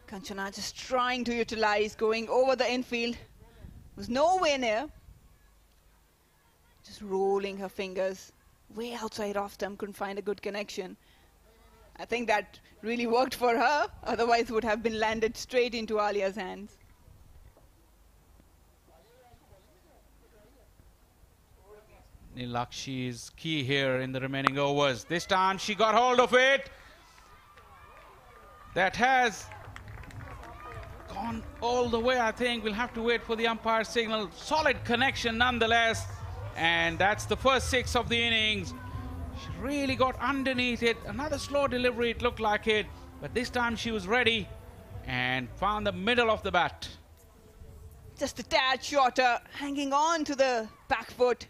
Kanchana just trying to utilize, going over the infield. Was nowhere near. Just rolling her fingers way outside off stump, couldn't find a good connection. I think that really worked for her, otherwise would have been landed straight into Alia's hands. Nilakshi is key here in the remaining overs. This time she got hold of it. That has gone all the way, I think. We'll have to wait for the umpire signal. Solid connection nonetheless. And that's the first 6 of the innings. She really got underneath it. Another slow delivery, it looked like it. But this time she was ready and found the middle of the bat. Just a tad shorter, hanging on to the back foot.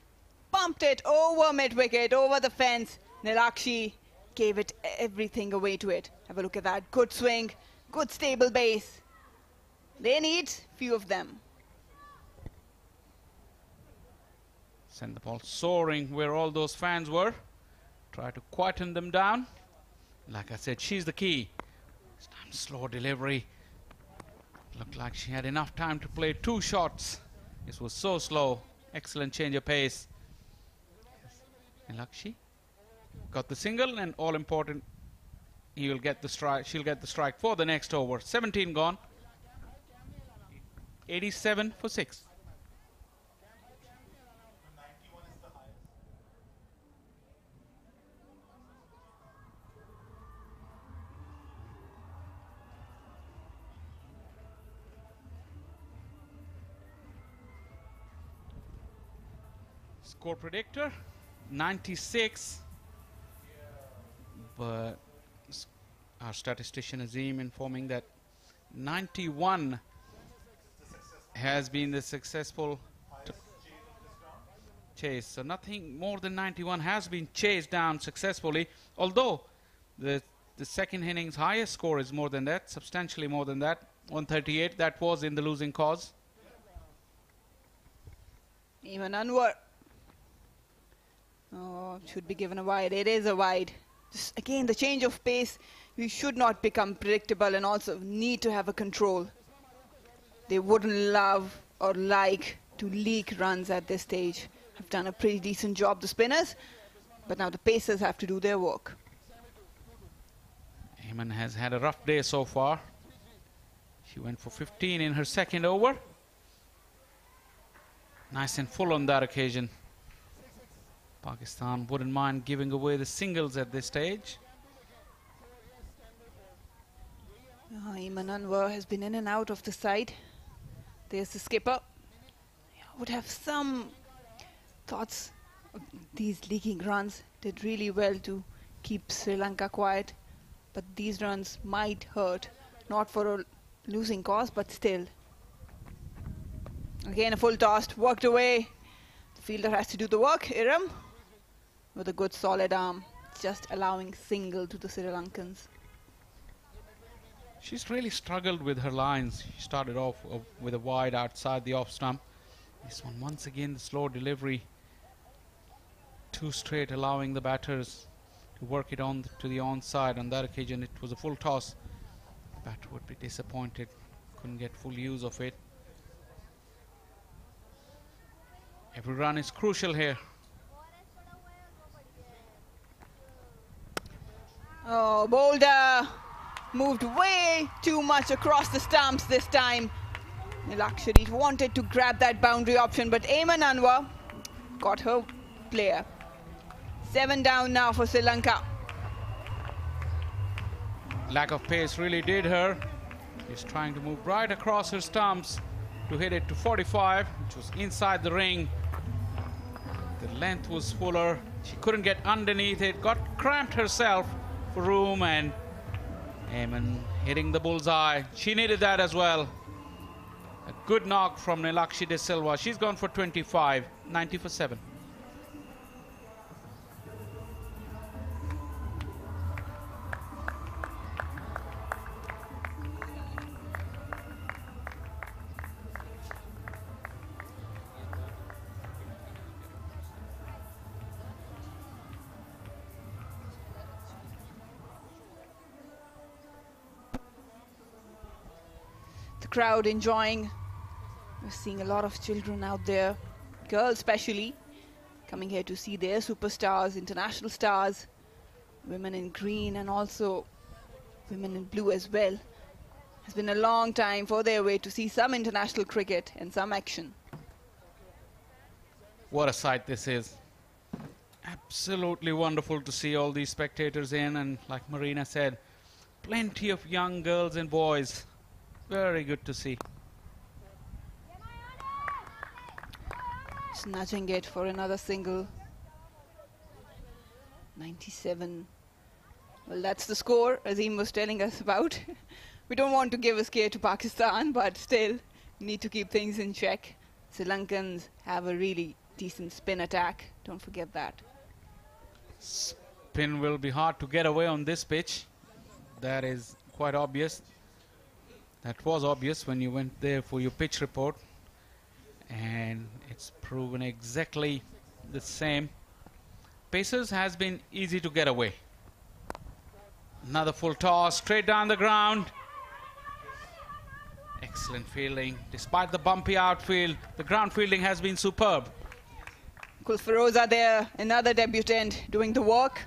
Pumped it over mid-wicket, over the fence. Nilakshi gave it everything away to it. Have a look at that. Good swing, good stable base. They need few of them. Send the ball soaring where all those fans were. Try to quieten them down. Like I said, she's the key. This time slow delivery. Looked like she had enough time to play 2 shots. This was so slow. Excellent change of pace. Nilakshi got the single, and all important, he'll get the strike. She'll get the strike for the next over. 17 gone. 87 for 6. Score predictor 96, but our statistician Azim informing that 91 has been the successful chase. So nothing more than 91 has been chased down successfully, although the second innings highest score is more than that, substantially more than that, 138. That was in the losing cause. Ayman Anwar. Oh, should be given a wide. It is a wide. Just again, the change of pace. We should not become predictable and also need to have a control. They wouldn't love or like to leak runs at this stage. Have done a pretty decent job, the spinners, but now the pacers have to do their work. Ayman has had a rough day so far. She went for 15 in her second over. Nice and full on that occasion. Pakistan wouldn't mind giving away the singles at this stage. Ayman Anwar has been in and out of the side. There's the skipper. I would have some thoughts of these leaking runs. Did really well to keep Sri Lanka quiet, but these runs might hurt. Not for a losing cause, but still. Again, a full toss, worked away. The fielder has to do the work. Iram with a good solid arm, just allowing single to the Sri Lankans. She's really struggled with her lines. She started off with a wide outside the off stump. This one, once again, the slow delivery. Too straight, allowing the batters to work it on to the onside. On that occasion, it was a full toss. The batter would be disappointed. Couldn't get full use of it. Every run is crucial here. Oh, Boulder moved way too much across the stumps this time. Nilakshari wanted to grab that boundary option, but Ayman Anwar got her player. 7 down now for Sri Lanka. Lack of pace really did her. She's trying to move right across her stumps to hit it to 45, which was inside the ring. The length was fuller. She couldn't get underneath it, got cramped herself for room, and Ayman hitting the bullseye. She needed that as well. A good knock from Nilakshi De Silva. She's gone for 25, 90 for 7. Crowd enjoying. We're seeing a lot of children out there, girls especially, coming here to see their superstars, international stars, women in green and also women in blue as well. It's been a long time for their way to see some international cricket and some action. What a sight this is. Absolutely wonderful to see all these spectators in, and like Marina said, plenty of young girls and boys. Very good to see. Snatching it for another single. 97. Well, that's the score Azim was telling us about. We don't want to give a scare to Pakistan, but still need to keep things in check. Sri Lankans have a really decent spin attack. Don't forget that. Spin will be hard to get away on this pitch. That is quite obvious. That was obvious when you went there for your pitch report, and it's proven exactly the same. Pacers has been easy to get away. Another full toss straight down the ground. Excellent fielding. Despite the bumpy outfield, the ground fielding has been superb. Kulfaroza there, another debutant doing the work.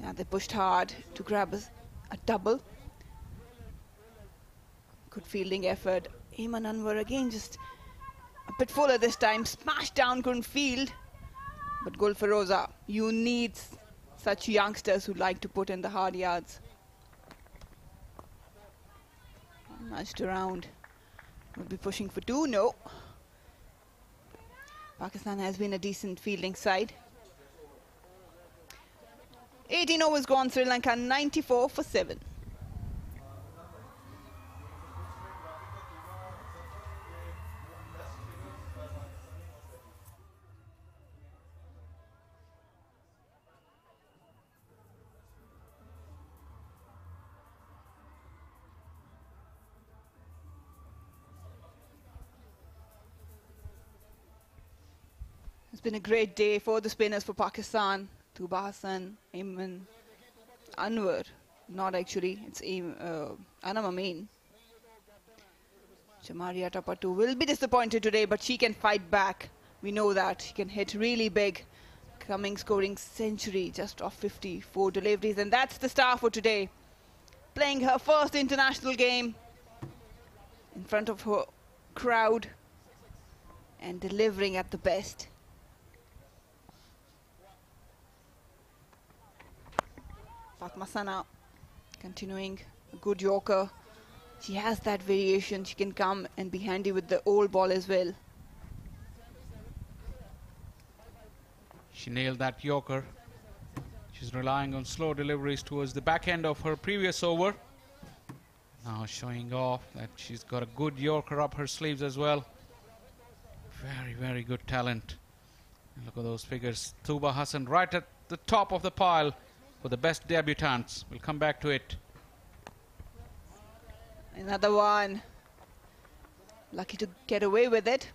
Yeah, they pushed hard to grab a double. Good fielding effort. Ayman Anwar again just a bit fuller this time. Smashed down, couldn't field. But Gulfaroza, you need such youngsters who like to put in the hard yards. Nudged around. Would be pushing for 2, no. Pakistan has been a decent fielding side. 18 overs gone, Sri Lanka 94 for 7. It's been a great day for the spinners for Pakistan. Tuba Hassan, Ayman Anwar. Not actually, it's Anam Amin. Jamaria Tapatu will be disappointed today, but she can fight back. We know that. She can hit really big. Cummings scoring century just off 54 deliveries. And that's the star for today. Playing her first international game in front of her crowd and delivering at the best. Fatma Sana continuing a good Yorker. She has that variation. She can come and be handy with the old ball as well. She nailed that Yorker. She's relying on slow deliveries towards the back end of her previous over. Now showing off that she's got a good Yorker up her sleeves as well. Very, very good talent. And look at those figures. Tuba Hassan right at the top of the pile for the best debutants. We'll come back to it. Another one. Lucky to get away with it.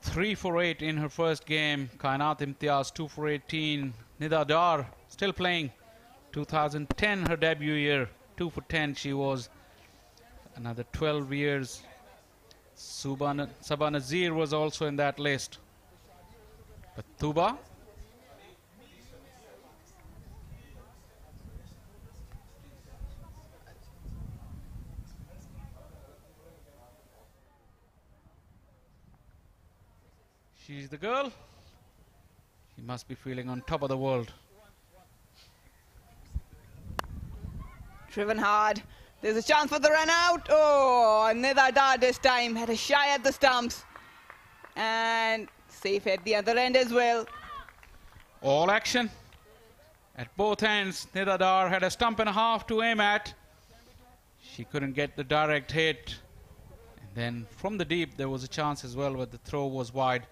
Three for 8 in her first game. Kainat Imtiaz 2 for 18. Nida Dar still playing. 2010 her debut year. 2 for 10 she was. Another 12 years. Sabah Nazir was also in that list. But Tuba, she's the girl. She must be feeling on top of the world. Driven hard. There's a chance for the run out. Oh, Nida Dar this time had a shy at the stumps. And safe at the other end as well. All action at both ends. Nida Dar had a stump and a half to aim at. She couldn't get the direct hit. And then from the deep there was a chance as well, but the throw was wide.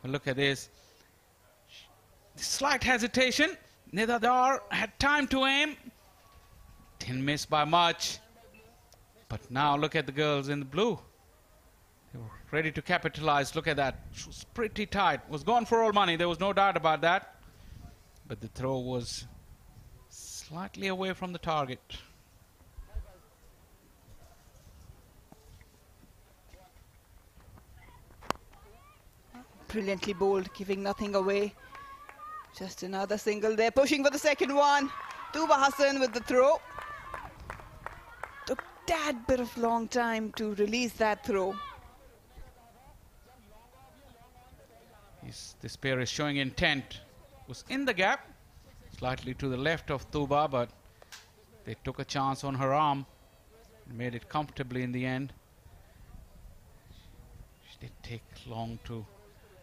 But look at this. Slight hesitation. Nida Dar had time to aim. Didn't miss by much. But now look at the girls in the blue. They were ready to capitalize. Look at that. It was pretty tight. Was gone for all money. There was no doubt about that. But the throw was slightly away from the target. Brilliantly bowled, giving nothing away. Just another single there. Pushing for the second one. Tuba Hassan with the throw. Took that bit of long time to release that throw. This pair is showing intent. Was in the gap, slightly to the left of Tuba, but they took a chance on her arm and made it comfortably in the end. She didn't take long to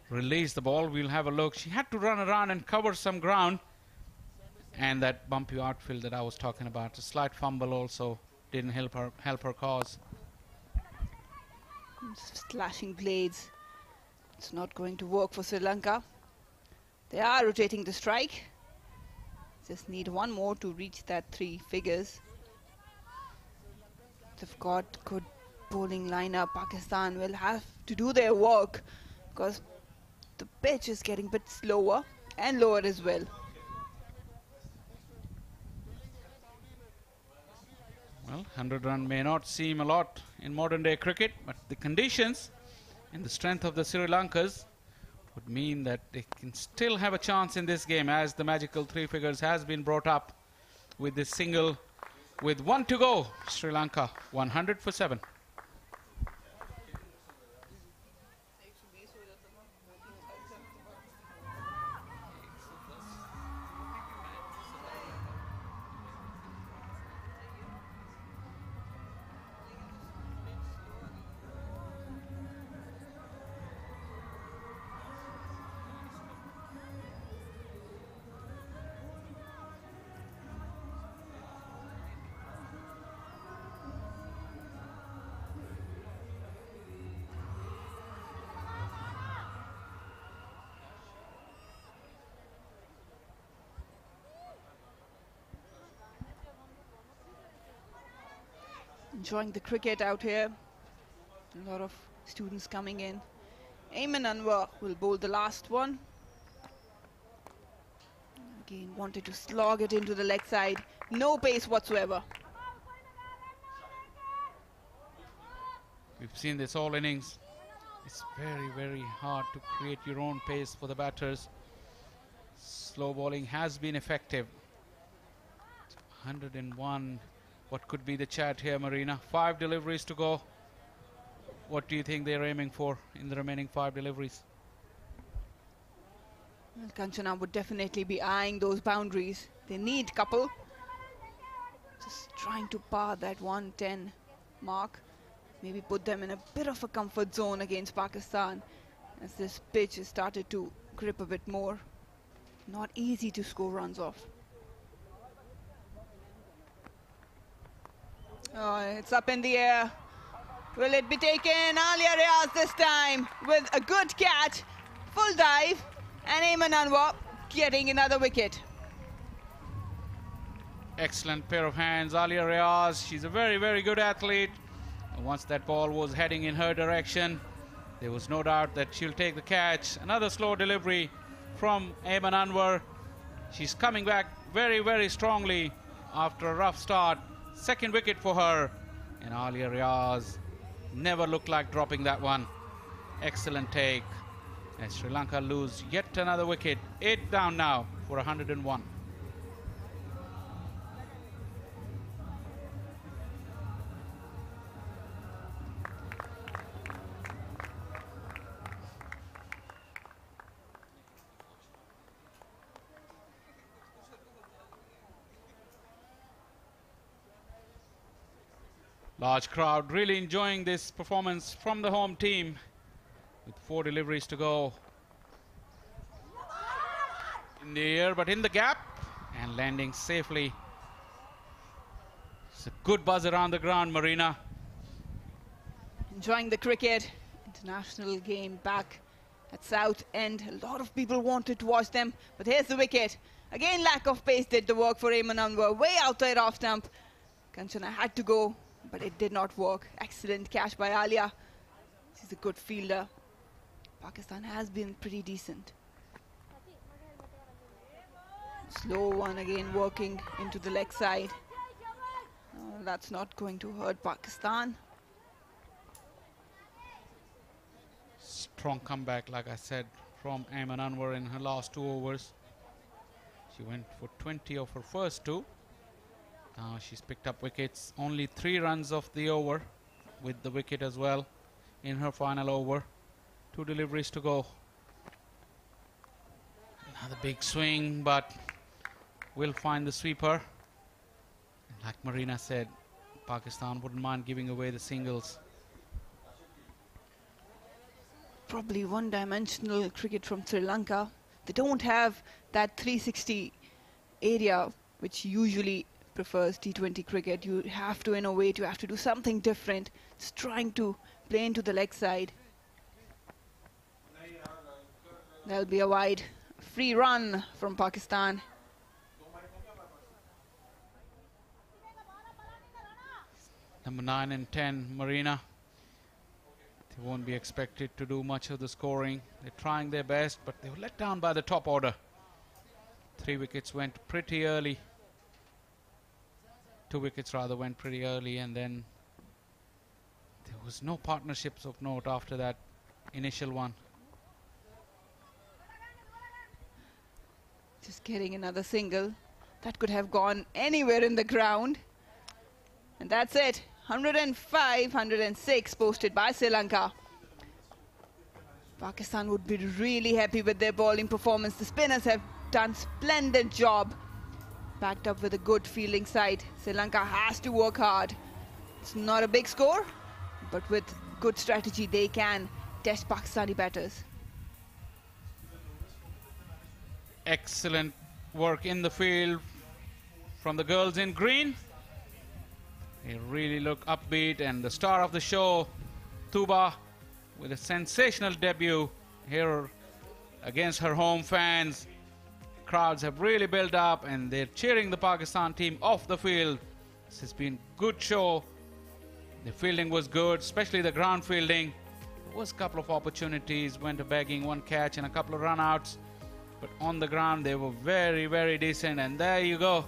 release the ball. We'll have a look. She had to run around and cover some ground, and that bumpy outfield that I was talking about. A slight fumble also didn't help her cause. Slashing blades. It's not going to work for Sri Lanka. They are rotating the strike. Just need one more to reach that 3 figures. They've got good bowling lineup. Pakistan will have to do their work because the pitch is getting a bit slower and lower as well. Well, 100 run may not seem a lot in modern day cricket, but the conditions and the strength of the Sri Lankas would mean that they can still have a chance in this game, as the magical 3 figures has been brought up with this single with 1 to go. Sri Lanka 100 for 7. Enjoying the cricket out here. A lot of students coming in. Ayman Anwar will bowl the last one. Again, wanted to slog it into the leg side. No pace whatsoever. We've seen this all innings. It's very, very hard to create your own pace for the batters. Slow bowling has been effective. 101. What could be the chat here, Marina? 5 deliveries to go. What do you think they're aiming for in the remaining 5 deliveries? Well, Kanchana would definitely be eyeing those boundaries. They need couple. Just trying to par that 110 mark. Maybe put them in a bit of a comfort zone against Pakistan as this pitch has started to grip a bit more. Not easy to score runs off. Oh, it's up in the air. Will it be taken? Alia Riaz this time with a good catch. Full dive. And Ayman Anwar getting another wicket. Excellent pair of hands. Alia Riaz, she's a very, very good athlete. And once that ball was heading in her direction, there was no doubt that she'll take the catch. Another slow delivery from Ayman Anwar. She's coming back very, very strongly after a rough start. Second wicket for her. And Alia Riaz never looked like dropping that one. Excellent take. And Sri Lanka lose yet another wicket. 8 down now for 101. Large crowd really enjoying this performance from the home team with 4 deliveries to go. In the air, but in the gap and landing safely. It's a good buzz around the ground, Marina. Enjoying the cricket. International game back at South End. A lot of people wanted to watch them, but here's the wicket. Again, lack of pace did the work for Ayman Anwar. Way outside off stump. Kanchana had to go, but it did not work. Excellent catch by Alia. She's a good fielder. Pakistan has been pretty decent. Slow one again, working into the leg side. That's not going to hurt Pakistan. Strong comeback, like I said, from Ayman Anwar in her last 2 overs. She went for 20 of her first 2. Now she's picked up wickets. Only 3 runs of the over with the wicket as well in her final over. 2 deliveries to go. Another big swing, but will find the sweeper. Like Marina said, Pakistan wouldn't mind giving away the singles. Probably one-dimensional cricket from Sri Lanka. They don't have that 360 area which usually prefers T20 cricket. You have to innovate, you have to do something different. Just trying to play into the leg side. There'll be a wide free run from Pakistan. Number 9 and 10, Marina. They won't be expected to do much of the scoring. They're trying their best, but they were let down by the top order. 3 wickets went pretty early. 2 wickets rather went pretty early, and then there was no partnerships of note after that initial one. Just getting another single. That could have gone anywhere in the ground. And that's it. 105, 106 posted by Sri Lanka. Pakistan would be really happy with their bowling performance. The spinners have done splendid job. Backed up with a good fielding side. Sri Lanka has to work hard. It's not a big score, but with good strategy they can test Pakistani batters. Excellent work in the field from the girls in green. They really look upbeat, and the star of the show, Tuba, with a sensational debut here against her home fans. Crowds have really built up, and they're cheering the Pakistan team off the field. This has been good show The fielding was good, especially the ground fielding. There was a couple of opportunities, went to begging, one catch and a couple of run-outs. But on the ground, they were very, very decent. And there you go.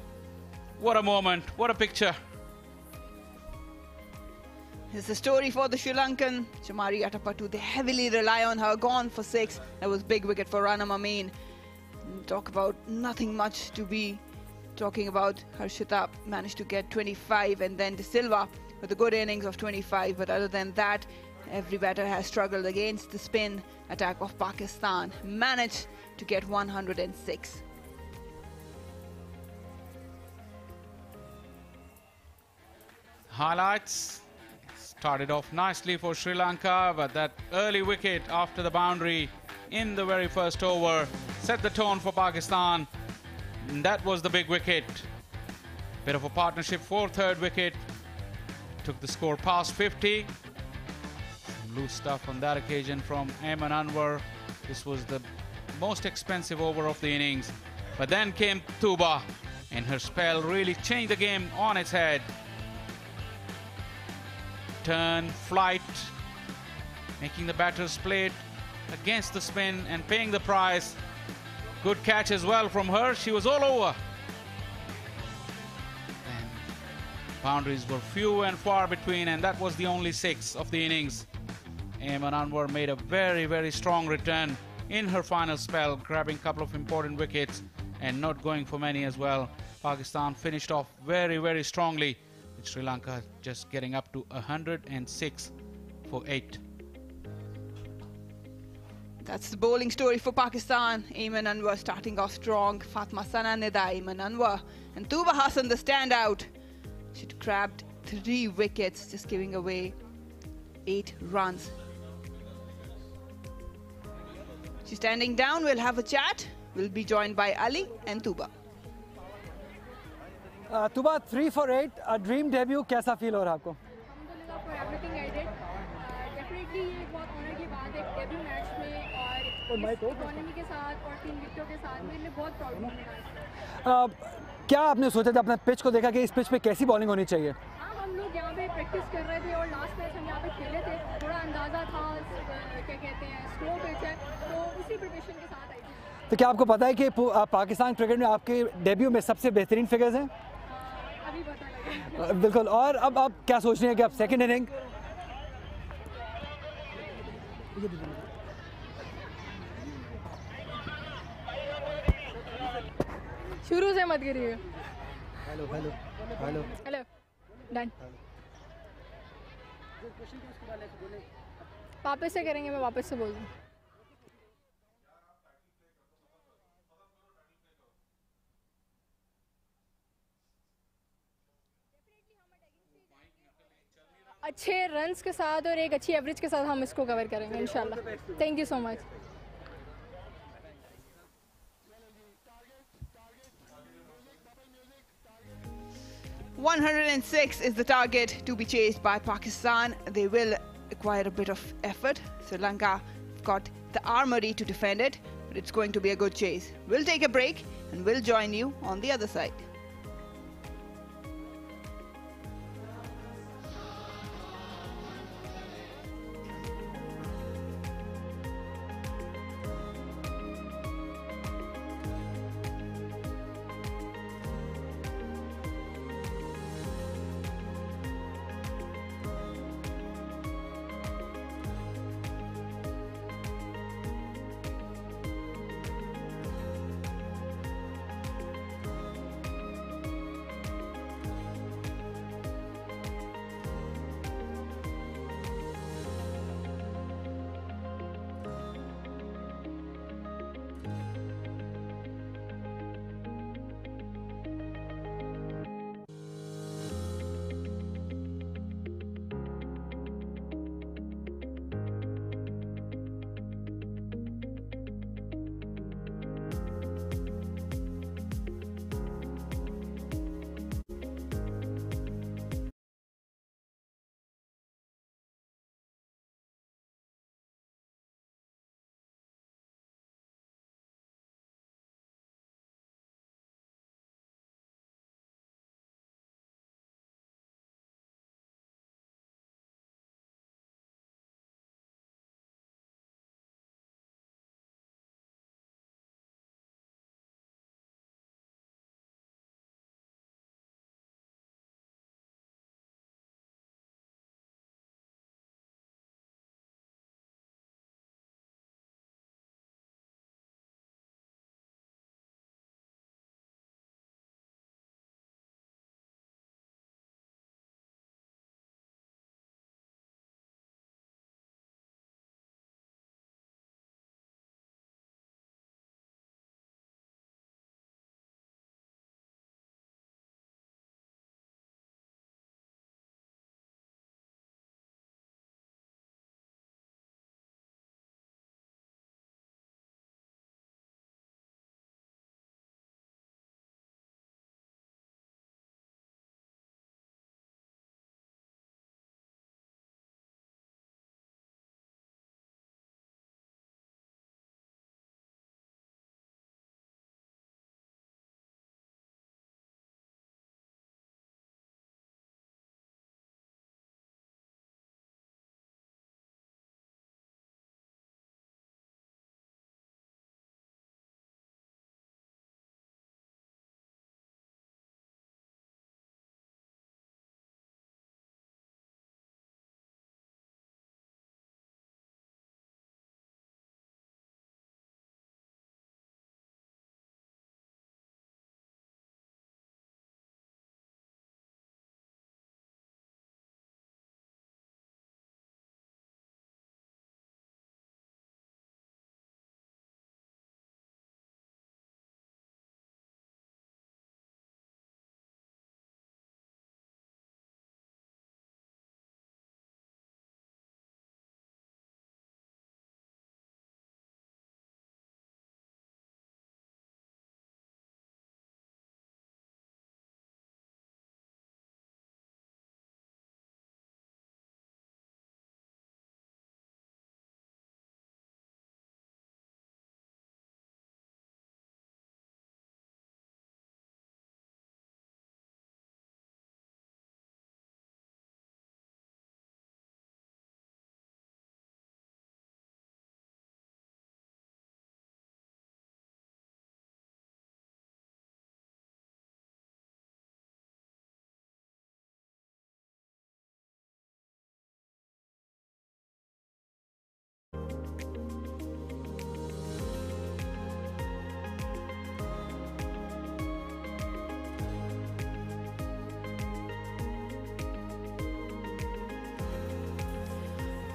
What a moment, what a picture. It's a story for the Sri Lankan. Chamari Atapattu, they heavily rely on her, gone for 6. That was big wicket for Rana Mameen. Talk about nothing much to be talking about. Harshita managed to get 25, and then De Silva with a good innings of 25. But other than that, every batter has struggled against the spin attack of Pakistan. Managed to get 106. Highlights. Started off nicely for Sri Lanka, but that early wicket after the boundary in the very first over set the tone for Pakistan. And that was the big wicket. Bit of a partnership for third wicket. Took the score past 50. Some loose stuff on that occasion from Ayman Anwar. This was the most expensive over of the innings. But then came Tuba, and her spell really changed the game on its head. Turn, flight, making the batters play it against the spin and paying the price. Good catch as well from her. She was all over. And boundaries were few and far between, and that was the only 6 of the innings. Ayman Anwar made a very, very strong return in her final spell, grabbing a couple of important wickets and not going for many as well. Pakistan finished off very, very strongly. Sri Lanka just getting up to 106 for 8. That's the bowling story for Pakistan. Ayman Anwar starting off strong. Fatma Sana Nida, Ayman Anwar. And Tuba Hassan the standout. She grabbed 3 wickets, just giving away 8 runs. She's standing down. We'll have a chat. We'll be joined by Ali and Tuba. Tuba, 3 for 8, a dream debut. कैसा feel हो रहा है आपको? For everything I did, definitely ये बहुत honour की बात है डेब्यू मैच में और इस इकोनॉमी के साथ और 3 विकेटों के साथ मेरे लिए बहुत प्राउड है। क्या आपने सोचा था, अपने पिच को देखा कि इस पिच पे कैसी बॉलिंग होनी चाहिए? हाँ, हम लोग यहाँ पे प्रैक्टिस कर रहे थे और लास्ट मैच हम यहाँ पे खेले थे, थोड़ा अंदाज़ा था क्या कहते हैं स्लो पिच है, तो उसी प्रिपरेशन के साथ आई थी। तो क्या आपको पता है कि पाकिस्तान क्रिकेट में आपके डेब्यू में सबसे बेहतरीन फिगर्स हैं? अभी पता लगा। बिल्कुल। और अब आप क्या सोच रहे हैं कि आप सेकंड इनिंग? शुरू से मत करिए। Hello hello hello hello done. वापस से करेंगे, मैं वापस से बोल दूँ। अच्छे रन्स के साथ और एक अच्छी एवरेज के साथ हम इसको कवर करेंगे इंशाल्लाह। Thank you so much. $106 is the target to be chased by Pakistan. They will require a bit of effort. Sri Lanka got the armory to defend it, but it's going to be a good chase. We'll take a break and we'll join you on the other side.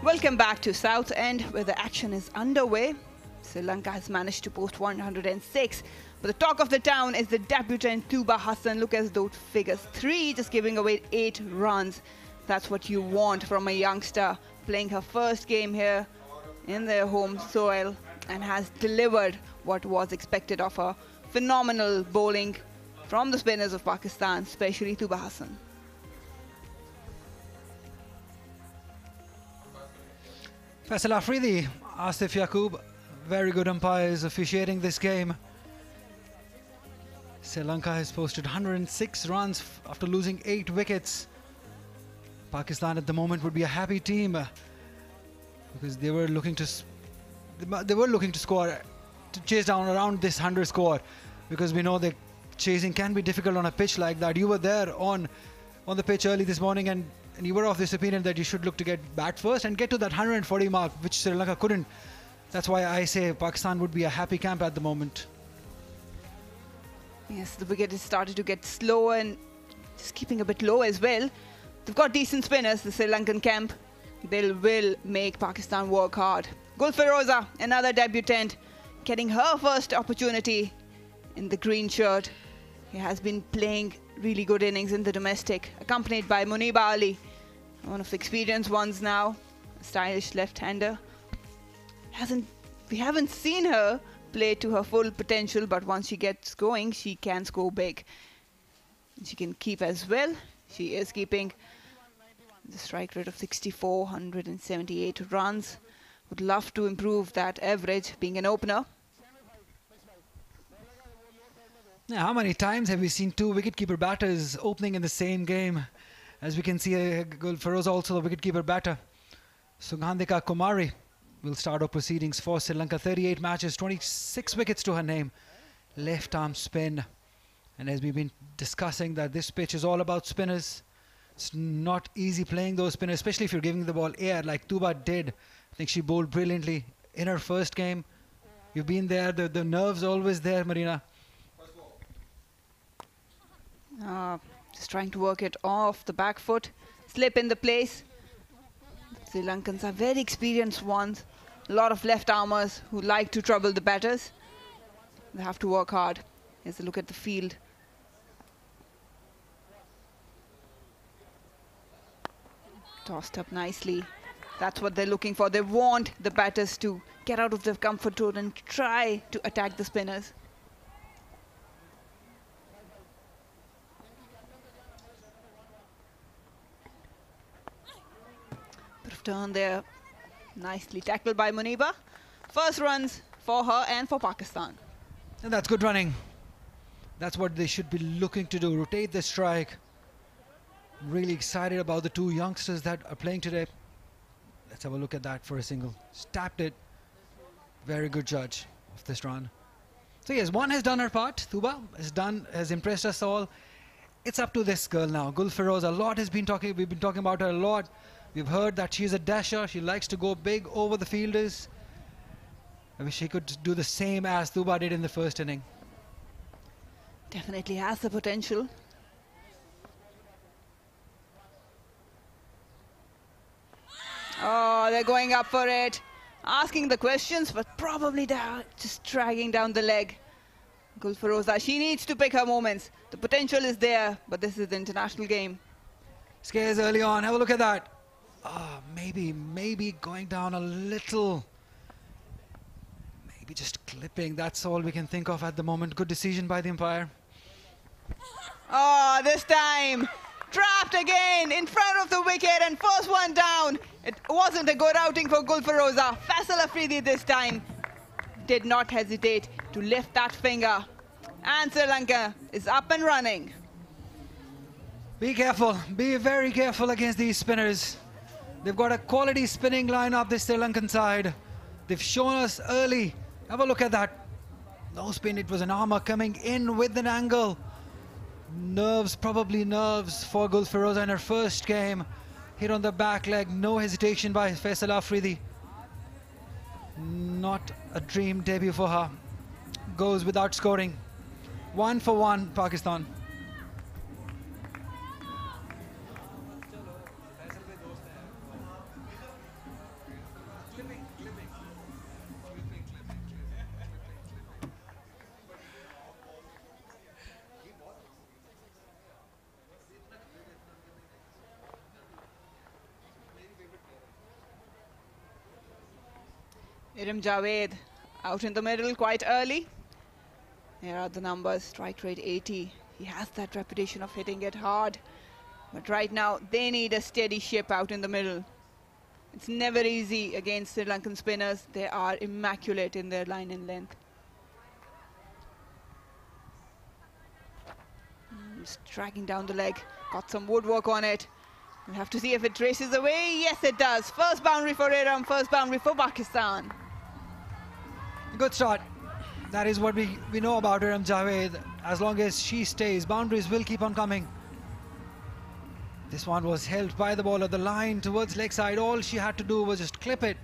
Welcome back to South End, where the action is underway. Sri Lanka has managed to post 106. But the talk of the town is the debutant Tuba Hassan. Look as though figures 3, just giving away 8 runs. That's what you want from a youngster playing her first game here in their home soil, and has delivered what was expected of her. Phenomenal bowling from the spinners of Pakistan, especially Tuba Hassan. Faisal Afridi, Asif Yaqub, very good umpires officiating this game. Sri Lanka has posted 106 runs after losing 8 wickets. Pakistan at the moment would be a happy team because they were looking to score, to chase down around this 100 score, because we know that chasing can be difficult on a pitch like that. You were there on the pitch early this morning, and you were of this opinion that you should look to get bat first and get to that 140 mark, which Sri Lanka couldn't. That's why I say Pakistan would be a happy camp at the moment. Yes, the wicket has started to get slower and just keeping a bit low as well. They've got decent spinners, the Sri Lankan camp. They will make Pakistan work hard. Gulfiroza, another debutant, getting her first opportunity in the green shirt. He has been playing really good innings in the domestic, accompanied by Muniba Ali, one of the experienced ones now, a stylish left-hander. We haven't seen her play to her full potential, but once she gets going, she can score big. She can keep as well. She is keeping the strike rate of 64, 178 runs. Would love to improve that average, being an opener. Now, how many times have we seen 2 wicketkeeper batters opening in the same game? As we can see, Gulfiroza also the wicketkeeper batter. Sugandhika Kumari will start off proceedings for Sri Lanka. 38 matches, 26 wickets to her name. Left arm spin. And as we've been discussing, that this pitch is all about spinners. It's not easy playing those spinners, especially if you're giving the ball air like Tuba did. I think she bowled brilliantly in her first game. You've been there, the nerves always there, Marina. Just trying to work it off the back foot. Slip in the place. Sri Lankans are very experienced ones. A lot of left armers who like to trouble the batters. They have to work hard. Here's a look at the field. Tossed up nicely. That's what they're looking for. They want the batters to get out of their comfort zone and try to attack the spinners. Bit of turn there. Nicely tackled by Muniba. First runs for her and for Pakistan. And that's good running. That's what they should be looking to do. Rotate the strike. Really excited about the 2 youngsters that are playing today. Let's have a look at that for a single. Tapped it. Very good judge of this run. So yes, one has done her part. Tuba has impressed us all. It's up to this girl now. Gulfiroza, we've been talking about her a lot. We've heard that she's a dasher. She likes to go big over the fielders. I wish she could do the same as Tuba did in the first inning. Definitely has the potential. Oh, they're going up for it. Asking the questions, but probably just dragging down the leg. Gulfiroza, she needs to pick her moments. The potential is there, but this is the international game. Scares early on. Have a look at that. Maybe going down a little. Maybe just clipping. That's all we can think of at the moment. Good decision by the umpire. Oh, this time trapped again in front of the wicket, and first one down. It wasn't a good outing for Gulfiroza. Faisal Afridi this time did not hesitate to lift that finger. And Sri Lanka is up and running. Be careful. Be very careful against these spinners. They've got a quality spinning lineup, this Sri Lankan side. They've shown us early. Have a look at that. No spin. It was an armour coming in with an angle. Probably nerves for Gulfiroza in her first game. Hit on the back leg. No hesitation by Faisal Afridi. Not a dream debut for her. Goes without scoring. 1 for 1, Pakistan. Iram Javed out in the middle quite early. Here are the numbers. Strike rate 80. He has that reputation of hitting it hard. But right now, they need a steady ship out in the middle. It's never easy against Sri Lankan spinners. They are immaculate in their line and length. Just dragging down the leg. Got some woodwork on it. We'll have to see if it races away. Yes, it does. First boundary for Iram, first boundary for Pakistan. Good start. That is what we know about Iram Javed. As long as she stays, boundaries will keep on coming. This one was held by the ball at the line towards leg side. All she had to do was just clip it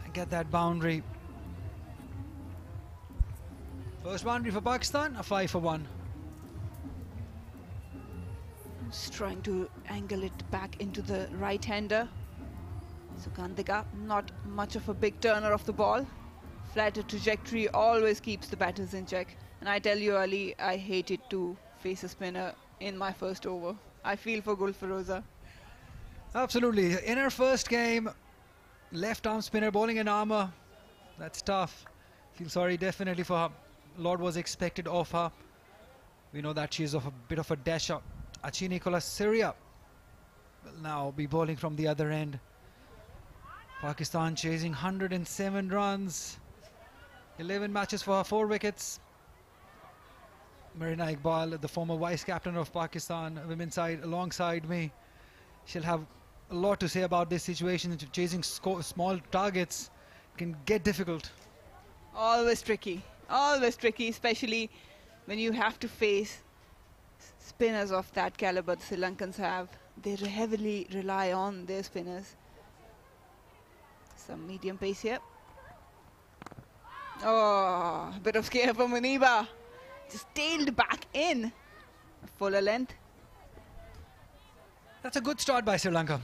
and get that boundary. First boundary for Pakistan, a 5 for 1. Just trying to angle it back into the right-hander. Sugandhika, not much of a big turner of the ball. Flatter trajectory always keeps the batters in check. And I tell you, Ali, I hated to face a spinner in my first over. I feel for Gulfiroza. Absolutely. In her first game, left arm spinner bowling in armour. That's tough. Feel sorry definitely for her. A lot was expected of her. We know that she's of a bit of a dasher. Achini Syria will now be bowling from the other end. Pakistan chasing 107 runs. 11 matches for her, 4 wickets. Marina Iqbal, the former vice-captain of Pakistan women's side, alongside me. She'll have a lot to say about this situation. Chasing small targets can get difficult. Always tricky, especially when you have to face spinners of that caliber the Sri Lankans have. They heavily rely on their spinners. Some medium pace here. Oh, a bit of scare for Muniba. Just tailed back in. A fuller length. That's a good start by Sri Lanka.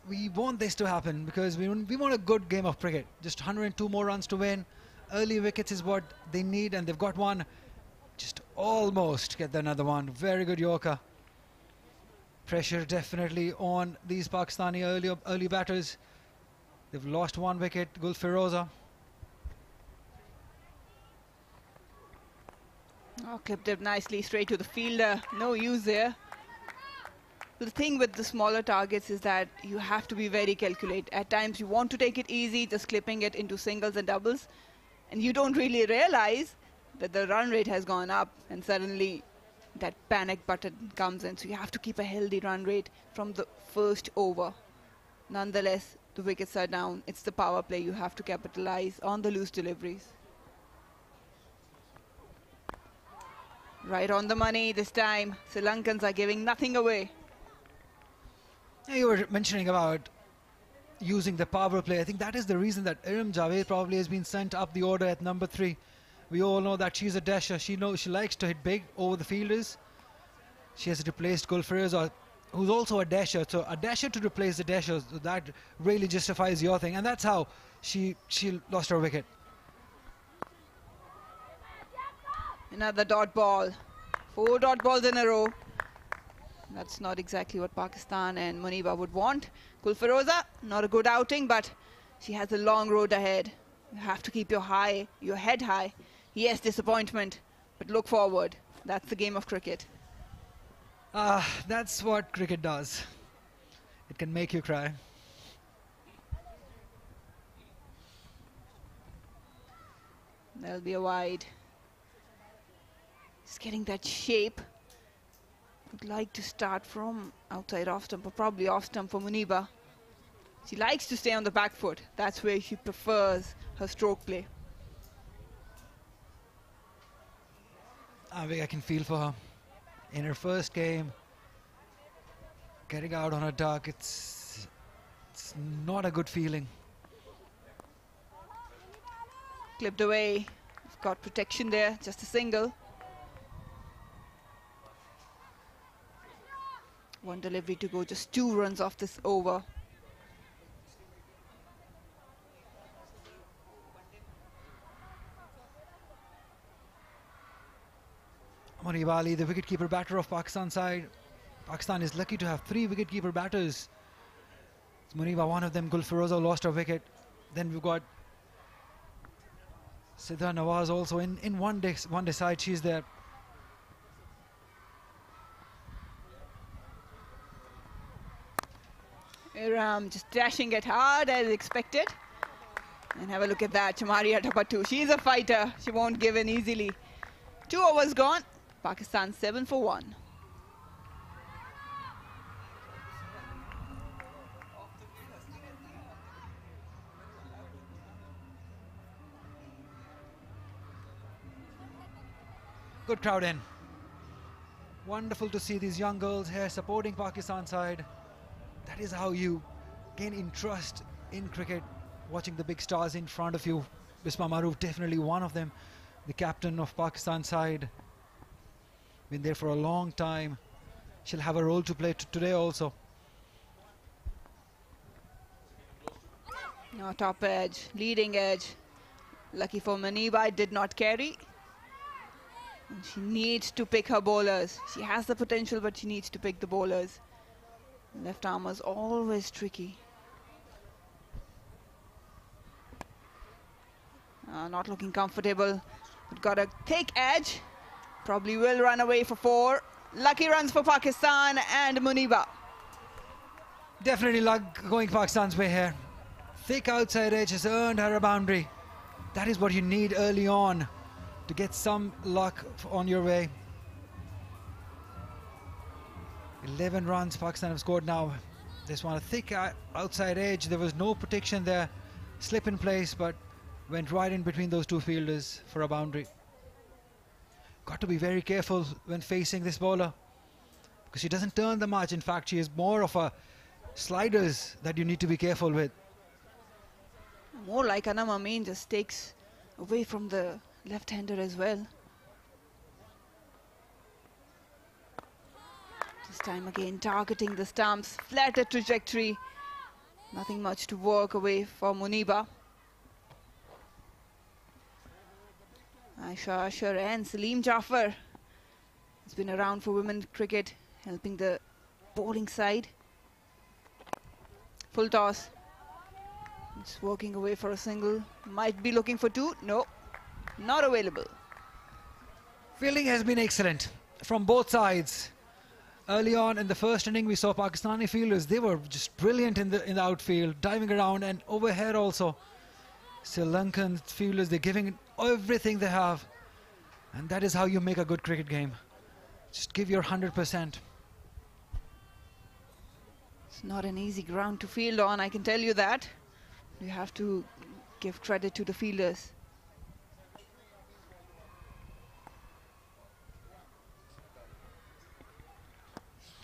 We want this to happen because we want a good game of cricket. Just 102 more runs to win. Early wickets is what they need, and they've got one. Just almost get another one. Very good Yorker. Pressure definitely on these Pakistani early batters. They've lost 1 wicket. Gulfiroza. Oh, clipped it nicely straight to the fielder. No use there. The thing with the smaller targets is that you have to be very calculated. At times you want to take it easy, just clipping it into singles and doubles, and you don't really realize that the run rate has gone up, and suddenly that panic button comes in. So you have to keep a healthy run rate from the first over. Nonetheless, the wickets are down. It's the power play. You have to capitalize on the loose deliveries. Right on the money this time. Sri Lankans are giving nothing away. You were mentioning about using the power play. I think that is the reason that Iram Javed probably has been sent up the order at number 3. We all know that she's a dasher. She knows she likes to hit big over the fielders. She has replaced Gulfiroza, who's also a dasher. So a dasher to replace the dasher, so that really justifies your thing. And that's how she lost her wicket. Another dot ball. 4 dot balls in a row. That's not exactly what Pakistan and Muniba would want. Gulfiroza, not a good outing, but she has a long road ahead. You have to keep your head high. Yes, disappointment, but look forward. That's the game of cricket. That's what cricket does. It can make you cry. That'll be a wide. Just getting that shape. Would like to start from outside off stump, or probably off stump for Muniba. She likes to stay on the back foot. That's where she prefers her stroke play. I can feel for her. In her first game, getting out on a duck, it's not a good feeling. Clipped away. Got protection there, just a single. One delivery to go, just 2 runs off this over. Munib Ali, the wicketkeeper batter of Pakistan side. Pakistan is lucky to have 3 wicketkeeper batters. Muniba, one of them. Gulfiroza lost her wicket. Then we've got Sidha Nawaz also in one day side. She's there. Iram just dashing it hard as expected. And have a look at that, Chamaria Tapatu. She's a fighter. She won't give in easily. 2 overs gone. Pakistan 7 for 1. Good crowd in. Wonderful to see these young girls here supporting Pakistan side. That is how you gain interest in cricket, watching the big stars in front of you. Bisma Maroof, definitely one of them, the captain of Pakistan side. Been there for a long time. She'll have a role to play today also. No, top edge, leading edge. Lucky for Muniba, it did not carry. And she needs to pick her bowlers. She has the potential, but she needs to pick the bowlers. Left arm was always tricky. Not looking comfortable, but got a thick edge. Probably will run away for 4. Lucky runs for Pakistan and Muniba. Definitely luck going Pakistan's way here. Thick outside edge has earned her a boundary. That is what you need early on to get some luck on your way. 11 runs Pakistan have scored now. This one a thick outside edge. There was no protection there. Slip in place, but went right in between those two fielders for a boundary. Got to be very careful when facing this bowler, because she doesn't turn the much. In fact, she is more of a sliders that you need to be careful with. More like Anam Amin, just takes away from the left-hander as well. This time again targeting the stumps, flatter trajectory. Nothing much to work away for Muniba. Aisha Asher and Salim Jafar. It's been around for women cricket, helping the bowling side. Full toss. It's working away for a single. Might be looking for 2. No, not available. Fielding has been excellent from both sides. Early on in the first inning, we saw Pakistani fielders. They were just brilliant in the outfield, diving around, and over here also. Sri Lankan fielders, they're giving everything they have. And that is how you make a good cricket game. Just give your 100%. It's not an easy ground to field on, I can tell you that. You have to give credit to the fielders.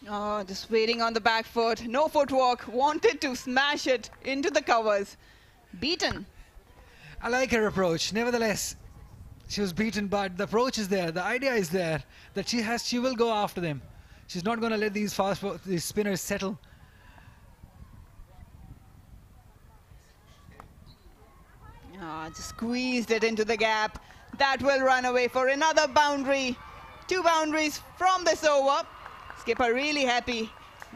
Oh, just waiting on the back foot. No footwork. Wanted to smash it into the covers. Beaten. I like her approach. Nevertheless, she was beaten, but the approach is there. The idea is there that she will go after them. She's not going to let these these spinners settle. Just squeezed it into the gap. That will run away for another boundary. 2 boundaries from this over. Skipper really happy,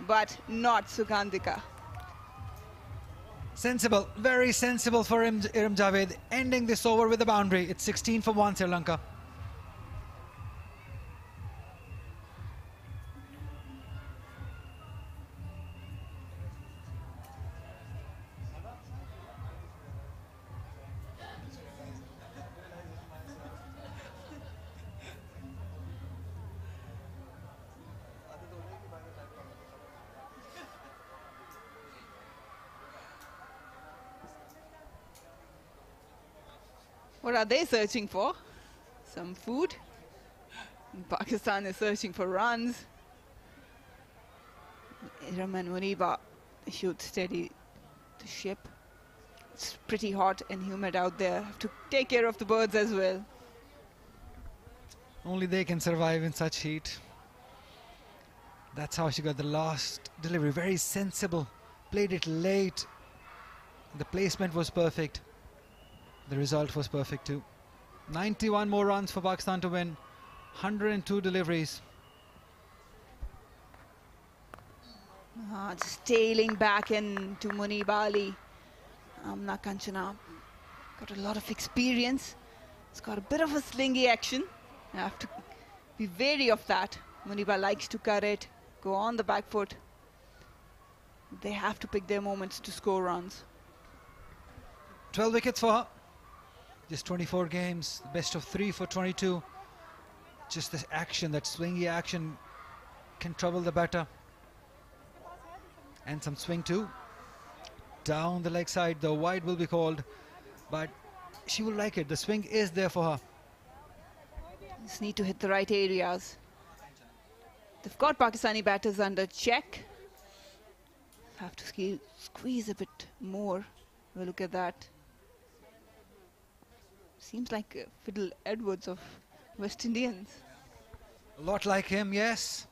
but not Sugandhika. Sensible, very sensible for Iram Javed, ending this over with a boundary. It's 16 for 1 Sri Lanka. What are they searching for? Some food? And Pakistan is searching for runs. Iram and Muniba should steady the ship. It's pretty hot and humid out there. Have to take care of the birds as well. Only they can survive in such heat. That's how she got the last delivery. Very sensible. Played it late. The placement was perfect. The result was perfect too. 91 more runs for Pakistan to win. 102 deliveries. Just tailing back into Muniba Ali. Amna Kanchana got a lot of experience. It's got a bit of a slingy action. You have to be wary of that. Muniba likes to cut it, go on the back foot. They have to pick their moments to score runs. 12 wickets for her. Just 24 games, best of 3 for 22. Just this action, that swingy action can trouble the batter. And some swing too. Down the leg side, the wide will be called, but she will like it. The swing is there for her. Just need to hit the right areas. They've got Pakistani batters under check. Have to squeeze a bit more. Have a look at that. Seems like Fiddle Edwards of West Indians. A lot like him, yes.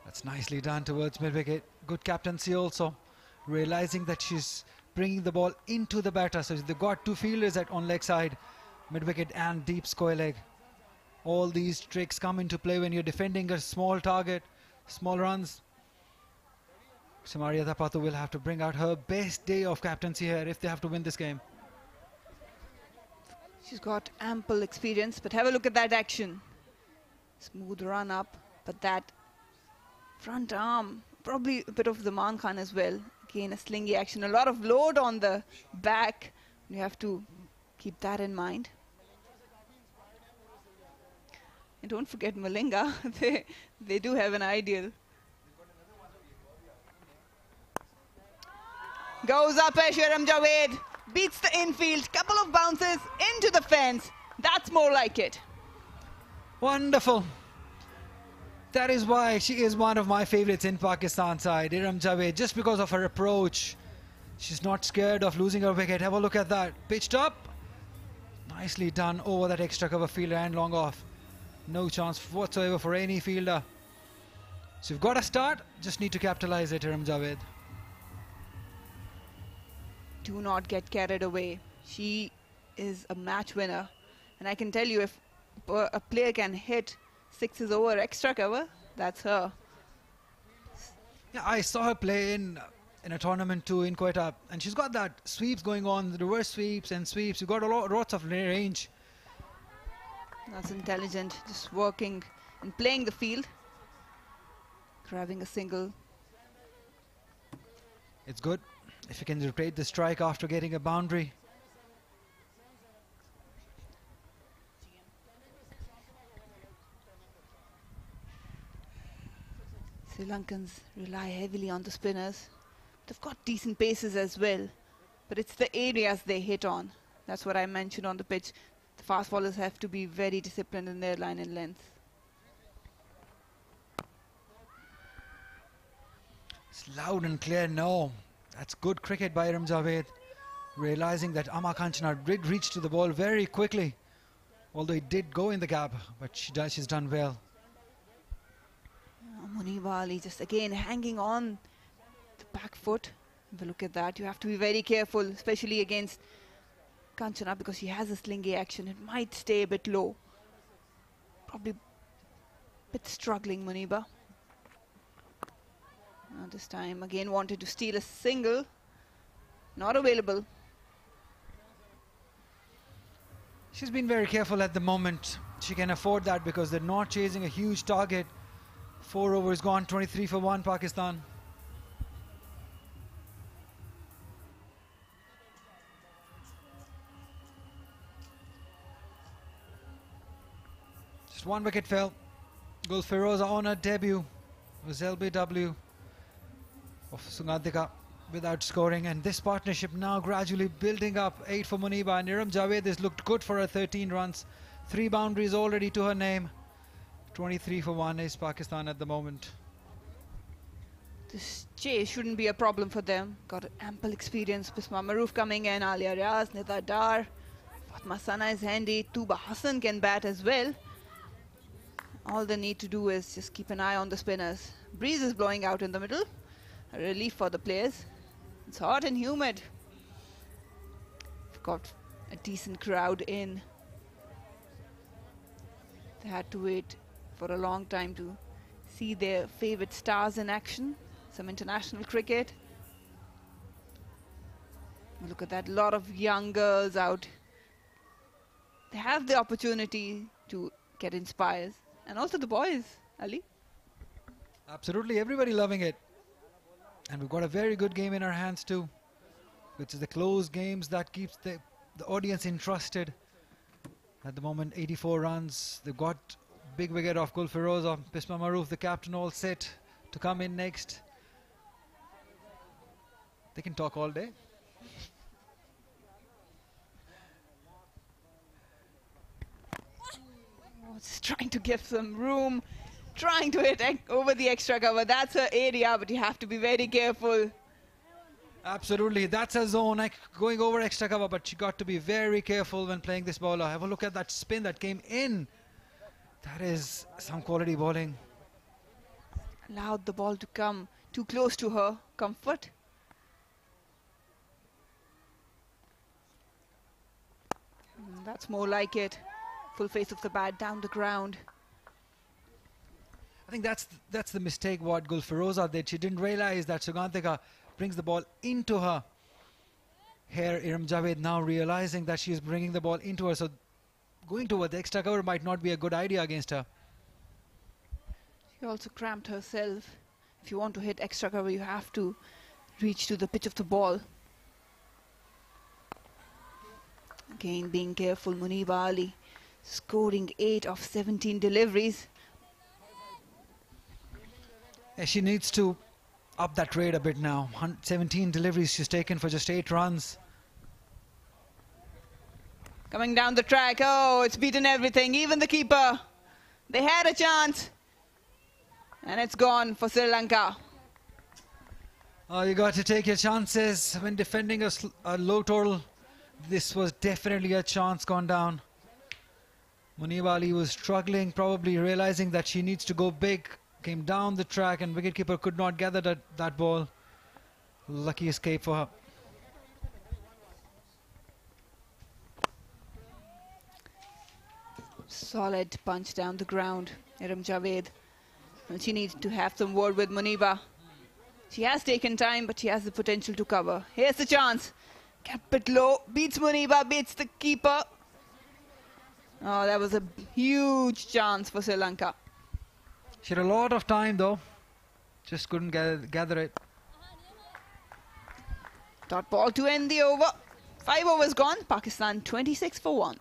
That's nicely done towards mid-wicket. Good captaincy also. Realizing that she's bringing the ball into the batter. So they've got two fielders on leg side, mid-wicket and deep square leg. All these tricks come into play when you're defending a small target, small runs. Samaria Thapatu will have to bring out her best day of captaincy here if they have to win this game. She's got ample experience, but have a look at that action. Smooth run up, but that front arm, probably a bit of the Man Khan as well. Again, a slingy action, a lot of load on the back. You have to keep that in mind. And don't forget Malinga, they do have an ideal. Goes up Shiram Javed, beats the infield, couple of bounces into the fence. That's more like it. Wonderful. That is why she is one of my favorites in Pakistan side, Iram Javed, just because of her approach. She's not scared of losing her wicket. Have a look at that. Pitched up. Nicely done over that extra cover fielder and long off. No chance whatsoever for any fielder. So you've got a start, just need to capitalize it, Iram Javed. Do not get carried away. She is a match winner. And I can tell you, if a player can hit sixes over extra cover, that's her. Yeah, I saw her play in a tournament too in Quetta, and she's got that sweeps going on, the reverse sweeps and sweeps. You've got lots of range. That's intelligent, just working and playing the field. Grabbing a single. It's good if you can rotate the strike after getting a boundary. Sri Lankans rely heavily on the spinners. They've got decent paces as well, but it's the areas they hit on. That's what I mentioned on the pitch. The fast bowlers have to be very disciplined in their line and length. It's loud and clear, no. That's good cricket by Iram Javed. Realizing that Amma Kanchana did reach to the ball very quickly. Although it did go in the gap, but she's done well. Muniba Ali just again hanging on the back foot. Have a look at that. You have to be very careful, especially against Kanchana, because she has a slingy action. It might stay a bit low. Probably a bit struggling, Muniba. This time again wanted to steal a single. Not available. She's been very careful at the moment. She can afford that because they're not chasing a huge target. 4 overs gone, 23 for 1 Pakistan. Just 1 wicket fell. Gul Firoza on her debut was LBW of Sungadika without scoring, and this partnership now gradually building up. 8 for Muniba, and Iram Javed has looked good for her 13 runs. 3 boundaries already to her name. 23 for 1 is Pakistan at the moment. This chase shouldn't be a problem for them. Got ample experience. Bisma Maroof coming in, Alia Riaz, Nida Dar. Fatma Sana is handy. Tuba Hassan can bat as well. All they need to do is just keep an eye on the spinners. Breeze is blowing out in the middle. A relief for the players. It's hot and humid. We've got a decent crowd in. They had to wait for a long time to see their favorite stars in action. Some international cricket. Look at that, a lot of young girls out. They have the opportunity to get inspired. And also the boys, Ali. Absolutely, everybody loving it. And we've got a very good game in our hands too, which is the close games that keeps the audience interested. At the moment, 84 runs. They've got big wicket off Gul Firoza, Bisma Maroof, the captain, all set to come in next. They can talk all day. Just trying to give some room, trying to hit over the extra cover. That's her area, but you have to be very careful. Absolutely, that's a zone, like going over extra cover, but she got to be very careful when playing this bowler. Have a look at that spin that came in. That is some quality bowling. Allowed the ball to come too close to her comfort. That's more like it. Full face of the bat down the ground. I think that's the mistake what Gul Firoza did. She didn't realize that Sugantika brings the ball into her. Here Iram Javed now realizing that she is bringing the ball into her, so going toward the extra cover might not be a good idea against her. She also cramped herself. If you want to hit extra cover, you have to reach to the pitch of the ball. Again, being careful, Muniba Ali scoring 8 of 17 deliveries. She needs to up that rate a bit now. 17 deliveries she's taken for just 8 runs. Coming down the track, oh, it's beaten everything, even the keeper. They had a chance, and it's gone for Sri Lanka. Oh, you got to take your chances when defending a low total. This was definitely a chance gone down. Muniba Ali was struggling, probably realizing that she needs to go big. Came down the track and wicketkeeper could not gather that ball. Lucky escape for her. Solid punch down the ground, Iram Javed. And she needs to have some word with Muniba. She has taken time, but she has the potential to cover. Here's the chance. Kept it low, beats Muniba, beats the keeper. Oh, that was a huge chance for Sri Lanka. She had a lot of time though, just couldn't gather it. Dot ball to end the over. 5 overs gone, Pakistan 26 for 1.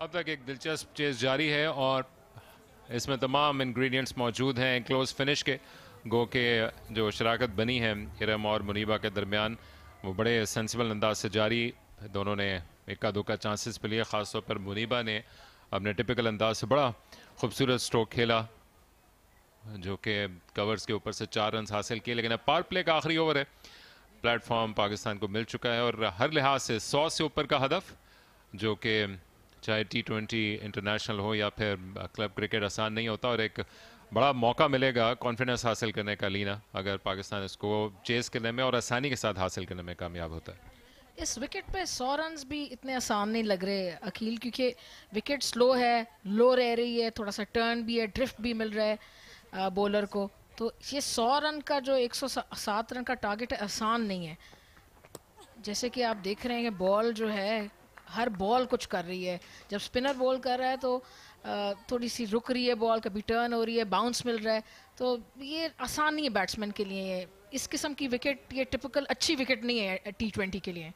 अब तक एक दिलचस्प chess जारी है और इसमें तमाम ingredients मौजूद हैं क्लोज फिनिश के। गो के जो शराकत बनी है इरम और मुनीबा के दरमियान वो बड़े सेंसिबल अंदाज से जारी। दोनों ने इक्का दुक्का चांसेस पे लिए, ख़ासतौर पर मुनीबा ने अपने टिपिकल अंदाज से बड़ा खूबसूरत स्ट्रोक खेला जो कि कवर्स के ऊपर से 4 रन हासिल किए। लेकिन अब पावर प्ले का आखिरी ओवर है, प्लेटफॉर्म पाकिस्तान को मिल चुका है और हर लिहाज से 100 से ऊपर का हदफ, जो कि चाहे T20 इंटरनेशनल हो या फिर क्लब क्रिकेट आसान नहीं होता और एक बड़ा मौका मिलेगा कॉन्फिडेंस हासिल करने का लीना अगर पाकिस्तान इसको चेस करने में और आसानी के साथ हासिल करने में कामयाब होता है। इस विकेट पे 100 रन्स भी इतने आसान नहीं लग रहे अकील, क्योंकि विकेट स्लो है, लो रह रही है, थोड़ा सा टर्न भी है, ड्रिफ्ट भी मिल रहा है बॉलर को। तो ये 100 रन का जो 107 रन का टारगेट है आसान नहीं है। जैसे कि आप देख रहे हैं कि बॉल जो है हर बॉल कुछ कर रही है। जब स्पिनर बॉल कर रहा है तो थोड़ी सी रुक रही है बॉल, कभी टर्न हो रही है, बाउंस मिल रहा है, तो ये आसान नहीं है बैट्समैन के लिए। इस किस्म की विकेट ये टिपिकल अच्छी विकेट नहीं है T20 के लिए।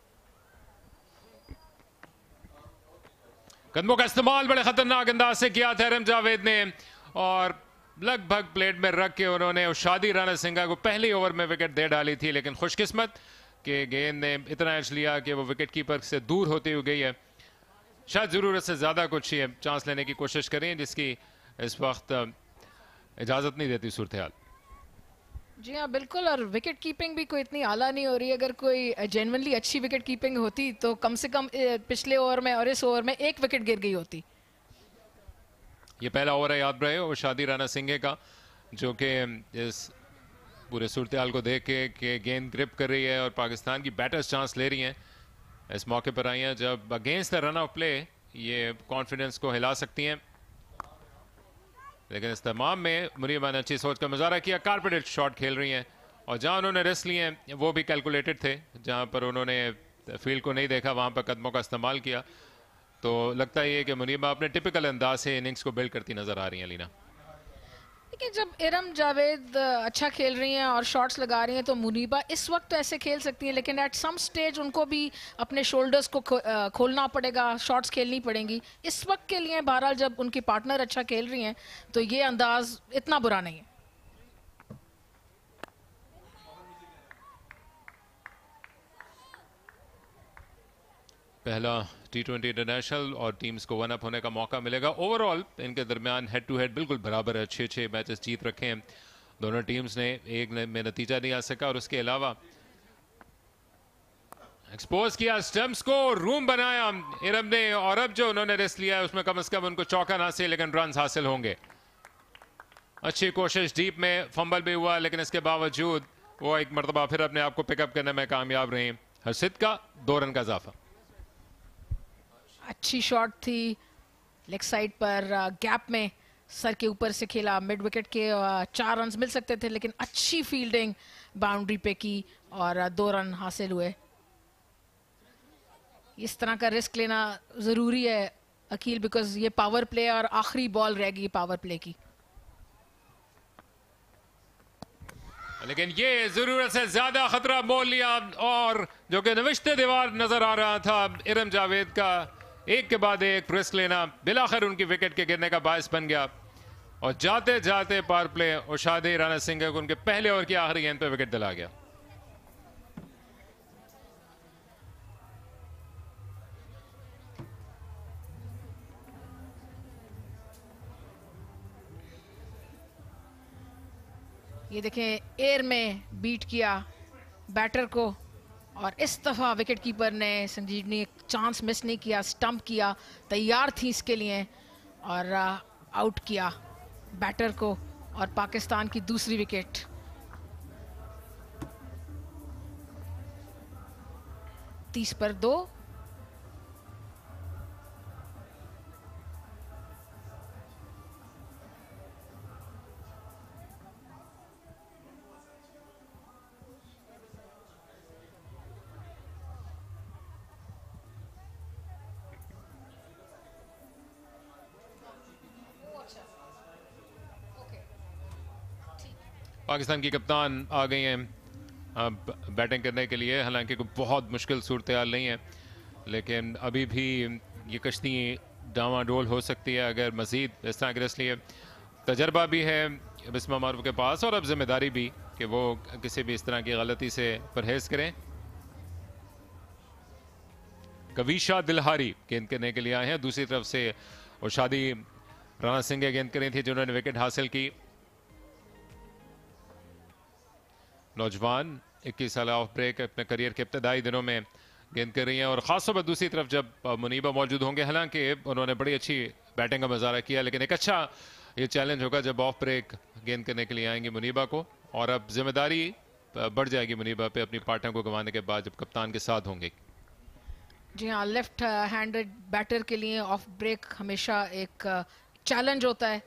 कदमों का इस्तेमाल बड़े खतरनाक अंदाज से किया था इरम जावेद ने और लगभग प्लेट में रख के उन्होंने शादी राणा सिंघा को पहली ओवर में विकेट दे डाली थी। लेकिन खुशकिस्मत कि गेंद ने इतना एज लिया कि वो विकेट कीपर से दूर होती हुई गई है। शायद ज़रूरत से ज़्यादा कुछ ही चांस लेने की कोशिश करें जिसकी इस वक्त इजाज़त नहीं देती सूरत हाल। जी हाँ बिल्कुल, और विकेट कीपिंग भी कोई इतनी आला नहीं हो रही। अगर कोई जेन्युइनली अच्छी विकेट कीपिंग होती तो कम से कम पिछले ओवर में और इस ओवर में एक विकेट गिर गई होती। ये पहला ओवर है याद रहे शादी राणा सिंह का, जो कि इस पूरे सूरत हाल को देख के गेंद ग्रिप कर रही है और पाकिस्तान की बैटर्स चांस ले रही हैं। इस मौके पर आई हैं जब against the run of play ये कॉन्फिडेंस को हिला सकती हैं, लेकिन इस तमाम में मुनीबा ने अच्छी सोच का मुजाहरा किया। कारपेटेड शॉट खेल रही हैं और जहां उन्होंने रिस्क लिए हैं वो भी कैलकुलेटेड थे। जहां पर उन्होंने फील्ड को नहीं देखा वहां पर कदमों का इस्तेमाल किया। तो लगता है कि मुनीबा अपने टिपिकल अंदाज से इनिंग्स को बिल्ड करती नजर आ रही हैं। लीना, देखिए जब इरम जावेद अच्छा खेल रही हैं और शॉट्स लगा रही हैं तो मुनीबा इस वक्त तो ऐसे खेल सकती हैं, लेकिन एट सम स्टेज उनको भी अपने शोल्डर्स को खोलना पड़ेगा, शॉट्स खेलनी पड़ेंगी। इस वक्त के लिए बहरहाल जब उनकी पार्टनर अच्छा खेल रही हैं तो ये अंदाज इतना बुरा नहीं है। पहला T20 इंटरनेशनल और टीम्स को वन अप होने का मौका मिलेगा। ओवरऑल इनके दरमियान हेड टू हेड बिल्कुल बराबर है, 6-6 मैचेस जीत रखे हैं दोनों टीम्स ने। एक में नतीजा नहीं आ सका और उसके अलावा एक्सपोज किया स्टंप्स को, रूम बनाया इरम ने, और अब जो उन्होंने रेस्ट लिया है उसमें कम से कम उनको चौका ना से लेकिन रन हासिल होंगे। अच्छी कोशिश, डीप में फंबल भी हुआ लेकिन इसके बावजूद वो एक मरतबा फिर अपने आप को पिकअप करने में कामयाब रही। हर्षित का 2 रन का इजाफा। अच्छी शॉट थी लेग साइड पर, गैप में सर के ऊपर से खेला, मिड विकेट के 4 रन मिल सकते थे लेकिन अच्छी फील्डिंग बाउंड्री पे की और 2 रन हासिल हुए। इस तरह का रिस्क लेना जरूरी है अकील, बिकॉज ये पावर प्ले और आखिरी बॉल रहेगी पावर प्ले की। लेकिन ये जरूरत से ज्यादा खतरा मोल लिया और जो कि नविश्ते दीवार नजर आ रहा था इरम जावेद का, एक के बाद एक रिस्क लेना बिलाखिर उनकी विकेट के गिरने का बायस बन गया। और जाते जाते पावर प्ले और शादी राणा सिंह को उनके पहले ओवर की आखिरी गेंद पे विकेट दिला गया। ये देखें एयर में बीट किया बैटर को और इस दफा विकेट कीपर ने संजीवनी एक चांस मिस नहीं किया, स्टंप किया, तैयार थी इसके लिए और आउट किया बैटर को और पाकिस्तान की दूसरी विकेट। तीस पर 2। पाकिस्तान की कप्तान आ गई हैं बैटिंग करने के लिए। हालांकि कोई बहुत मुश्किल सूरत हाल नहीं है लेकिन अभी भी ये कश्ती डामाडोल हो सकती है अगर मज़ीद इस तरह के रेस्ट लिए। तजर्बा भी है बिस्मा मारूफ के पास और अब जिम्मेदारी भी कि वो किसी भी इस तरह की गलती से परहेज करें। कविशा दिलहारी गेंद करने के लिए आए हैं दूसरी तरफ से और शादी राणा सिंह गेंद करी थी जिन्होंने विकेट हासिल की। नौजवान 21 साल ऑफ ब्रेक अपने करियर के इब्तदाई दिनों में गेंद कर रही हैं और ख़ासतौर पर दूसरी तरफ जब मुनीबा मौजूद होंगे। हालांकि उन्होंने बड़ी अच्छी बैटिंग का मुजाहरा किया लेकिन एक अच्छा ये चैलेंज होगा जब ऑफ ब्रेक गेंद करने के लिए आएंगी मुनीबा को और अब जिम्मेदारी बढ़ जाएगी मुनीबा पे अपनी पार्टनर को गंवाने के बाद जब कप्तान के साथ होंगे। जी हाँ, लेफ्ट हैंडेड बैटर के लिए ऑफ ब्रेक हमेशा एक चैलेंज होता है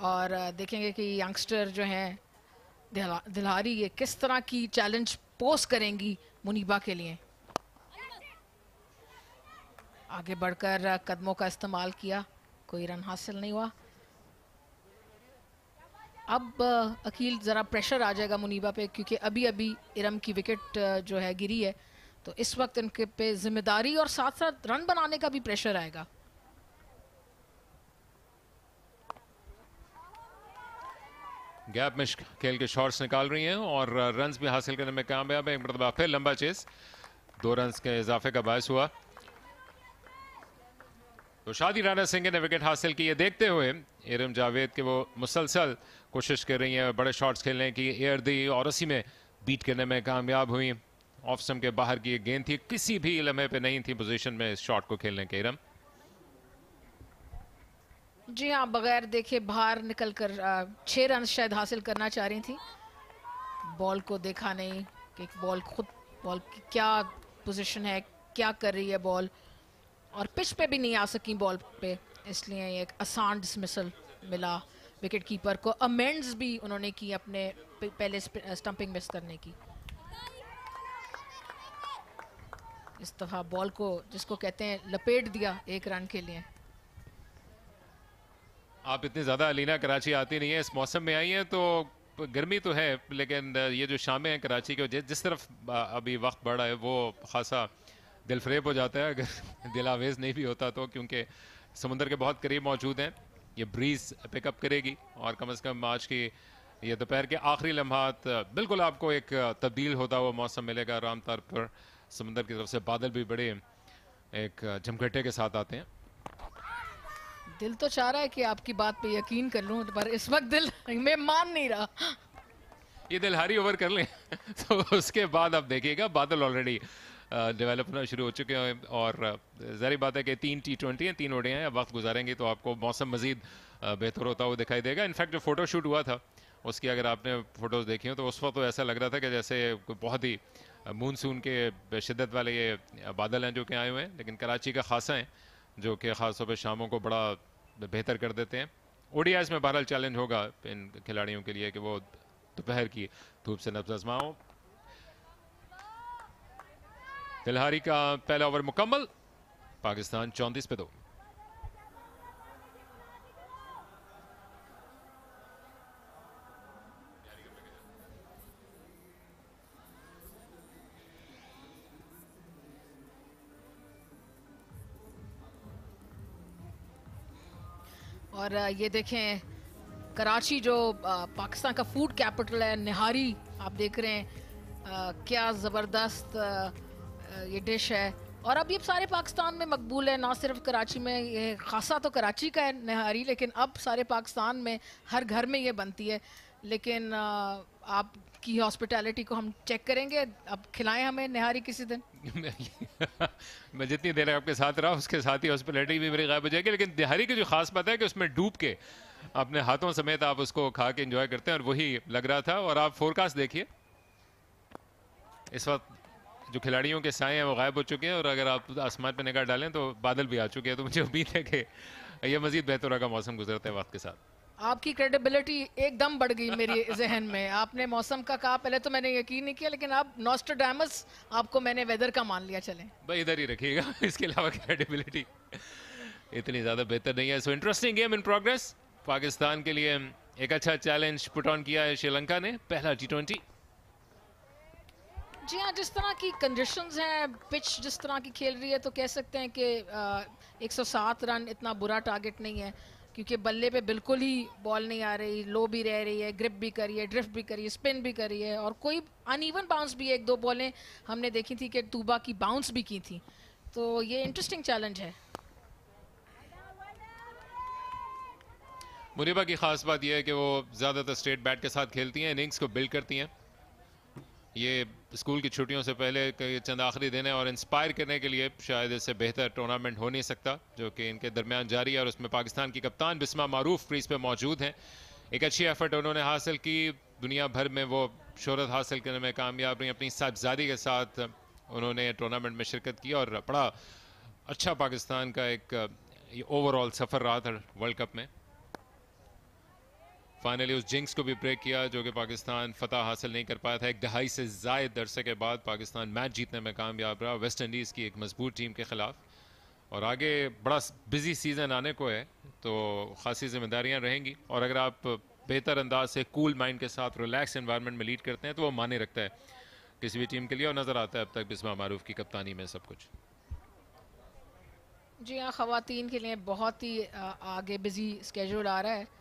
और देखेंगे कि यंगस्टर जो हैं दिलहारी ये किस तरह की चैलेंज पोस्ट करेंगी मुनीबा के लिए। आगे बढ़कर कदमों का इस्तेमाल किया, कोई रन हासिल नहीं हुआ। अब अकील ज़रा प्रेशर आ जाएगा मुनीबा पे क्योंकि अभी अभी इरम की विकेट जो है गिरी है तो इस वक्त इनके पे जिम्मेदारी और साथ साथ रन बनाने का भी प्रेशर आएगा। गैप में खेल के शॉट्स निकाल रही हैं और रन्स भी हासिल करने में कामयाब है। एक मरतबा फिर लंबा चेस 2 रन्स के इजाफे का बायस हुआ। तो शादी राणा सिंह ने विकेट हासिल की। ये देखते हुए इरम जावेद के वो मुसलसल कोशिश कर रही हैं बड़े शॉट्स खेलने की, एयर दी और उसी में बीट करने में कामयाब हुई। ऑफ स्टंप के बाहर की एक गेंद थी, किसी भी लम्हे पे नहीं थी पोजीशन में इस शॉट को खेलने के। इरम जी हाँ, बगैर देखे बाहर निकल कर 6 रन शायद हासिल करना चाह रही थी। बॉल को देखा नहीं कि बॉल की क्या पोजीशन है, क्या कर रही है बॉल, और पिच पे भी नहीं आ सकी बॉल पे, इसलिए एक आसान डिसमिसल मिला विकेट कीपर को। अमेंड्स भी उन्होंने की अपने पहले स्टंपिंग मिस करने की। इस दफा बॉल को जिसको कहते हैं लपेट दिया 1 रन के लिए। आप इतनी ज़्यादा अलीना कराची आती नहीं है, इस मौसम में आई हैं तो गर्मी तो है, लेकिन ये जो शामें हैं कराची के जिस तरफ अभी वक्त बढ़ा है वो खासा दिलफरेब हो जाता है अगर दिलावेज नहीं भी होता तो, क्योंकि समुंदर के बहुत करीब मौजूद हैं। ये ब्रीज पिकअप करेगी और कम से कम आज की ये दोपहर के आखिरी लम्हात बिल्कुल आपको एक तब्दील होता हुआ मौसम मिलेगा। आराम तौर पर समुंदर की तरफ से बादल भी बड़े एक झमघटे के साथ आते हैं। दिल तो चाह रहा है कि आपकी बात पे यकीन कर लूं, पर इस वक्त दिल मैं मान नहीं रहा। ये दिलहारी ओवर कर लें तो उसके बाद आप देखिएगा बादल ऑलरेडी डेवलप होना शुरू हो चुके हैं और ज़ाहिर बात है कि 3 T20 हैं, 3 ओडीआई हैं। अब वक्त गुजारेंगे तो आपको मौसम मज़ीद बेहतर होता हुआ दिखाई देगा। इनफैक्ट जो फ़ोटो शूट हुआ था उसकी अगर आपने फ़ोटोज़ देखी हो तो उस वक्त तो ऐसा लग रहा था कि जैसे बहुत ही मानसून के शिद्दत वाले ये बादल हैं जो कि आए हुए हैं, लेकिन कराची का खासा है जो कि ख़ास तौर पर शामों को बड़ा बेहतर कर देते हैं। ओडीआईज़ में बहरहाल चैलेंज होगा इन खिलाड़ियों के लिए कि वो दोपहर की धूप से नब्ज़ आज़माओ। तिलहारी का पहला ओवर मुकम्मल, पाकिस्तान 34 पे 2। और ये देखें कराची जो पाकिस्तान का फूड कैपिटल है, निहारी आप देख रहे हैं क्या ज़बरदस्त ये डिश है। और अब ये सारे पाकिस्तान में मकबूल है, ना सिर्फ कराची में। ये खासा तो कराची का है निहारी, लेकिन अब सारे पाकिस्तान में हर घर में ये बनती है। लेकिन आपकी हॉस्पिटैलिटी को हम चेक करेंगे, अब खिलाएं हमें निहारी किसी दिन। मैं जितनी देर आपके साथ रहा उसके साथ ही हॉस्पिटैलिटी भी मेरी गायब हो जाएगी। लेकिन निहारी की जो खास बात है कि उसमें डूब के अपने हाथों समेत आप उसको खा के एंजॉय करते हैं और वही लग रहा था। और आप फोरकास्ट देखिए, इस वक्त जो खिलाड़ियों के साए हैं वो गायब हो चुके हैं और अगर आप आसमान पे निगाह डालें तो बादल भी आ चुके हैं। तो मुझे उम्मीद है कि यह मजीद बेहतर होगा मौसम गुजरते वक्त के साथ। आपकी क्रेडिबिलिटी एकदम बढ़ गई मेरी जहन में। आपने मौसम का कहा, पहले तो मैंने यकीन नहीं किया, लेकिन अब नॉस्ट्राडामस आपको मैंने वेदर का मान लिया। चलें भाई इधर ही रखिएगा, इसके अलावा क्रेडिबिलिटी इतनी ज़्यादा बेहतर नहीं है। So interesting game in progress. Pakistan के लिए एक अच्छा चैलेंज पुट ऑन किया है श्रीलंका ने, पहला T20। जी हाँ, जिस तरह की कंडीशंस हैं, पिच जिस तरह की खेल रही है, तो कह सकते हैं कि 107 रन इतना बुरा टारगेट नहीं है, क्योंकि बल्ले पे बिल्कुल ही बॉल नहीं आ रही, लो भी रह रही है, ग्रिप भी कर रही है, ड्रिफ्ट भी कर रही है, स्पिन भी कर रही है, और कोई अनइवन बाउंस भी। 1-2 बॉलें हमने देखी थी कि तूबा की बाउंस भी की थी। तो ये इंटरेस्टिंग चैलेंज है। मुनीबा की खास बात यह है कि वो ज़्यादातर स्ट्रेट बैट के साथ खेलती हैं, इनिंग्स को बिल्ड करती हैं। ये स्कूल की छुट्टियों से पहले चंद आखिरी दिन है और इंस्पायर करने के लिए शायद इससे बेहतर टूर्नामेंट हो नहीं सकता जो कि इनके दरमियान जारी है। और उसमें पाकिस्तान की कप्तान बिस्मा मारूफ क्रीज पे मौजूद हैं। एक अच्छी एफर्ट उन्होंने हासिल की, दुनिया भर में वो शोहरत हासिल करने में कामयाब रही। अपनी साहबजादी के साथ उन्होंने टूर्नामेंट में शिरकत की और बड़ा अच्छा पाकिस्तान का एक ओवरऑल सफ़र रहा था वर्ल्ड कप में। फाइनली उस जिंक्स को भी ब्रेक किया जो कि पाकिस्तान फतह हासिल नहीं कर पाया था। 1 दहाई से ज़ायद अरसे के बाद पाकिस्तान मैच जीतने में कामयाब रहा वेस्ट इंडीज़ की एक मजबूत टीम के ख़िलाफ़। और आगे बड़ा बिजी सीज़न आने को है तो ख़ासी जिम्मेदारियां रहेंगी। और अगर आप बेहतर अंदाज से कूल माइंड के साथ रिलैक्स एनवायरनमेंट में लीड करते हैं तो वो माने रखता है किसी भी टीम के लिए। और नज़र आता है अब तक बिस्मा मारूफ की कप्तानी में सब कुछ। जी हाँ, ख़वातीन के लिए बहुत ही आगे बिजी स्केड्यूल आ रहा है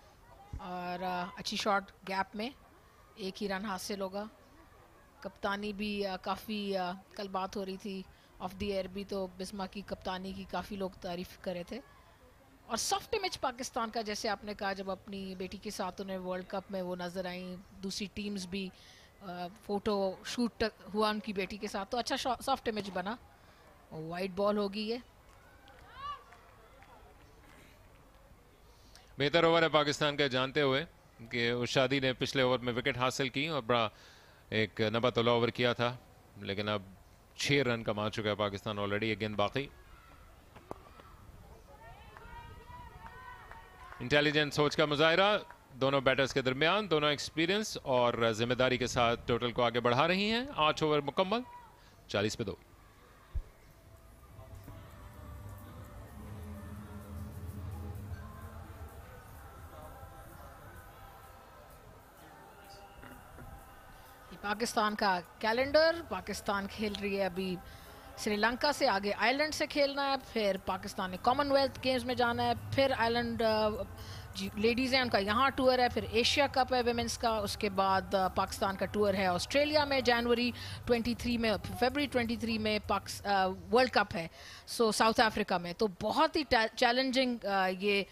और अच्छी शॉट गैप में 1 ही रन हासिल होगा। कप्तानी भी काफ़ी कल बात हो रही थी ऑफ द एयर भी, तो बिस्मा की कप्तानी की काफ़ी लोग तारीफ़ कर रहे थे। और सॉफ्ट इमेज पाकिस्तान का, जैसे आपने कहा जब अपनी बेटी के साथ उन्हें वर्ल्ड कप में वो नज़र आई, दूसरी टीम्स भी फोटो शूट हुआ उनकी बेटी के साथ, तो अच्छा सॉफ्ट इमेज बना। वाइड बॉल होगी ये। बेहतर ओवर है पाकिस्तान का, जानते हुए कि उशादी ने पिछले ओवर में विकेट हासिल की और बड़ा एक नबा तोला ओवर किया था, लेकिन अब 6 रन कमा चुका है पाकिस्तान ऑलरेडी। एक गेंद बाकी। इंटेलिजेंट सोच का मुजाहरा दोनों बैटर्स के दरमियान, दोनों एक्सपीरियंस और जिम्मेदारी के साथ टोटल को आगे बढ़ा रही हैं। 8 ओवर मुकम्मल, 40 पे 2। पाकिस्तान का कैलेंडर, पाकिस्तान खेल रही है अभी श्रीलंका से, आगे आयरलैंड से खेलना है, फिर पाकिस्तान ने कॉमनवेल्थ गेम्स में जाना है, फिर आयरलैंड लेडीज़ हैं उनका यहाँ टूर है, फिर एशिया कप है विमेंस का, उसके बाद पाकिस्तान का टूर है ऑस्ट्रेलिया में जनवरी 23 में, फरवरी 23 में वर्ल्ड कप है सो साउथ अफ्रीका में। तो बहुत ही चैलेंजिंग ये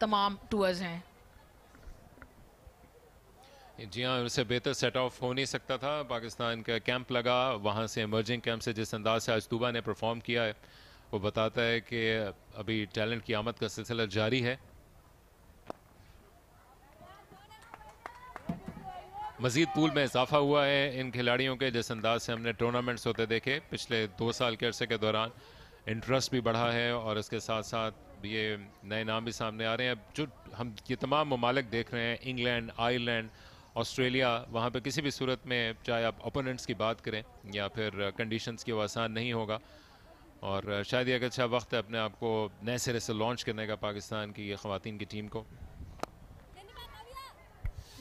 तमाम टूर्स हैं। जी हाँ, उससे बेहतर सेट ऑफ हो नहीं सकता था। पाकिस्तान का कैंप लगा, वहाँ से इमर्जिंग कैंप से जिस अंदाज से आज तूबा ने परफॉर्म किया है वो बताता है कि अभी टैलेंट की आमद का सिलसिला जारी है। मजीद पूल में इजाफा हुआ है इन खिलाड़ियों के, जिस अंदाज से हमने टूर्नामेंट्स होते देखे पिछले 2 साल के अरसे के दौरान। इंटरेस्ट भी बढ़ा है और इसके साथ साथ ये नए नाम भी सामने आ रहे हैं। जो हम ये तमाम ममालिक देख रहे हैं, इंग्लैंड, आयरलैंड, ऑस्ट्रेलिया, वहाँ पे किसी भी सूरत में चाहे आप ओपोनेंट्स की बात करें या फिर कंडीशंस की, वो आसान नहीं होगा। और शायद ये एक अच्छा वक्त है अपने आप को नए सिरे से लॉन्च करने का पाकिस्तान की ख़वातीन की टीम को।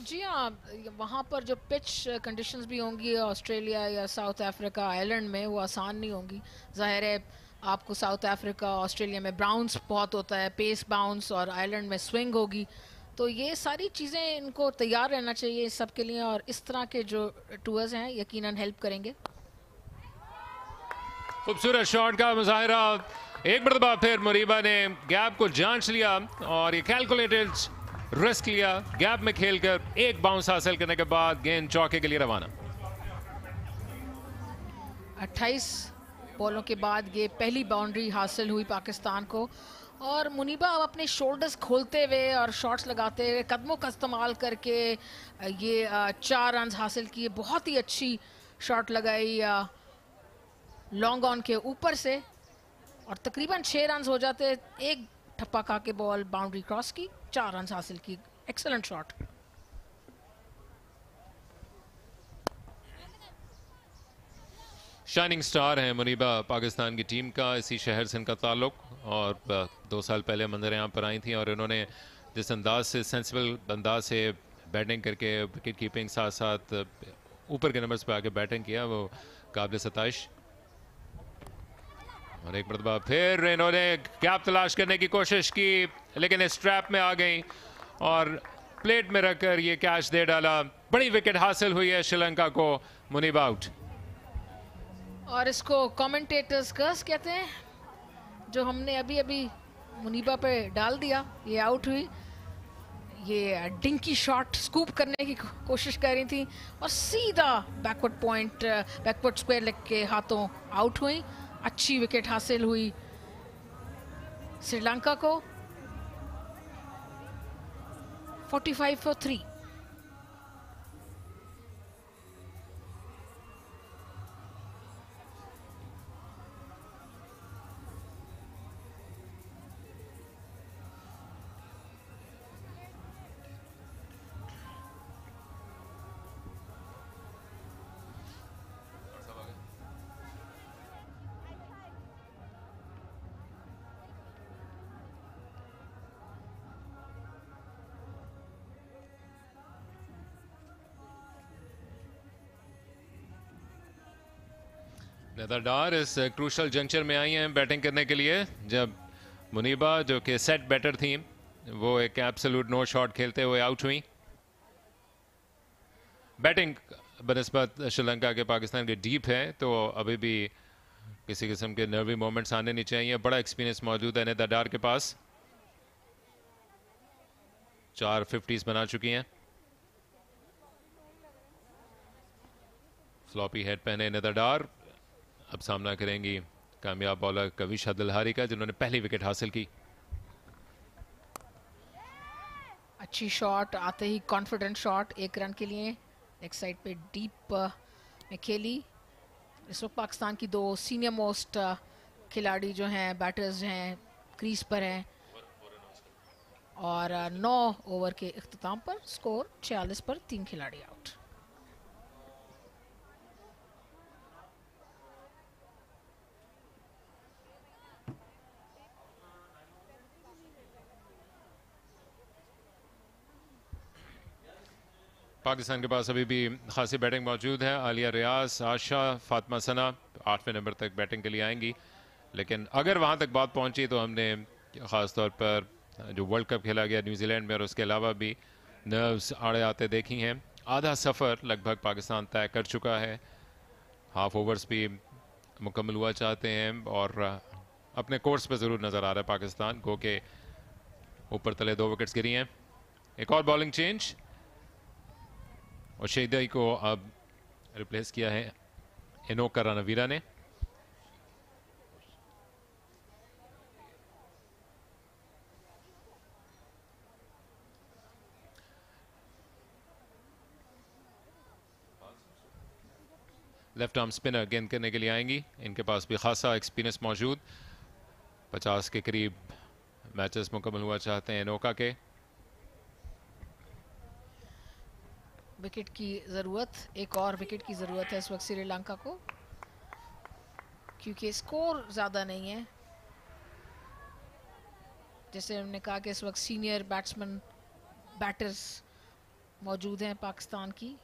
जी हाँ, वहाँ पर जो पिच कंडीशंस भी होंगी ऑस्ट्रेलिया या साउथ अफ्रीका, आयरलैंड में, वो आसान नहीं होंगी। ज़ाहिर है आपको साउथ अफ्रीका, ऑस्ट्रेलिया में बाउंस बहुत होता है, पेस बाउंस, और आयरलैंड में स्विंग होगी। तो ये सारी चीज़ें इनको तैयार रहना चाहिए इस सब के लिए, और इस तरह के जो टूर्स हैं यकीनन हेल्प करेंगे। खूबसूरत शॉट का मुजाहरा, एक मरतबा फिर मुरीबा ने गैप को जांच लिया और ये कैलकुलेटेड रिस्क लिया, गैप में खेलकर एक बाउंस हासिल करने के बाद गेंद चौके के लिए रवाना। 28 बॉलों के बाद ये पहली बाउंड्री हासिल हुई पाकिस्तान को, और मुनीबा अब अपने शोल्डर्स खोलते हुए और शॉट्स लगाते हुए कदमों का इस्तेमाल करके ये 4 रन हासिल किए। बहुत ही अच्छी शॉट लगाई लॉन्ग ऑन के ऊपर से, और तकरीबन 6 रन हो जाते। एक ठप्पा खा के बॉल बाउंड्री क्रॉस की, 4 रन हासिल की। Excellent shot. शाइनिंग स्टार है मुनीबा पाकिस्तान की टीम का, इसी शहर से इनका ताल्लुक, और 2 साल पहले मंजर यहाँ पर आई थी और इन्होंने जिस अंदाज से, सेंसिबल अंदाज से बैटिंग करके विकेट कीपिंग साथ साथ ऊपर के नंबर्स पे आके बैटिंग किया, वो काबिल सताइश। और एक मरतबा फिर इन्होंने गैप तलाश करने की कोशिश की, लेकिन इस ट्रैप में आ गई और प्लेट में रखकर ये कैच दे डाला। बड़ी विकेट हासिल हुई है श्रीलंका को। मुनीबा आउट। और इसको कमेंटेटर्स कर्स कहते हैं, जो हमने अभी अभी मुनीबा पे डाल दिया। ये आउट हुई। ये डिंकी शॉट स्कूप करने की कोशिश कर रही थी और सीधा backward point, backward square leg के हाथों आउट हुई। अच्छी विकेट हासिल हुई श्रीलंका को। 45 for 3। नेदरडार इस क्रूशल जंक्चर में आई हैं बैटिंग करने के लिए, जब मुनीबा जो कि सेट बैटर थी वो एक एब्सोल्यूट नो शॉट खेलते हुए आउट हुई। बैटिंग बनिस्बत श्रीलंका के पाकिस्तान के डीप है, तो अभी भी किसी किस्म के नर्वी मोमेंट्स आने नहीं चाहिए। बड़ा एक्सपीरियंस मौजूद है नेदरडार के पास। 4 50s बना चुकी हैं। फ्लॉपी हेड पहने निदा डार अब सामना करेंगी कामयाब बॉलर कविश दिलहारी का, जिन्होंने पहली विकेट हासिल की। अच्छी शॉट आते ही कॉन्फिडेंट शॉट 1 रन के लिए एक साइड पे डीप में खेली। इस वक्त पाकिस्तान की 2 सीनियर मोस्ट खिलाड़ी जो हैं, बैटर्स हैं, क्रीज पर हैं और 9 ओवर के इख्तिताम पर स्कोर 46 पर 3 खिलाड़ी आउट। पाकिस्तान के पास अभी भी खासी बैटिंग मौजूद है। आलिया रियाज, आशा, फातिमा सना 8वें नंबर तक बैटिंग के लिए आएंगी, लेकिन अगर वहां तक बात पहुंची तो हमने ख़ास तौर पर जो वर्ल्ड कप खेला गया न्यूजीलैंड में और उसके अलावा भी नर्व्स आड़े आते देखी हैं। आधा सफ़र लगभग पाकिस्तान तय कर चुका है। हाफ ओवर्स भी मुकम्मल हुआ चाहते हैं और अपने कोर्स पे ज़रूर नज़र आ रहा है पाकिस्तान को के ऊपर तले 2 विकेट्स गिरी हैं। एक और बॉलिंग चेंज और शहीदाई को अब रिप्लेस किया है इनोका रणवीरा ने। लेफ्ट आर्म स्पिनर गेंद करने के लिए आएंगी। इनके पास भी खासा एक्सपीरियंस मौजूद, 50 के करीब मैचेस मुकम्मल हुआ चाहते हैं इनोका के। विकेट की ज़रूरत, एक और विकेट की ज़रूरत है इस वक्त श्रीलंका को, क्योंकि स्कोर ज़्यादा नहीं है। जैसे हमने कहा कि इस वक्त सीनियर बैटर्स मौजूद हैं पाकिस्तान की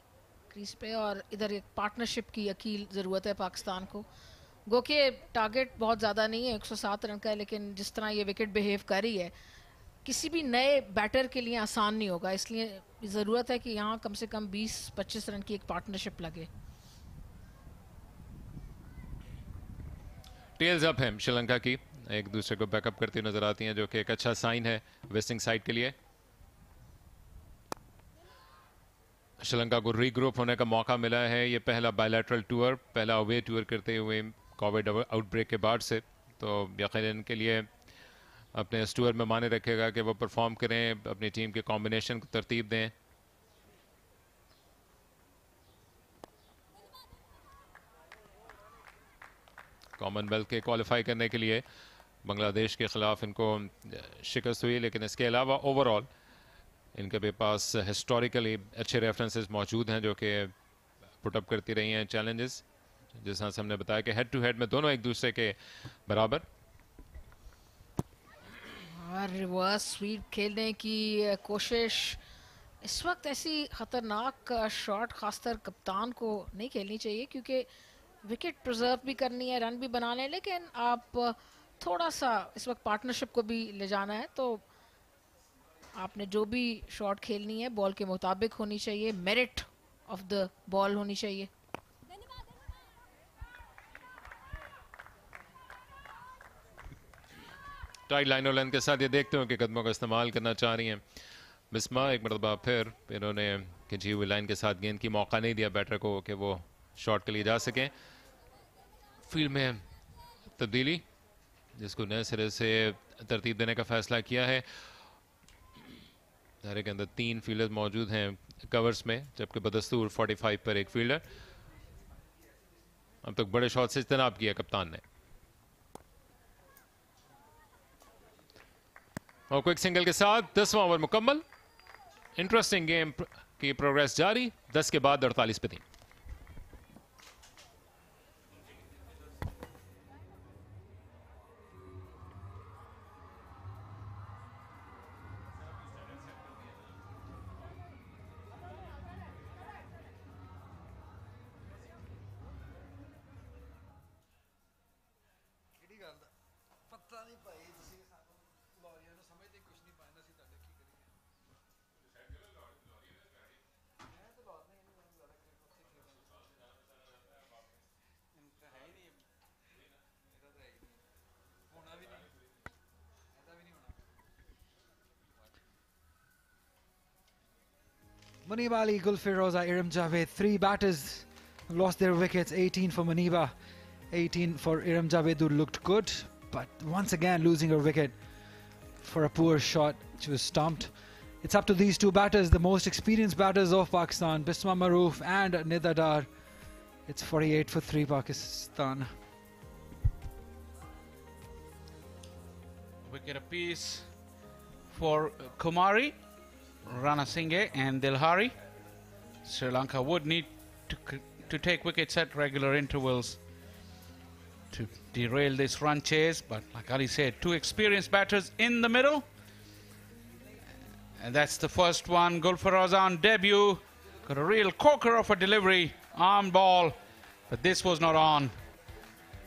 क्रीज पे और इधर एक पार्टनरशिप की अकील ज़रूरत है पाकिस्तान को। गो के टारगेट बहुत ज़्यादा नहीं है, 107 रन का है, लेकिन जिस तरह ये विकेट बिहेव कर रही है किसी भी नए बैटर के लिए आसान नहीं होगा, इसलिए ज़रूरत है कि यहाँ कम से कम 20-25 रन की एक पार्टनरशिप लगे। टेल्स अप है श्रीलंका की, एक दूसरे को बैकअप करती नजर आती हैं, जो कि एक अच्छा साइन है वेस्टिंग साइड के लिए। श्रीलंका को रीग्रुप होने का मौका मिला है। ये पहला बायलैटरल टूर, पहला अवे टूर करते हुए कोविड आउटब्रेक के बाद से, तो यकीनन के लिए अपने इस टूर में माने रखेगा कि वो परफॉर्म करें, अपनी टीम के कॉम्बिनेशन को तरतीब दें। कॉमनवेल्थ के क्वालिफाई करने के लिए बांग्लादेश के खिलाफ इनको शिकस्त हुई, लेकिन इसके अलावा ओवरऑल इनके भी पास हिस्टोरिकली अच्छे रेफरेंसेस मौजूद हैं जो कि पुटअप करती रही हैं चैलेंजेस। जिस तरह से हमने बताया कि हेड टू हेड में दोनों एक दूसरे के बराबर। और रिवर्स स्वीप खेलने की कोशिश, इस वक्त ऐसी ख़तरनाक शॉट खासकर कप्तान को नहीं खेलनी चाहिए, क्योंकि विकेट प्रिजर्व भी करनी है, रन भी बनाने, लेकिन आप थोड़ा सा इस वक्त पार्टनरशिप को भी ले जाना है, तो आपने जो भी शॉट खेलनी है बॉल के मुताबिक होनी चाहिए, मेरिट ऑफ द बॉल होनी चाहिए। टाइट लाइन और लेंथ के साथ ये देखते हो कि कदमों का इस्तेमाल करना चाह रही हैं बिस्मा। एक मरतबा फिर इन्होंने खिंची हुई लाइन के साथ गेंद की मौका नहीं दिया बैटर को कि वो शॉट के लिए जा सकें। फील्ड में तब्दीली, जिसको नए सिरे से तरतीब देने का फैसला किया है। दायरे के अंदर 3 फील्डर्स मौजूद हैं कवर्स में, जबकि बदस्तूर 45 पर एक फील्डर। अब तक बड़े शॉट से इज्तनाब किया कप्तान ने। और क्विक सिंगल के साथ 10वां ओवर मुकम्मल। इंटरेस्टिंग गेम की प्रोग्रेस जारी, 10 के बाद 48 पे 3। Muniba Ali, Gulfiroza, Iram Javed, 3 batters lost their wickets. 18 for Muniba, 18 for Iram Javed, who looked good, but once again losing her wicket for a poor shot. She was stumped. It's up to these 2 batters, the most experienced batters of Pakistan, Bisma Maroof and Nida Dar. It's 48 for 3 Pakistan. Wicket apiece for Kumari, Rana Singhe and Dilhari. Sri Lanka would need to take wickets at regular intervals to derail this run chase, but like Ali said, 2 experienced batters in the middle. And that's the first one. Gulfiroza on debut got a real corker of a delivery, arm ball, but this was not on.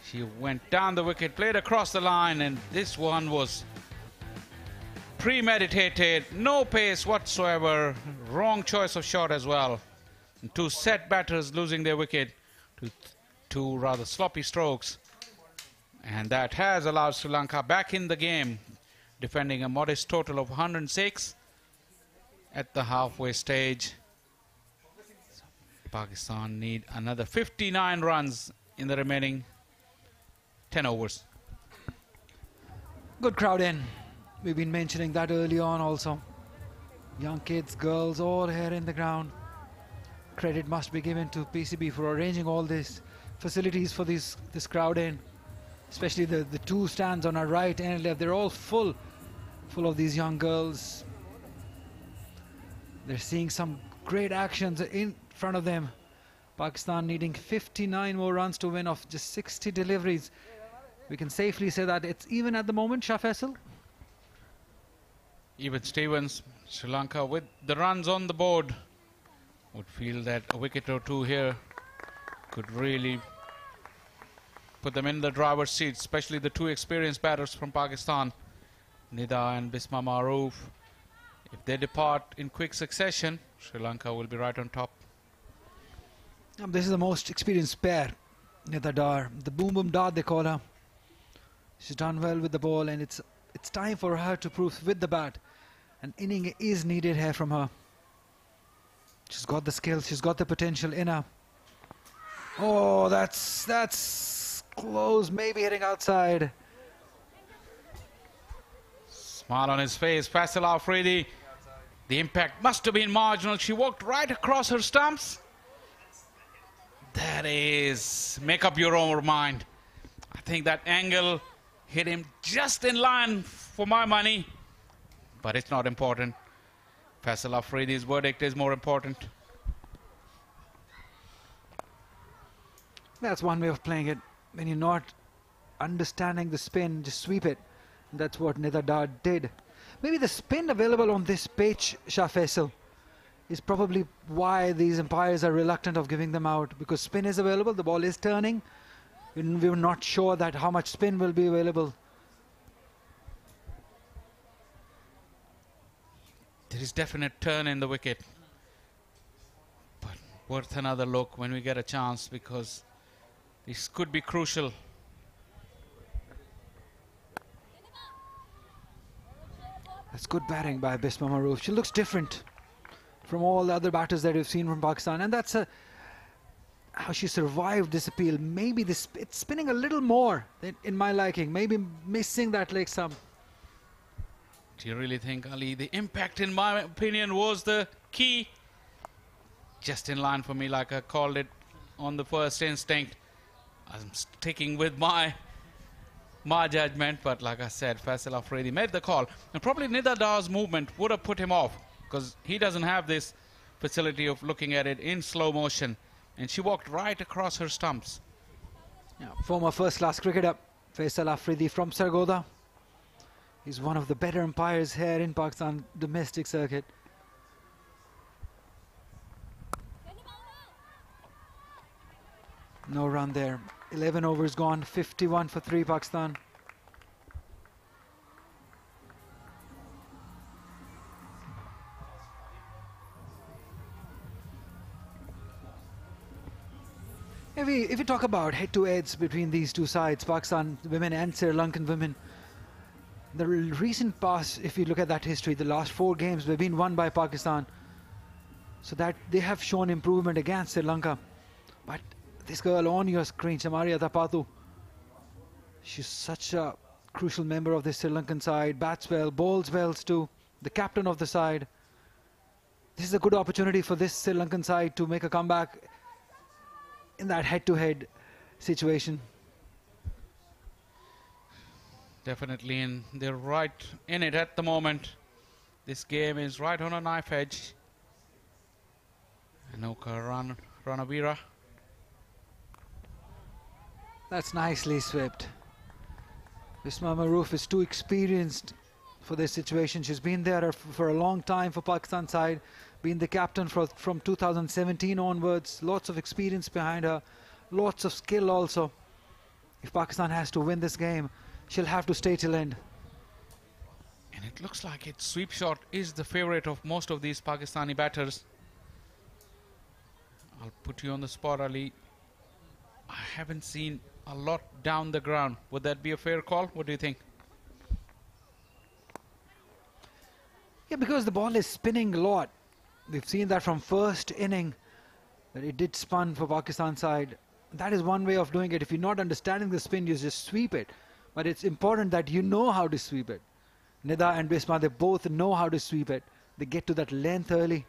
She went down the wicket, played across the line, and this one was premeditated, no pace whatsoever, wrong choice of shot as well. And 2 set batters losing their wicket to 2 rather sloppy strokes. And that has allowed Sri Lanka back in the game, defending a modest total of 106 at the halfway stage. So Pakistan need another 59 runs in the remaining 10 overs. Good crowd in. We've been mentioning that early on also. Young kids, girls, all here in the ground. Credit must be given to PCB for arranging all these facilities for this crowd in. Especially the 2 stands on our right and left. They're all full of these young girls. They're seeing some great actions in front of them. Pakistan needing 59 more runs to win off just 60 deliveries. We can safely say that it's even at the moment, Shah Faisal. Even Stevens, Sri Lanka with the runs on the board would feel that a wicket or 2 here could really put them in the driver's seat, especially the 2 experienced batters from Pakistan, Nida and Bisma Maroof. If they depart in quick succession, Sri Lanka will be right on top. This is the most experienced pair, Nida Dar, the boom boom dart they call her. She's done well with the ball, and it's time for her to prove with the bat. An inning is needed here from her. She's got the skills, she's got the potential in her. Oh, that's close, maybe hitting outside. Smile on his face, Faisal Afridi. The impact must have been marginal. She walked right across her stumps. That is, make up your own mind. I think that angle hit him just in line for my money, but it's not important. Faisal Afridi's verdict is more important. That's one way of playing it. When you're not understanding the spin, just sweep it. That's what Nida Dar did. Maybe the spin available on this pitch, Shah Faisal, is probably why these umpires are reluctant of giving them out, because spin is available, the ball is turning. We're not sure that how much spin will be available. There is definite turn in the wicket, but worth another look when we get a chance, because this could be crucial. That's good batting by Bisma Maroof. She looks different from all the other batters that we've seen from Pakistan, and that's how she survived this appeal. Maybe it's spinning a little more in my liking, maybe missing that leg stump. Do you really think, Ali, the impact, in my opinion, was the key? Just in line for me, like I called it on the first instinct. I'm sticking with my judgment, but like I said, Faisal Afridi made the call. And probably Nida Dar's movement would have put him off, because he doesn't have this facility of looking at it in slow motion. And she walked right across her stumps. Yeah, former first-class cricketer Faisal Afridi from Sargodha. He's one of the better umpires here in Pakistan domestic circuit. No run there. 11 overs gone, 51 for 3 Pakistan. If we talk about head-to-heads between these two sides, Pakistan women and Sri Lankan women, the recent past, if you look at that history, the last 4 games have been won by Pakistan. so that they have shown improvement against Sri Lanka. But this girl on your screen, Chamaria Tapatu, she's such a crucial member of the Sri Lankan side, bats well, bowls well too, the captain of the side. This is a good opportunity for this Sri Lankan side to make a comeback in that head-to-head situation. Definitely, and they're right in it at the moment. This game is right on a knife edge. Anoka Ranavira. That's nicely swept. Bisma Maroof is too experienced for this situation. She's been there for a long time for Pakistan side, been the captain from 2017 onwards. Lots of experience behind her, lots of skill also. If Pakistan has to win this game, she'll have to stay till end. And it looks like its sweep shot is the favorite of most of these Pakistani batters. I'll put you on the spot, Ali. I haven't seen a lot down the ground. Would that be a fair call? What do you think? Yeah, because the ball is spinning a lot. We've seen that from first inning, that it did spun for Pakistan side. That is one way of doing it. If you're not understanding the spin, you just sweep it. But it's important that you know how to sweep it. Nida and Bisma, they both know how to sweep it. They get to that length early.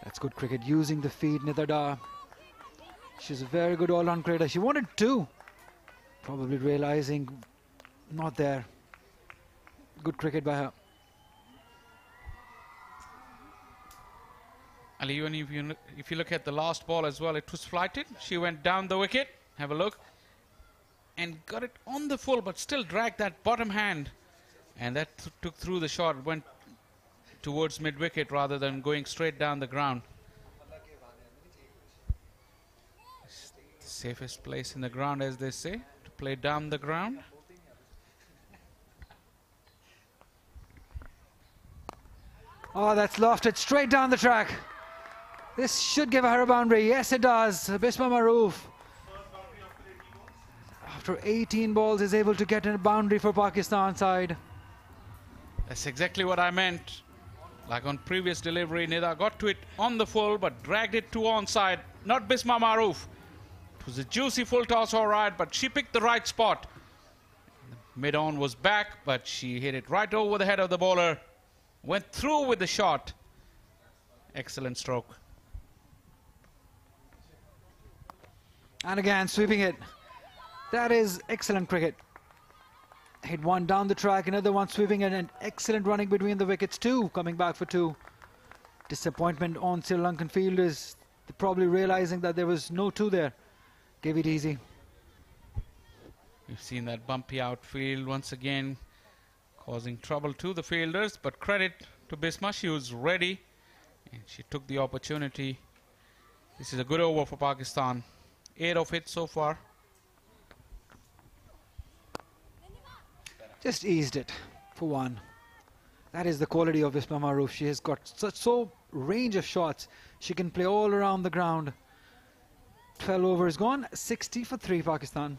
That's good cricket, using the feed, Nida. She's a very good all-round cricketer. She wanted two, probably realizing not there. Good cricket by her. Ali, even if you look at the last ball as well, it was flighted. She went down the wicket. Have a look. And got it on the full, but still dragged that bottom hand. And that took through the shot. It went towards mid-wicket rather than going straight down the ground. It's the safest place in the ground, as they say, to play down the ground. Oh, that's lofted straight down the track. This should give her a boundary. Yes, it does. Bisma Maroof, after 18 balls, is able to get a boundary for Pakistan side. That's exactly what I meant. Like on previous delivery, Nida got to it on the full, but dragged it to onside. Not Bisma Maroof. It was a juicy full toss, all right, but she picked the right spot. Mid-on was back, but she hit it right over the head of the bowler. Went through with the shot. Excellent stroke. And again, sweeping it. That is excellent cricket. Hit one down the track, another one sweeping it, and excellent running between the wickets too, coming back for two. Disappointment on Sri Lankan fielders. They're probably realizing that there was no two there. Gave it easy. We've seen that bumpy outfield once again, causing trouble to the fielders, but credit to Bisma. She was ready and she took the opportunity. This is a good over for Pakistan. 8 of it so far. Just eased it for one. That is the quality of Bisma Maroof. She has got such range of shots. She can play all around the ground. 12 overs gone, 60 for 3 Pakistan.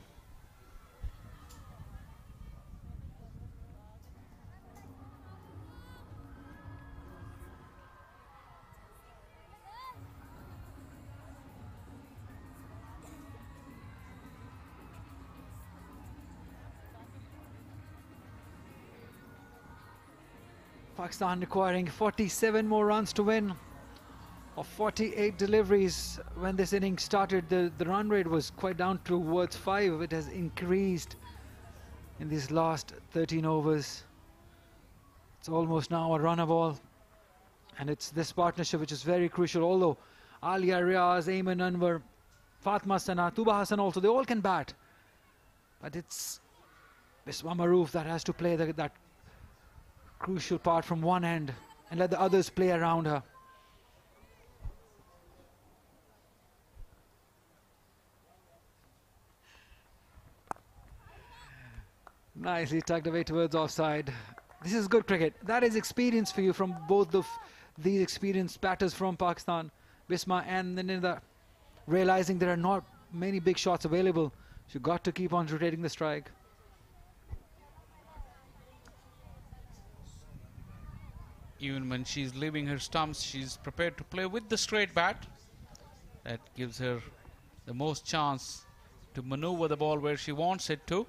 Pakistan requiring 47 more runs to win. Of 48 deliveries when this innings started, the run rate was quite down towards 5. It has increased in these last 13 overs. It's almost now a run a ball. And it's this partnership which is very crucial. Although Alia Riaz, Ayman Anwar, Fatma Sana, Tuba Hassan also, they all can bat. But it's Bisma Maroof that has to play that crucial part from one end and let the others play around her. Nicely tucked away towards offside. This is good cricket. That is experience for you from both of these experienced batters from Pakistan, Bisma and Nida. Realizing there are not many big shots available, you got to keep on rotating the strike. Even when she's leaving her stumps, she's prepared to play with the straight bat. That gives her the most chance to maneuver the ball where she wants it to.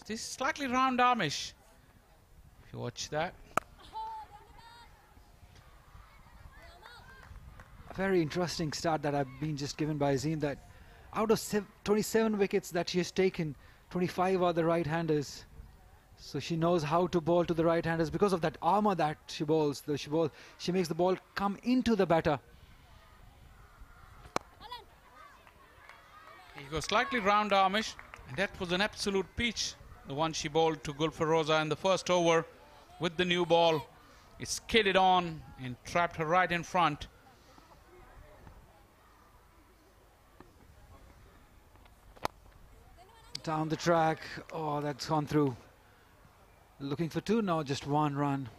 This is slightly round armish, if you watch that. A very interesting stat that I've been just given by Azim, that out of 27 wickets that she has taken, 25 are the right-handers. So she knows how to bowl to the right-handers because of that armour that she bowls. She makes the ball come into the batter. He goes slightly round armish, and that was an absolute peach. The one she bowled to Gulfaroza in the first over with the new ball. It skidded on and trapped her right in front. Down the track. Oh, that's gone through. Looking for two now, just 1 run.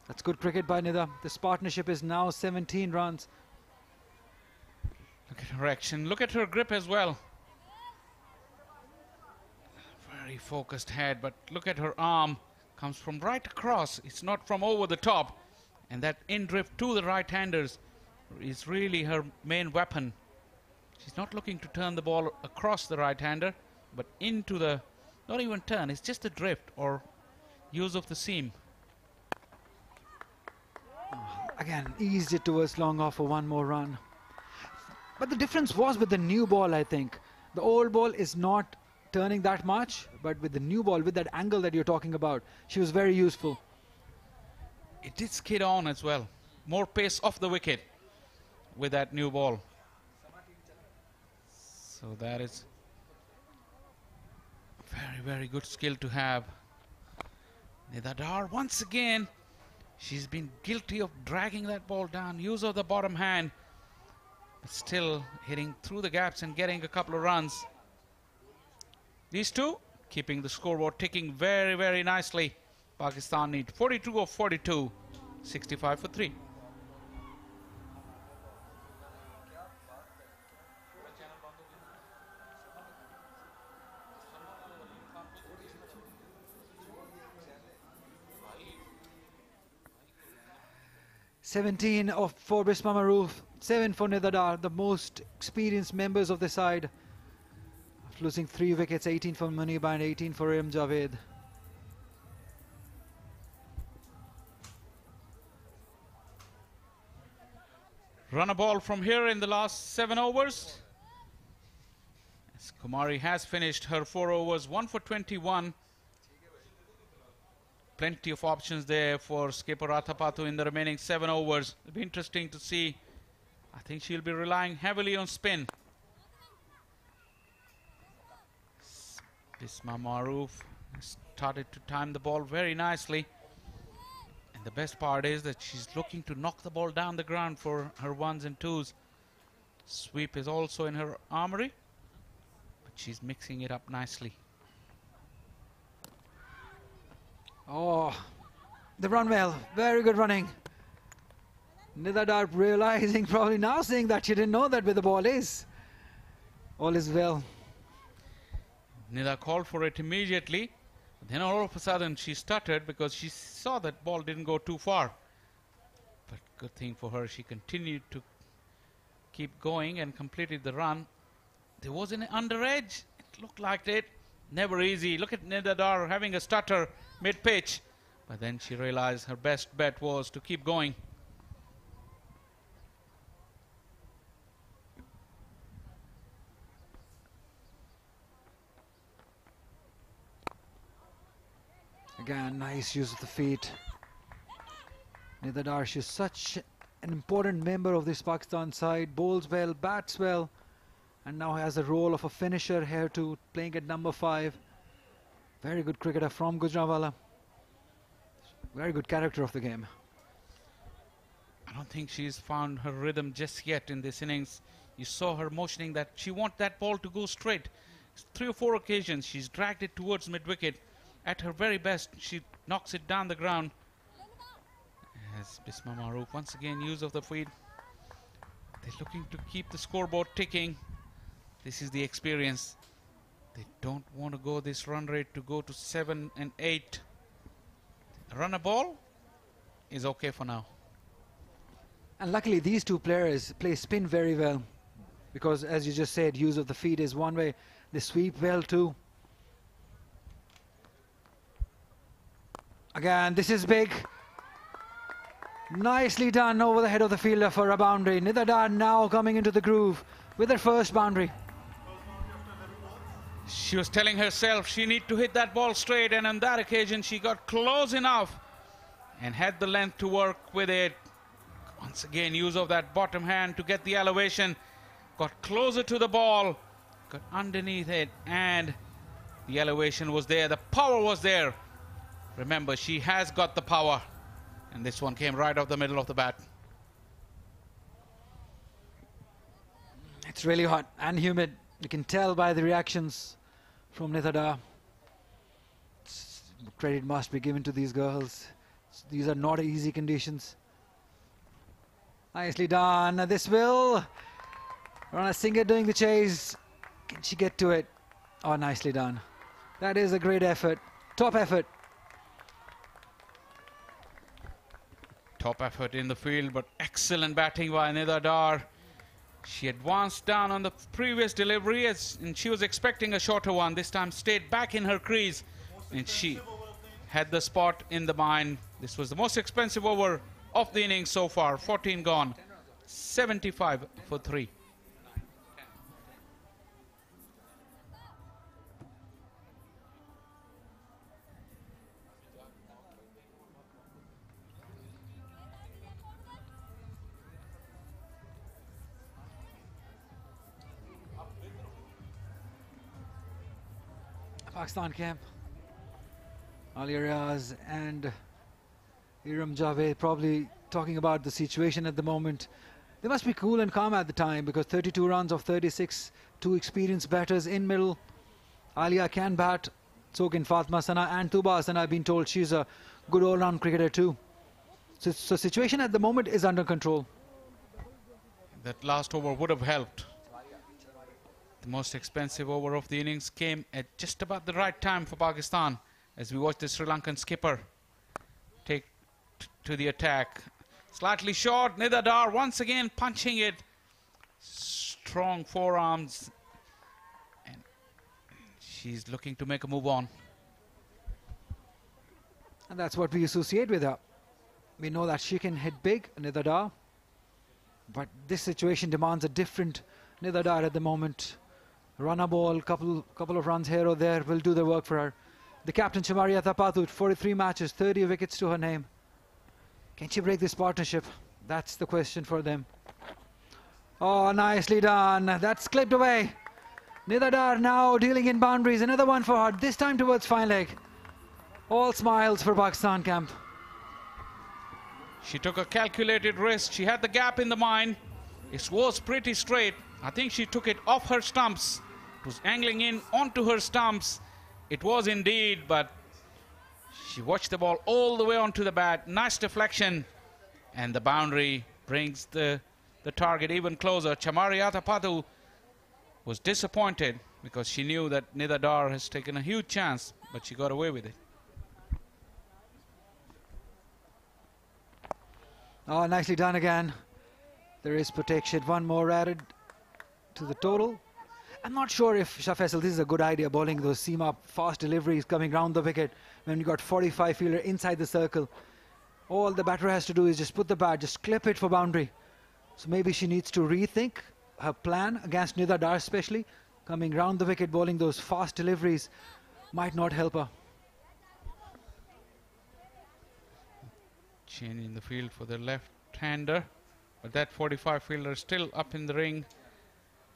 That's good cricket by Nida. This partnership is now 17 runs. Look at her action. Look at her grip as well. Very focused head, but look at her arm. Comes from right across. It's not from over the top. And that in-drift to the right-handers is really her main weapon. She's not looking to turn the ball across the right-hander, but into the, not even turn, it's just a drift or use of the seam. Again, eased it towards long off for 1 more run. But the difference was with the new ball, I think. The old ball is not turning that much, but with the new ball, with that angle that you're talking about, she was very useful. It did skid on as well. More pace off the wicket with that new ball. So that is very, very good skill to have. Nida Dar, once again, she's been guilty of dragging that ball down. Use of the bottom hand. But still hitting through the gaps and getting a couple of runs. These two keeping the scoreboard ticking very, very nicely. Pakistan need 42 of 42, 65 for 3. "17 for Bisma Maroof, 7 for Nida Dar, the most experienced members of the side. Losing 3 wickets, 18 for Muniba and 18 for Im Javed. Run a ball from here in the last 7 overs. As Kumari has finished her 4 overs, 1 for 21. Plenty of options there for skipper Athapathu in the remaining 7 overs. It'll be interesting to see. I think she'll be relying heavily on spin. Bisma Maroof started to time the ball very nicely. And the best part is that she's looking to knock the ball down the ground for her 1s and 2s. Sweep is also in her armory, but she's mixing it up nicely. Oh, they run well. Very good running. Nida Dar realizing, probably now saying that she didn't know that where the ball is. All is well. Nida called for it immediately. Then all of a sudden she stuttered because she saw that ball didn't go too far. But good thing for her, she continued to keep going and completed the run. There was an under edge. It looked like it. Never easy. Look at Nida Dar having a stutter mid-pitch. But then she realized her best bet was to keep going. Again, nice use of the feet. Nida Dar, she's such an important member of this Pakistan side. Bowls well, bats well, and now has the role of a finisher here too, playing at number 5. Very good cricketer from Gujranwala. Very good character of the game. I don't think she's found her rhythm just yet in this innings. You saw her motioning that she wants that ball to go straight. 3 or 4 occasions she's dragged it towards mid-wicket. At her very best, she knocks it down the ground. As Bisma Maroof once again use of the feet. They're looking to keep the scoreboard ticking. This is the experience. They don't want to go this run rate to go to 7 and 8. Run a ball, is okay for now. And luckily these two players play spin very well, because as you just said, use of the feet is one way. They sweep well too. Again, this is big. Nicely done over the head of the fielder for a boundary. Nidha Dar now coming into the groove with her first boundary. She was telling herself she need to hit that ball straight, and on that occasion she got close enough and had the length to work with it. Once again, use of that bottom hand to get the elevation. Got closer to the ball, got underneath it, and the elevation was there. The power was there. Remember, she has got the power. And this one came right off the middle of the bat. It's really hot and humid. You can tell by the reactions from Nidha Dar. Credit must be given to these girls. These are not easy conditions. Nicely done. This will. Rana Singh doing the chase. Can she get to it? Oh, nicely done. That is a great effort. Top effort. Top effort in the field, but excellent batting by Nidha Dar. She advanced down on the previous delivery and she was expecting a shorter one. This time stayed back in her crease and she had the spot in the mind. This was the most expensive over of the innings so far. 14 gone, 75 for 3. Pakistan camp. Ali Riaz and Iram Javed probably talking about the situation at the moment. They must be cool and calm at the time, because 32 runs of 36, 2 experienced batters in middle. Alia can bat, so can Fatma Sana, and Tuba Sana. I've been told she's a good all-round cricketer too. So situation at the moment is under control. That last over would have helped. The most expensive over of the innings came at just about the right time for Pakistan, as we watch the Sri Lankan skipper take to the attack. Slightly short, Nidha Dar once again punching it. Strong forearms. And she's looking to make a move on. And that's what we associate with her. We know that she can hit big, Nidha Dar. But this situation demands a different Nidha Dar at the moment. Run a ball, couple of runs here or there will do the work for her. The captain, Chamaria Thapatut, 43 matches, 30 wickets to her name. Can she break this partnership? That's the question for them. Oh, nicely done. That's clipped away. Nidha Dar now dealing in boundaries. Another one for her, this time towards fine leg. All smiles for Pakistan camp. She took a calculated risk. She had the gap in the mind. It was pretty straight. I think she took it off her stumps. It was angling in onto her stumps. It was indeed, but she watched the ball all the way onto the bat. Nice deflection. And the boundary brings the target even closer. Chamaria Thapatut was disappointed because she knew that Nidha Dar has taken a huge chance, but she got away with it. Oh, nicely done again. There is protection. One more added to the total. I'm not sure if Shah Faisal, this is a good idea, bowling those seam-up fast deliveries coming round the wicket when you got 45 fielder inside the circle. All the batter has to do is just put the bat, just clip it for boundary. So maybe she needs to rethink her plan against Nidha Dar, especially coming round the wicket, bowling those fast deliveries might not help her. Change in the field for the left-hander, but that 45 fielder still up in the ring.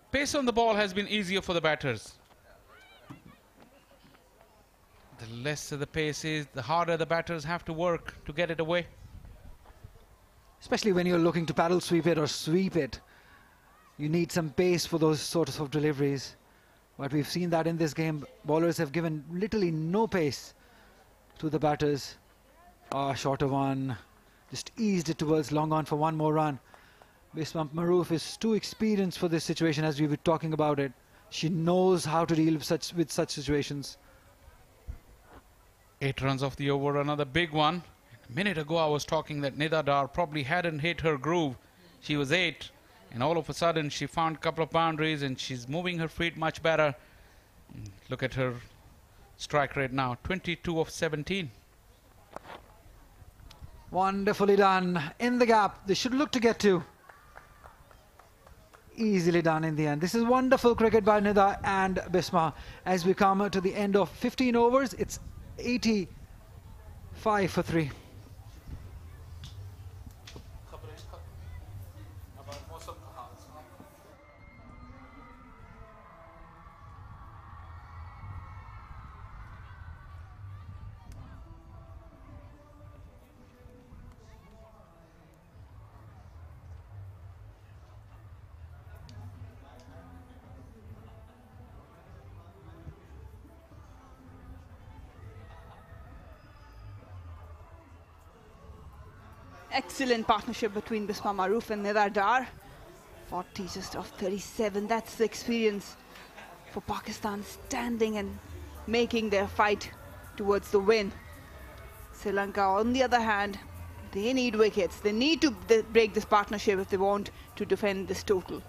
Pace on the ball has been easier for the batters. The lesser the pace is, the harder the batters have to work to get it away. Especially when you're looking to paddle sweep it or sweep it. You need some pace for those sorts of deliveries. But we've seen that in this game. Bowlers have given literally no pace to the batters. Ah, shorter one. Just eased it towards long on for one more run. Bismam Maroof is too experienced for this situation, as we were talking about it. She knows how to deal with such situations. 8 runs off the over, another big one. A minute ago, I was talking that Nida Dar probably hadn't hit her groove. She was 8, and all of a sudden, she found a couple of boundaries, and she's moving her feet much better. Look at her strike rate now, 22 of 17. Wonderfully done. In the gap, they should look to get to. Easily done in the end. This is wonderful cricket by Nida and Bisma. As we come to the end of 15 overs, it's 85 for 3. Excellent partnership between Bisma Maroof and Nida Dar. 40 just off 37. That's the experience for Pakistan, standing and making their fight towards the win. Sri Lanka, on the other hand, they need wickets. They need to break this partnership if they want to defend this total.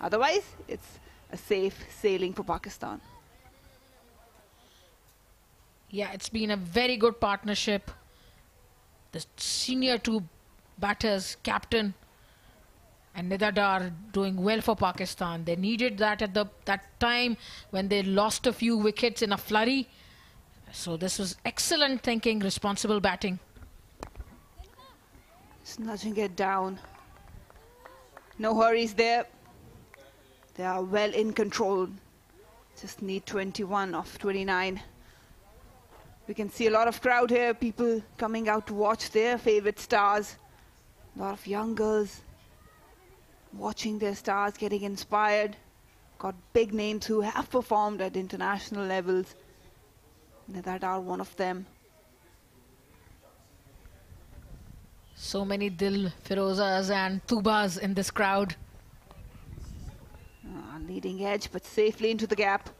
Otherwise, it's a safe sailing for Pakistan. Yeah, it's been a very good partnership. The senior two batters, captain and Nida Dar, doing well for Pakistan. They needed that at that time when they lost a few wickets in a flurry. So this was excellent thinking, responsible batting. Just nudging it down. No hurries there. They are well in control. Just need 21 off 29. We can see a lot of crowd here, people coming out to watch their favorite stars. A lot of young girls watching their stars, getting inspired. Got big names who have performed at international levels. Nida Dar, one of them. So many Dil Firozas and Tubas in this crowd. Leading edge, but safely into the gap.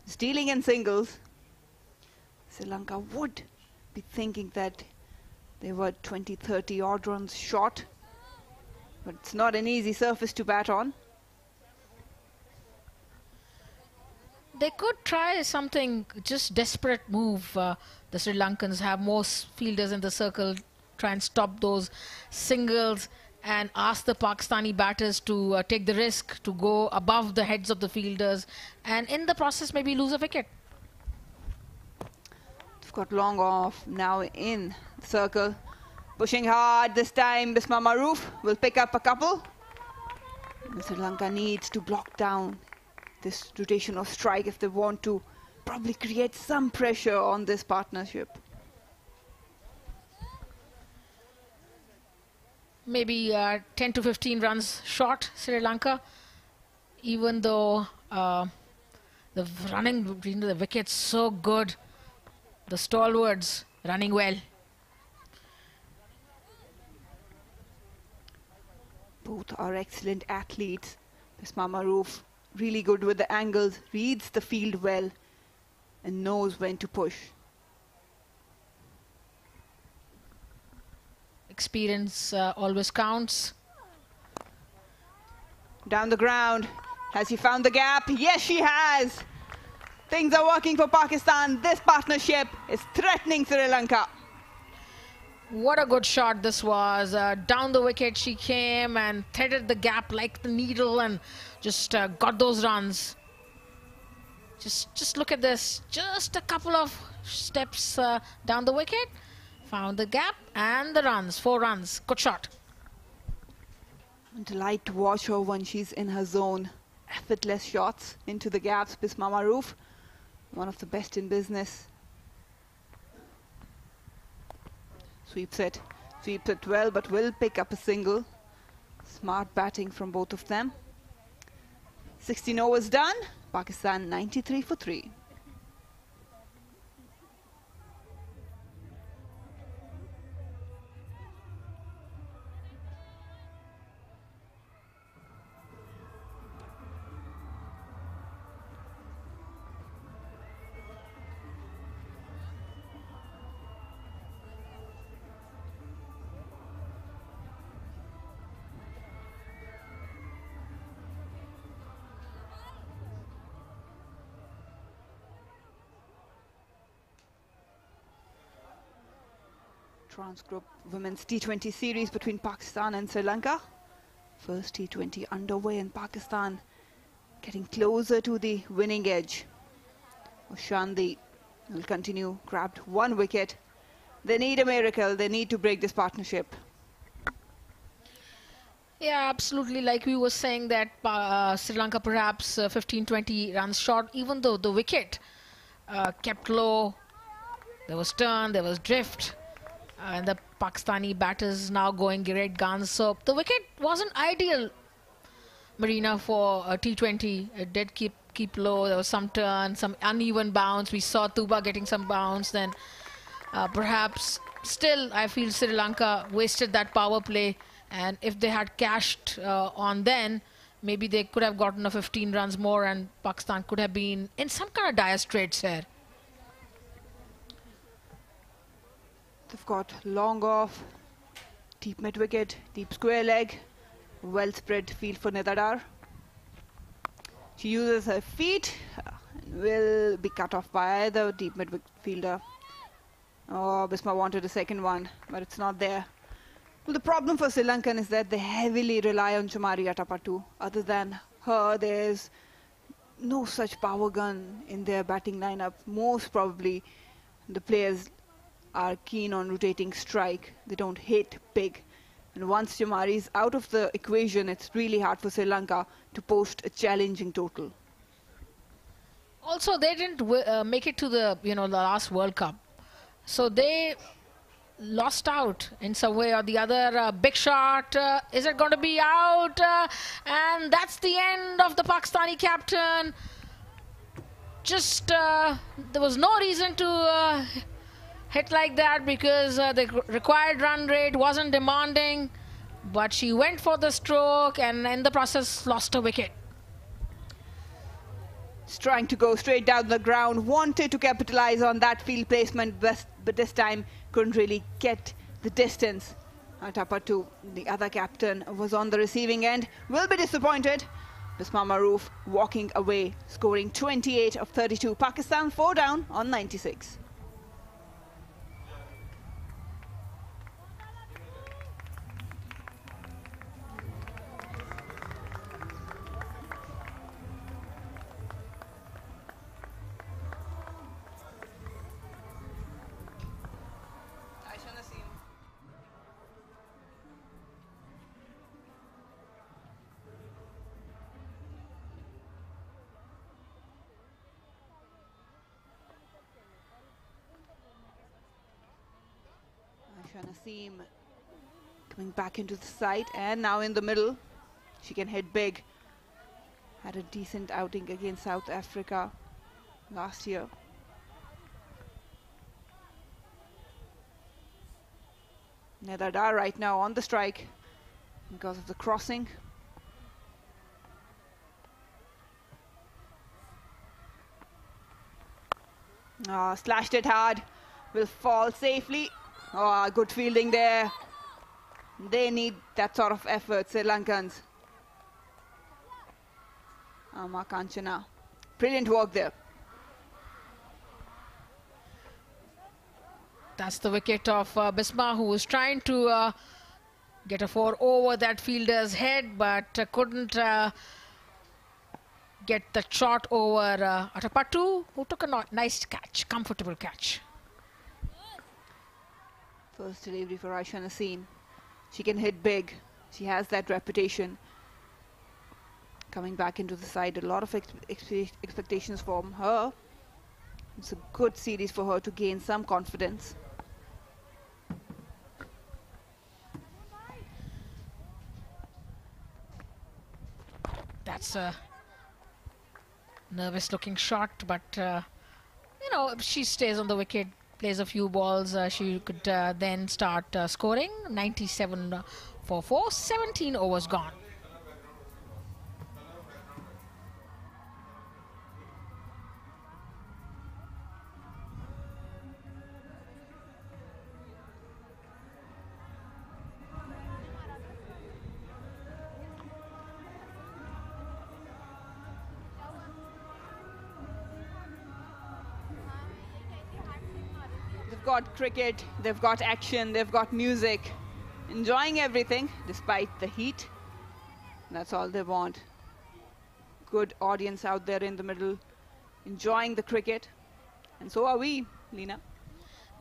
Stealing in singles. Sri Lanka would be thinking that they were 20-30 odd runs short, but it's not an easy surface to bat on. They could try something, just desperate move. The Sri Lankans have most fielders in the circle, try and stop those singles and ask the Pakistani batters to take the risk to go above the heads of the fielders and in the process maybe lose a wicket. Got long off, now in the circle. Pushing hard this time, Bisma Maroof will pick up a couple. Sri Lanka needs to block down this rotational strike if they want to probably create some pressure on this partnership. Maybe 10 to 15 runs short, Sri Lanka, even though the running between the wickets so good. The stalwarts running well. Both are excellent athletes. Bisma Maroof, really good with the angles, reads the field well and knows when to push. Experience always counts. Down the ground. Has he found the gap? Yes, she has. Things are working for Pakistan. This partnership is threatening Sri Lanka. What a good shot this was. Down the wicket she came and threaded the gap like the needle and just got those runs. Just look at this. Just a couple of steps down the wicket. Found the gap and the runs. 4 runs. Good shot. Delight to watch her when she's in her zone. Effortless shots into the gaps. Bisma Maroof, one of the best in business. Sweeps it well, but will pick up a single. Smart batting from both of them. 16 overs done. Pakistan 93 for 3. Transgroup Women's T20 series between Pakistan and Sri Lanka. First T20 underway and Pakistan getting closer to the winning edge. Oshandi will continue, grabbed 1 wicket. They need a miracle, they need to break this partnership. Yeah, absolutely. Like we were saying that Sri Lanka perhaps 15-20 runs short, even though the wicket kept low. There was turn, there was drift, and the Pakistani batters now going great guns. So the wicket wasn't ideal, Marina, for T20. It did keep low. There was some turn, some uneven bounce. We saw Tuba getting some bounce. Then perhaps still, I feel Sri Lanka wasted that power play. And if they had cashed on then, maybe they could have gotten a 15 runs more and Pakistan could have been in some kind of dire straits here. They've got long off, deep mid wicket, deep square leg, well spread field for Nedadar. She uses her feet and will be cut off by the deep mid fielder. Oh, Bisma wanted a second one, but it's not there. Well, the problem for Sri Lankan is that they heavily rely on Chamari Atapattu. Other than her, there's no such power gun in their batting lineup. Most probably, the players are keen on rotating strike. They don't hit big. And once Chamari is out of the equation, it's really hard for Sri Lanka to post a challenging total. Also, they didn't make it to the the last World Cup, so they lost out in some way or the other. Big shot, is it going to be out? And that's the end of the Pakistani captain. Just there was no reason to hit like that because the required run rate wasn't demanding, but she went for the stroke and in the process lost a wicket. She's trying to go straight down the ground, wanted to capitalize on that field placement, but this time couldn't really get the distance. Atapattu, the other captain, was on the receiving end, will be disappointed. Bisma Maroof walking away, scoring 28 of 32. Pakistan 4 down on 96. Naseem coming back into the side and now in the middle. She can hit big. Had a decent outing against South Africa last year. Nedadar right now on the strike because of the crossing. Slashed it hard. Will fall safely. Oh, good fielding there. They need that sort of effort, Sri Lankans. Ama Kanchana. Brilliant work there. That's the wicket of Bisma, who was trying to get a 4 over that fielder's head, but couldn't get the shot over Atapattu, who took a nice catch, comfortable catch. First delivery for Aisha Naseem. She can hit big. She has that reputation. Coming back into the side, a lot of expectations from her. It's a good series for her to gain some confidence. That's a nervous looking shot, but if she stays on the wicket, plays a few balls, she could then start scoring. 97 for 4, 17 overs gone. got cricket, they've got action, they've got music, enjoying everything despite the heat. That's all they want. Good audience out there in the middle, enjoying the cricket. And so are we, Leena.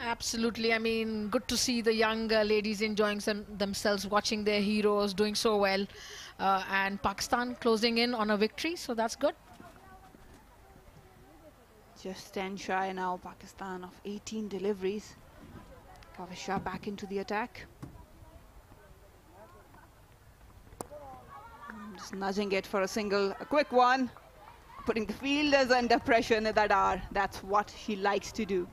Absolutely. I mean, good to see the young ladies enjoying themselves, watching their heroes doing so well. And Pakistan closing in on a victory, so that's good. Just 10 shy now, Pakistan, of 18 deliveries. Kavisha back into the attack. Just nudging it for a single, a quick one. Putting the fielders under pressure, Nidadar. That's what she likes to do.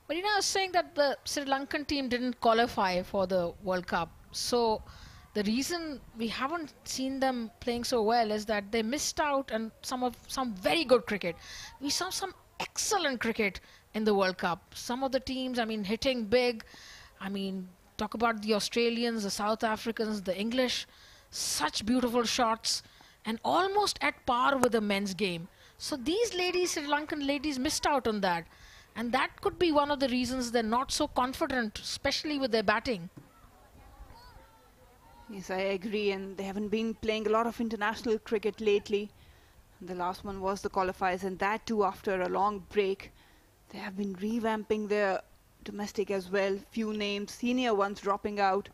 But I was saying that the Sri Lankan team didn't qualify for the World Cup. So the reason we haven't seen them playing so well is that they missed out on some very good cricket. We saw some excellent cricket in the World Cup. Some of the teams, I mean, hitting big. I mean, talk about the Australians, the South Africans, the English. Such beautiful shots and almost at par with the men's game. So these ladies, Sri Lankan ladies, missed out on that. And that could be one of the reasons they're not so confident, especially with their batting. Yes, I agree. And they haven't been playing a lot of international cricket lately. The last one was the qualifiers, and that too after a long break. They have been revamping their domestic as well. Few names, senior ones dropping out.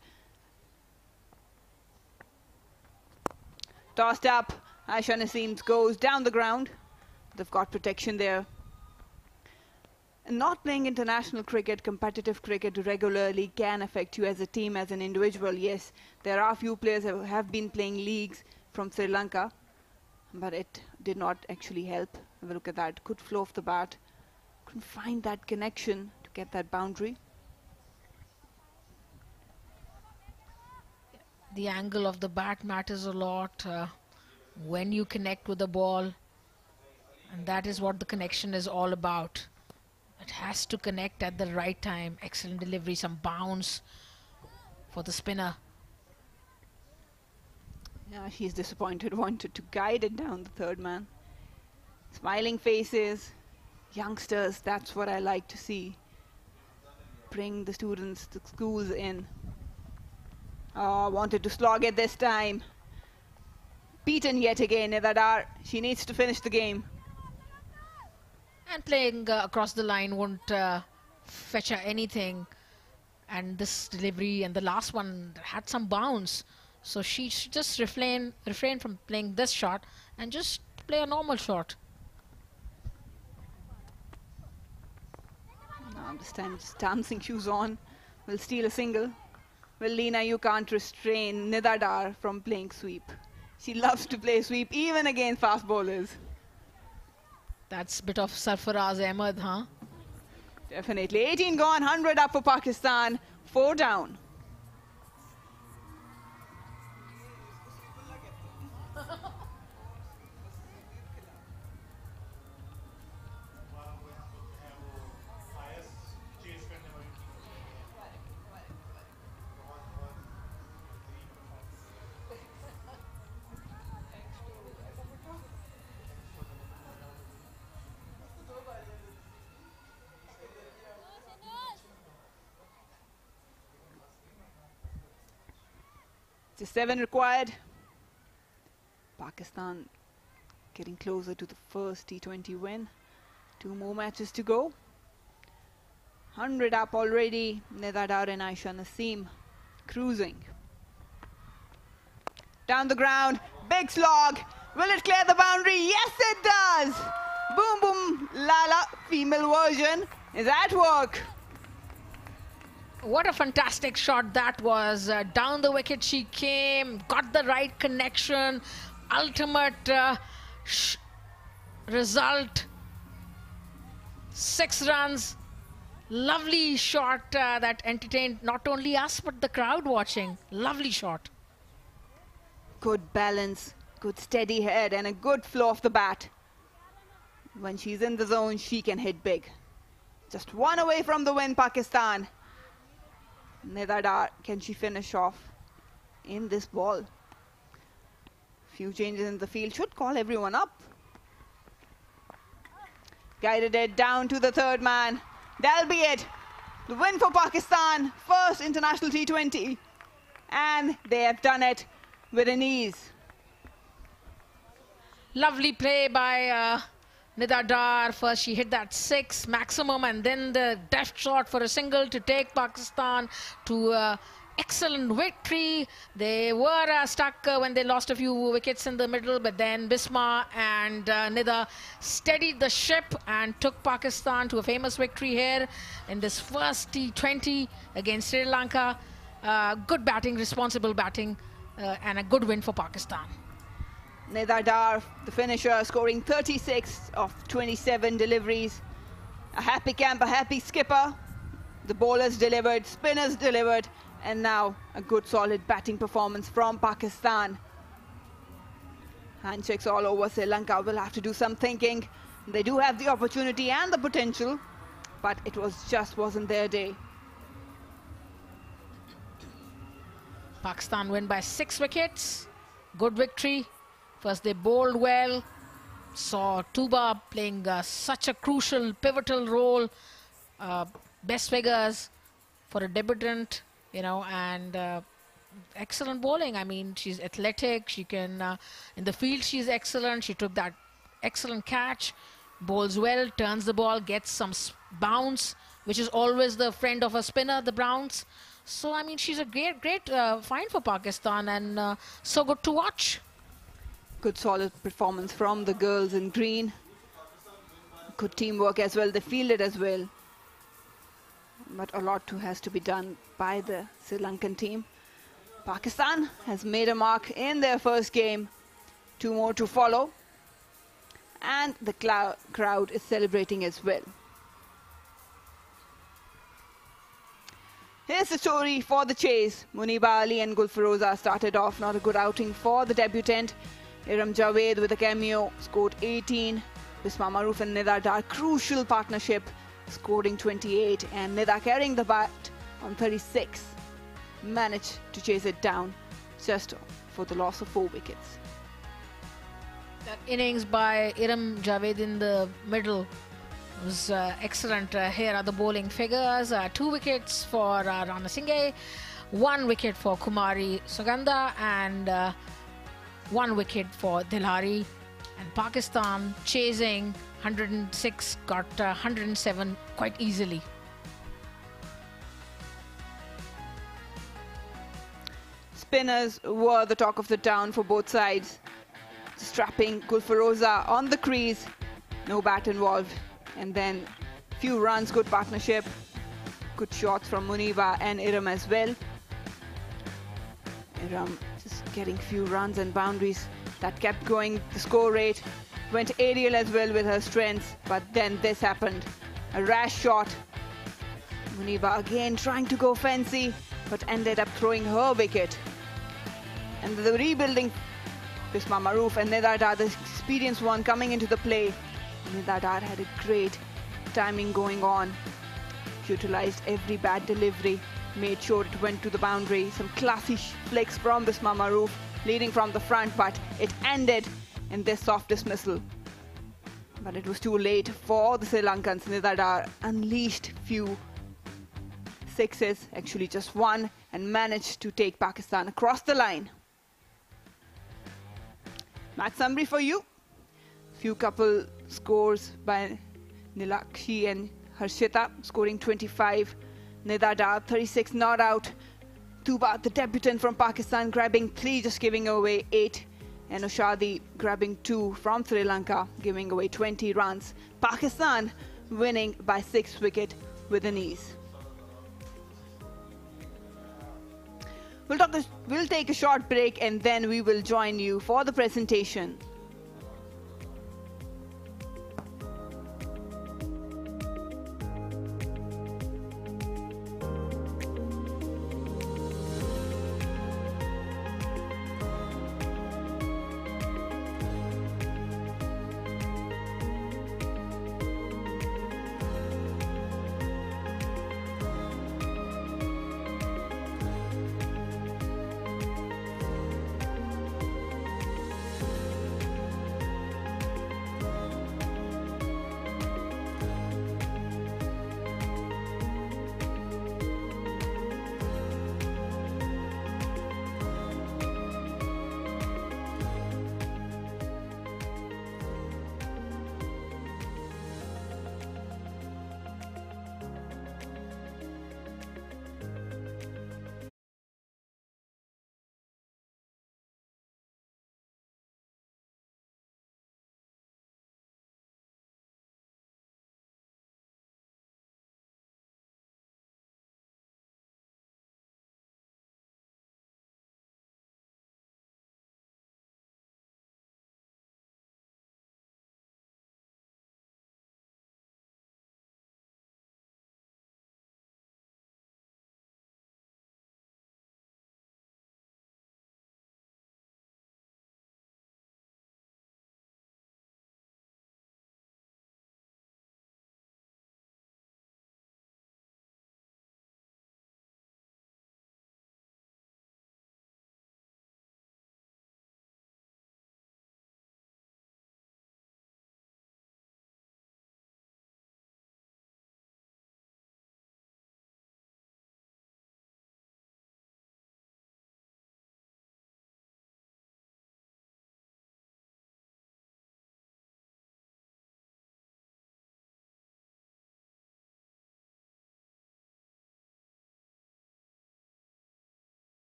Tossed up. Aisha Naseem goes down the ground. They've got protection there. And not playing international cricket, competitive cricket regularly can affect you as a team, as an individual. Yes, there are a few players who have been playing leagues from Sri Lanka, but it did not actually help. Have a look at that. Good flow of the bat. Couldn't find that connection to get that boundary. The angle of the bat matters a lot when you connect with the ball. And that is what the connection is all about. It has to connect at the right time. Excellent delivery, some bounce for the spinner. Yeah, she's disappointed, wanted to guide it down the third man. Smiling faces, youngsters, that's what I like to see. Bring the students, the schools in. Oh, wanted to slog it this time. Beaten yet again, Nidadar. She needs to finish the game. And playing across the line won't fetch her anything. And this delivery and the last one had some bounce. So she should just refrain from playing this shot and just play a normal shot. Now this time it's dancing shoes on. Will steal a single. Well, Leena, you can't restrain Nidadar from playing sweep. She loves to play sweep even against fast bowlers. That's a bit of Sarfaraz Ahmed, huh? Definitely. 18 gone, 100 up for Pakistan, 4 down. Just 7 required. Pakistan getting closer to the first T20 win. 2 more matches to go. 100 up already. Nidadar and Aisha Naseem cruising. Down the ground. Big slog. Will it clear the boundary? Yes, it does. Boom, boom. Lala, female version, is at work. What a fantastic shot that was. Down the wicket she came, got the right connection, ultimate result. 6 runs. Lovely shot that entertained not only us but the crowd watching. Lovely shot. Good balance, good steady head and a good flow of the bat. When she's in the zone, she can hit big. Just 1 away from the win, Pakistan. Nidadar, can she finish off in this ball? Few changes in the field should call everyone up. Guided it down to the third man. That'll be it. The win for Pakistan, first international T20. And they have done it with an ease. Lovely play by Nida Dar. First she hit that 6 maximum and then the deft shot for a single to take Pakistan to excellent victory. They were stuck when they lost a few wickets in the middle, but then Bisma and Nida steadied the ship and took Pakistan to a famous victory here in this first T20 against Sri Lanka. Good batting, responsible batting, and a good win for Pakistan. Nida Dar, the finisher, scoring 36 of 27 deliveries. A happy camp, a happy skipper. The bowlers delivered, spinners delivered, and now a good solid batting performance from Pakistan. Handshakes all over. Sri Lanka will have to do some thinking. They do have the opportunity and the potential, but it wasn't their day. Pakistan win by 6 wickets. Good victory. First they bowled well. Saw Tuba playing such a crucial, pivotal role. Best figures for a debutant, you know, and excellent bowling. I mean, she's athletic. She can, in the field, she's excellent. She took that excellent catch, bowls well, turns the ball, gets some bounce, which is always the friend of a spinner, the bounce. So, I mean, she's a great find for Pakistan and so good to watch. Good solid performance from the girls in green. Good teamwork as well. They fielded as well. But a lot has to be done by the Sri Lankan team. Pakistan has made a mark in their first game. 2 more to follow. And the crowd is celebrating as well. Here's the story for the chase. Muniba Ali and Gulfiroza started off not a good outing for the debutant. Iram Javed with a cameo scored 18. Bisma Maroof and Nida Dar, crucial partnership, scoring 28. And Nida carrying the bat on 36. Managed to chase it down just for the loss of 4 wickets. That innings by Iram Javed in the middle was excellent. Here are the bowling figures. 2 wickets for Rana Singhe, 1 wicket for Kumari Sugandha, and 1 wicket for Dilhari. And Pakistan chasing 106, got 107 quite easily. Spinners were the talk of the town for both sides. Strapping Gulfiroza on the crease, no bat involved. And then few runs, good partnership, good shots from Muniba and Iram as well. Iram just getting few runs and boundaries that kept going. The score rate went aerial as well with her strengths, but then this happened. A rash shot. Muniba again trying to go fancy, but ended up throwing her wicket. And the rebuilding Bisma Maroof and Nida Dar, the experienced one, coming into the play. Nida Dar had a great timing going on. Utilized every bad delivery, made sure it went to the boundary. Some classy flicks from Bisma Maroof, leading from the front, but it ended in this soft dismissal. But it was too late for the Sri Lankans. Nida Dar unleashed few sixes, actually just 1, and managed to take Pakistan across the line. Match summary for you. Few couple scores by Nilakshi and Harshita, scoring 25. Nida Dar, 36 not out. Tuba, the debutant from Pakistan, grabbing 3, just giving away 8. And Oshadi grabbing 2 from Sri Lanka, giving away 20 runs. Pakistan winning by 6 wickets with an ease. We'll take a short break and then we will join you for the presentation.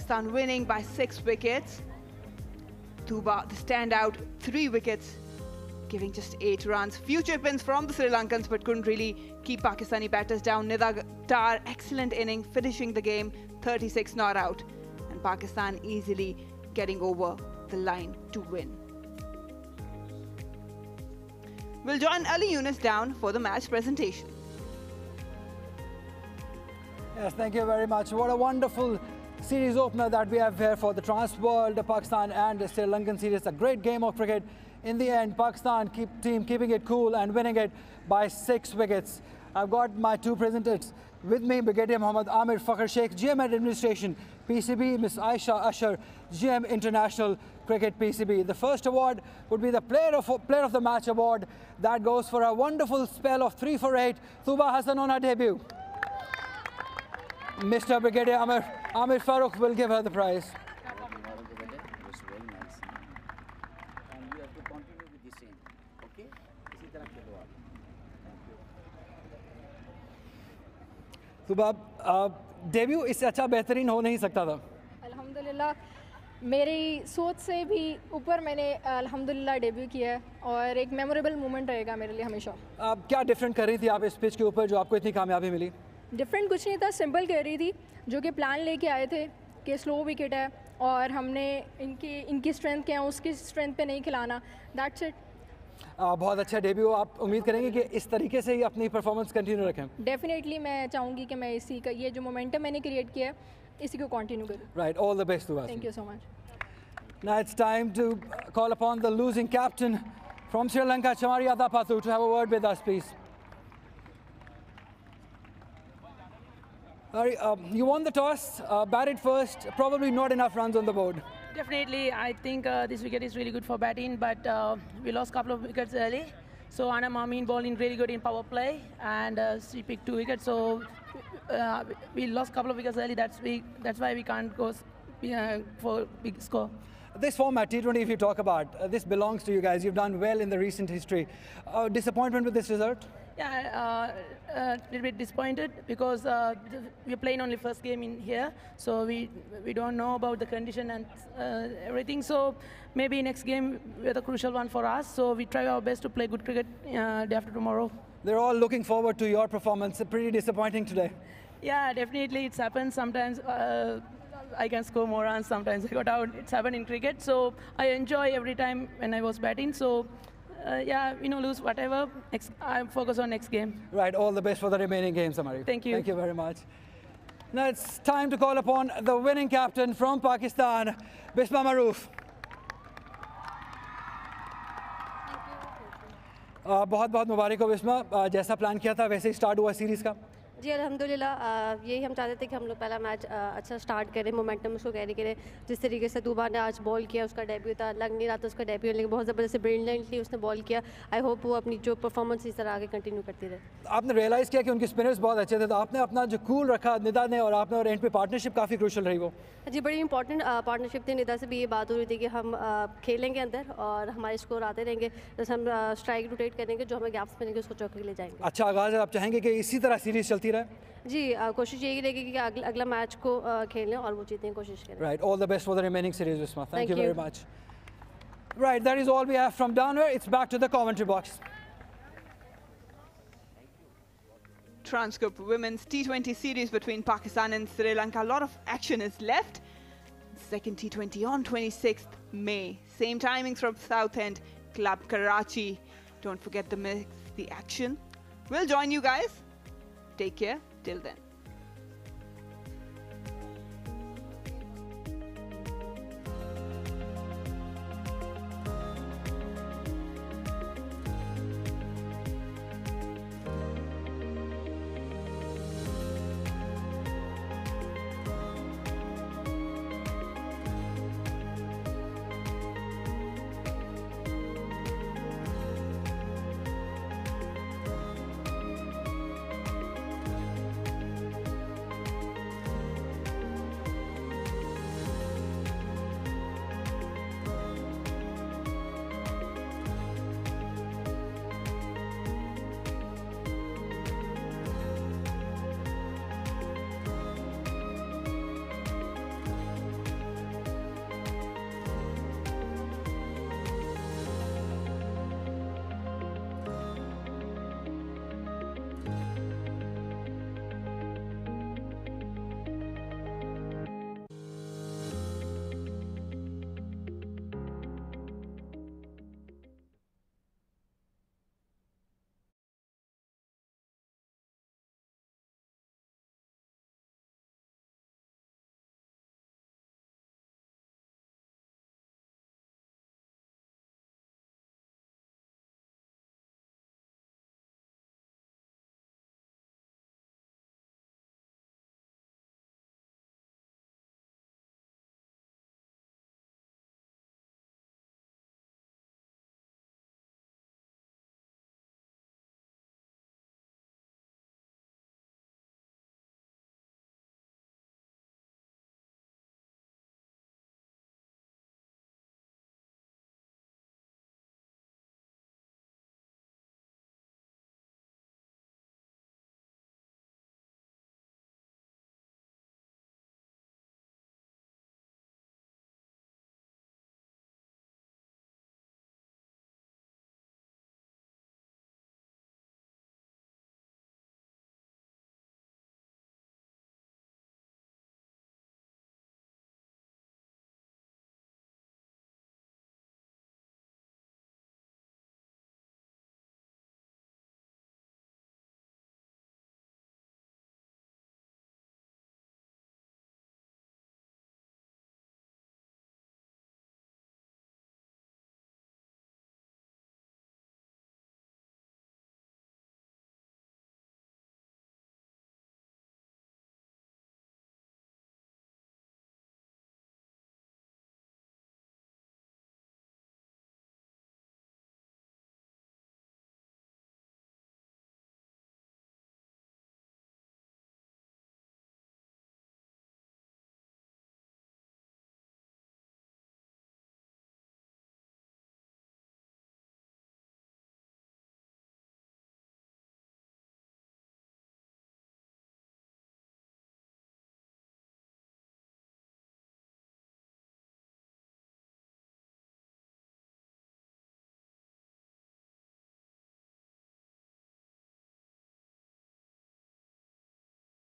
Pakistan winning by 6 wickets. Tuba, the standout, 3 wickets, giving just 8 runs. Few chip-ins from the Sri Lankans, but couldn't really keep Pakistani batters down. Nida Tar, excellent inning, finishing the game 36 not out. And Pakistan easily getting over the line to win. We'll join Ali Yunus down for the match presentation. Yes, thank you very much. What a wonderful series opener that we have here for the Trans World, Pakistan and the Sri Lankan series. A great game of cricket. In the end, Pakistan team keeping it cool and winning it by 6 wickets. I've got my 2 presenters with me, Brigadier Mohammad Amir Fakhr Sheikh, GM Administration, PCB, Miss Aisha Asher, GM International Cricket, PCB. The first award would be the Player of the Match award. That goes for a wonderful spell of 3 for 8. Tuba Hassan on her debut. Mr. Brigadier Amir Farooq will give her the prize. तुबा debut इससे अच्छा बेहतरीन हो नहीं सकता था। अल्हम्दुलिल्लाह मेरी सोच से भी ऊपर मैंने अल्हम्दुलिल्लाह डेब्यू किया है और एक मेमोरेबल मोमेंट रहेगा मेरे लिए हमेशा। आप क्या डिफरेंट कर रही थी आप इस पिच के ऊपर जो आपको इतनी कामयाबी मिली? डिफरेंट कुछ नहीं था, सिंपल कर रही थी, जो कि प्लान लेके आए थे कि स्लो विकेट है और हमने इनकी स्ट्रेंथ क्या है उसकी स्ट्रेंथ पे नहीं खिलाना, दैट्स इट। बहुत अच्छा डेब्यू। आप उम्मीद करेंगे कि इस तरीके से ही अपनी परफॉर्मेंस कंटिन्यू रखें? डेफिनेटली मैं चाहूँगी कि मैं इसी का ये जो मोमेंटम मैंने क्रिएट किया है इसी को कंटिन्यू करूँ। Right, all the best to us. Thank you so much. Now it's time to call upon the losing captain from Sri Lanka, Chamari Adapathu, to have a word with us, please. You won the toss, batted first, probably not enough runs on the board. Definitely, I think this wicket is really good for batting, but we lost a couple of wickets early. So Anna Mamin bowling really good in power play, and she picked 2 wickets. So we lost a couple of wickets early. That's why we can't go for big score. This format, T20, if you talk about, this belongs to you guys. You've done well in the recent history. Disappointment with this result? Yeah, a little bit disappointed because we're playing only first game in here, so we don't know about the condition and everything. So maybe next game is a crucial one for us. So we try our best to play good cricket day after tomorrow. They're all looking forward to your performance. Pretty disappointing today. Yeah, definitely it's happened. Sometimes I can score more runs, sometimes I got out. It's happened in cricket. So I enjoy every time when I was batting. So yeah, lose whatever. I'm focused on next game. Right, all the best for the remaining games, Samari. Thank you. Thank you very much. Now it's time to call upon the winning captain from Pakistan, Bisma Maroof. बहुत-बहुत मुबारक हो बिस्मा, जैसा plan किया था वैसे ही start हुआ series का। जी अल्हम्दुलिल्लाह यही हम चाहते थे कि हम लोग पहला मैच अच्छा स्टार्ट करें, मोमेंटम उसको कैरी करें। जिस तरीके से तुबा ने आज बॉल किया, उसका डेब्यू था, लग नहीं रहा था उसका डेब्यू, लेकिन बहुत ज़बरदस्त ब्रिलियंटली उसने बॉल किया। आई होप वो अपनी जो परफॉर्मेंस इस तरह आगे कंटिन्यू करती रहे। आपने रियलाइज़ किया कि उनके स्पिनर्स बहुत अच्छे थे, तो आपने अपना जो कूल रखा निदा ने, और आपने और एंड पे पार्टनरशिप काफ़ी क्रूशल रही वो। जी बड़ी इंपॉर्टेंट पार्टनरशिप थी। निदा से भी ये बात हो रही थी कि हम खेलेंगे अंदर और हमारे स्कोर आते रहेंगे, जैसे हम स्ट्राइक रोटेट करेंगे, जो हमें गैप्स मिलेंगे उसको चौके ले जाएंगे। अच्छा आगाज़ है, आप चाहेंगे कि इसी तरह सीरीज चलती रहे? जी कोशिश यही रहेगी कि अगला मैच को खेलें और वो जीतने की कोशिश करें। Right, all the best for the remaining series, Bisma. Thank you very much. Right, that is all we have from down here. It's back to the commentary box. Transcorp Women's T20 series between Pakistan and Sri Lanka. A lot of action is left. Second T20 on 26th May. Same timings from Southend, Club Karachi. Don't forget the action. We'll join you guys. Take care till then.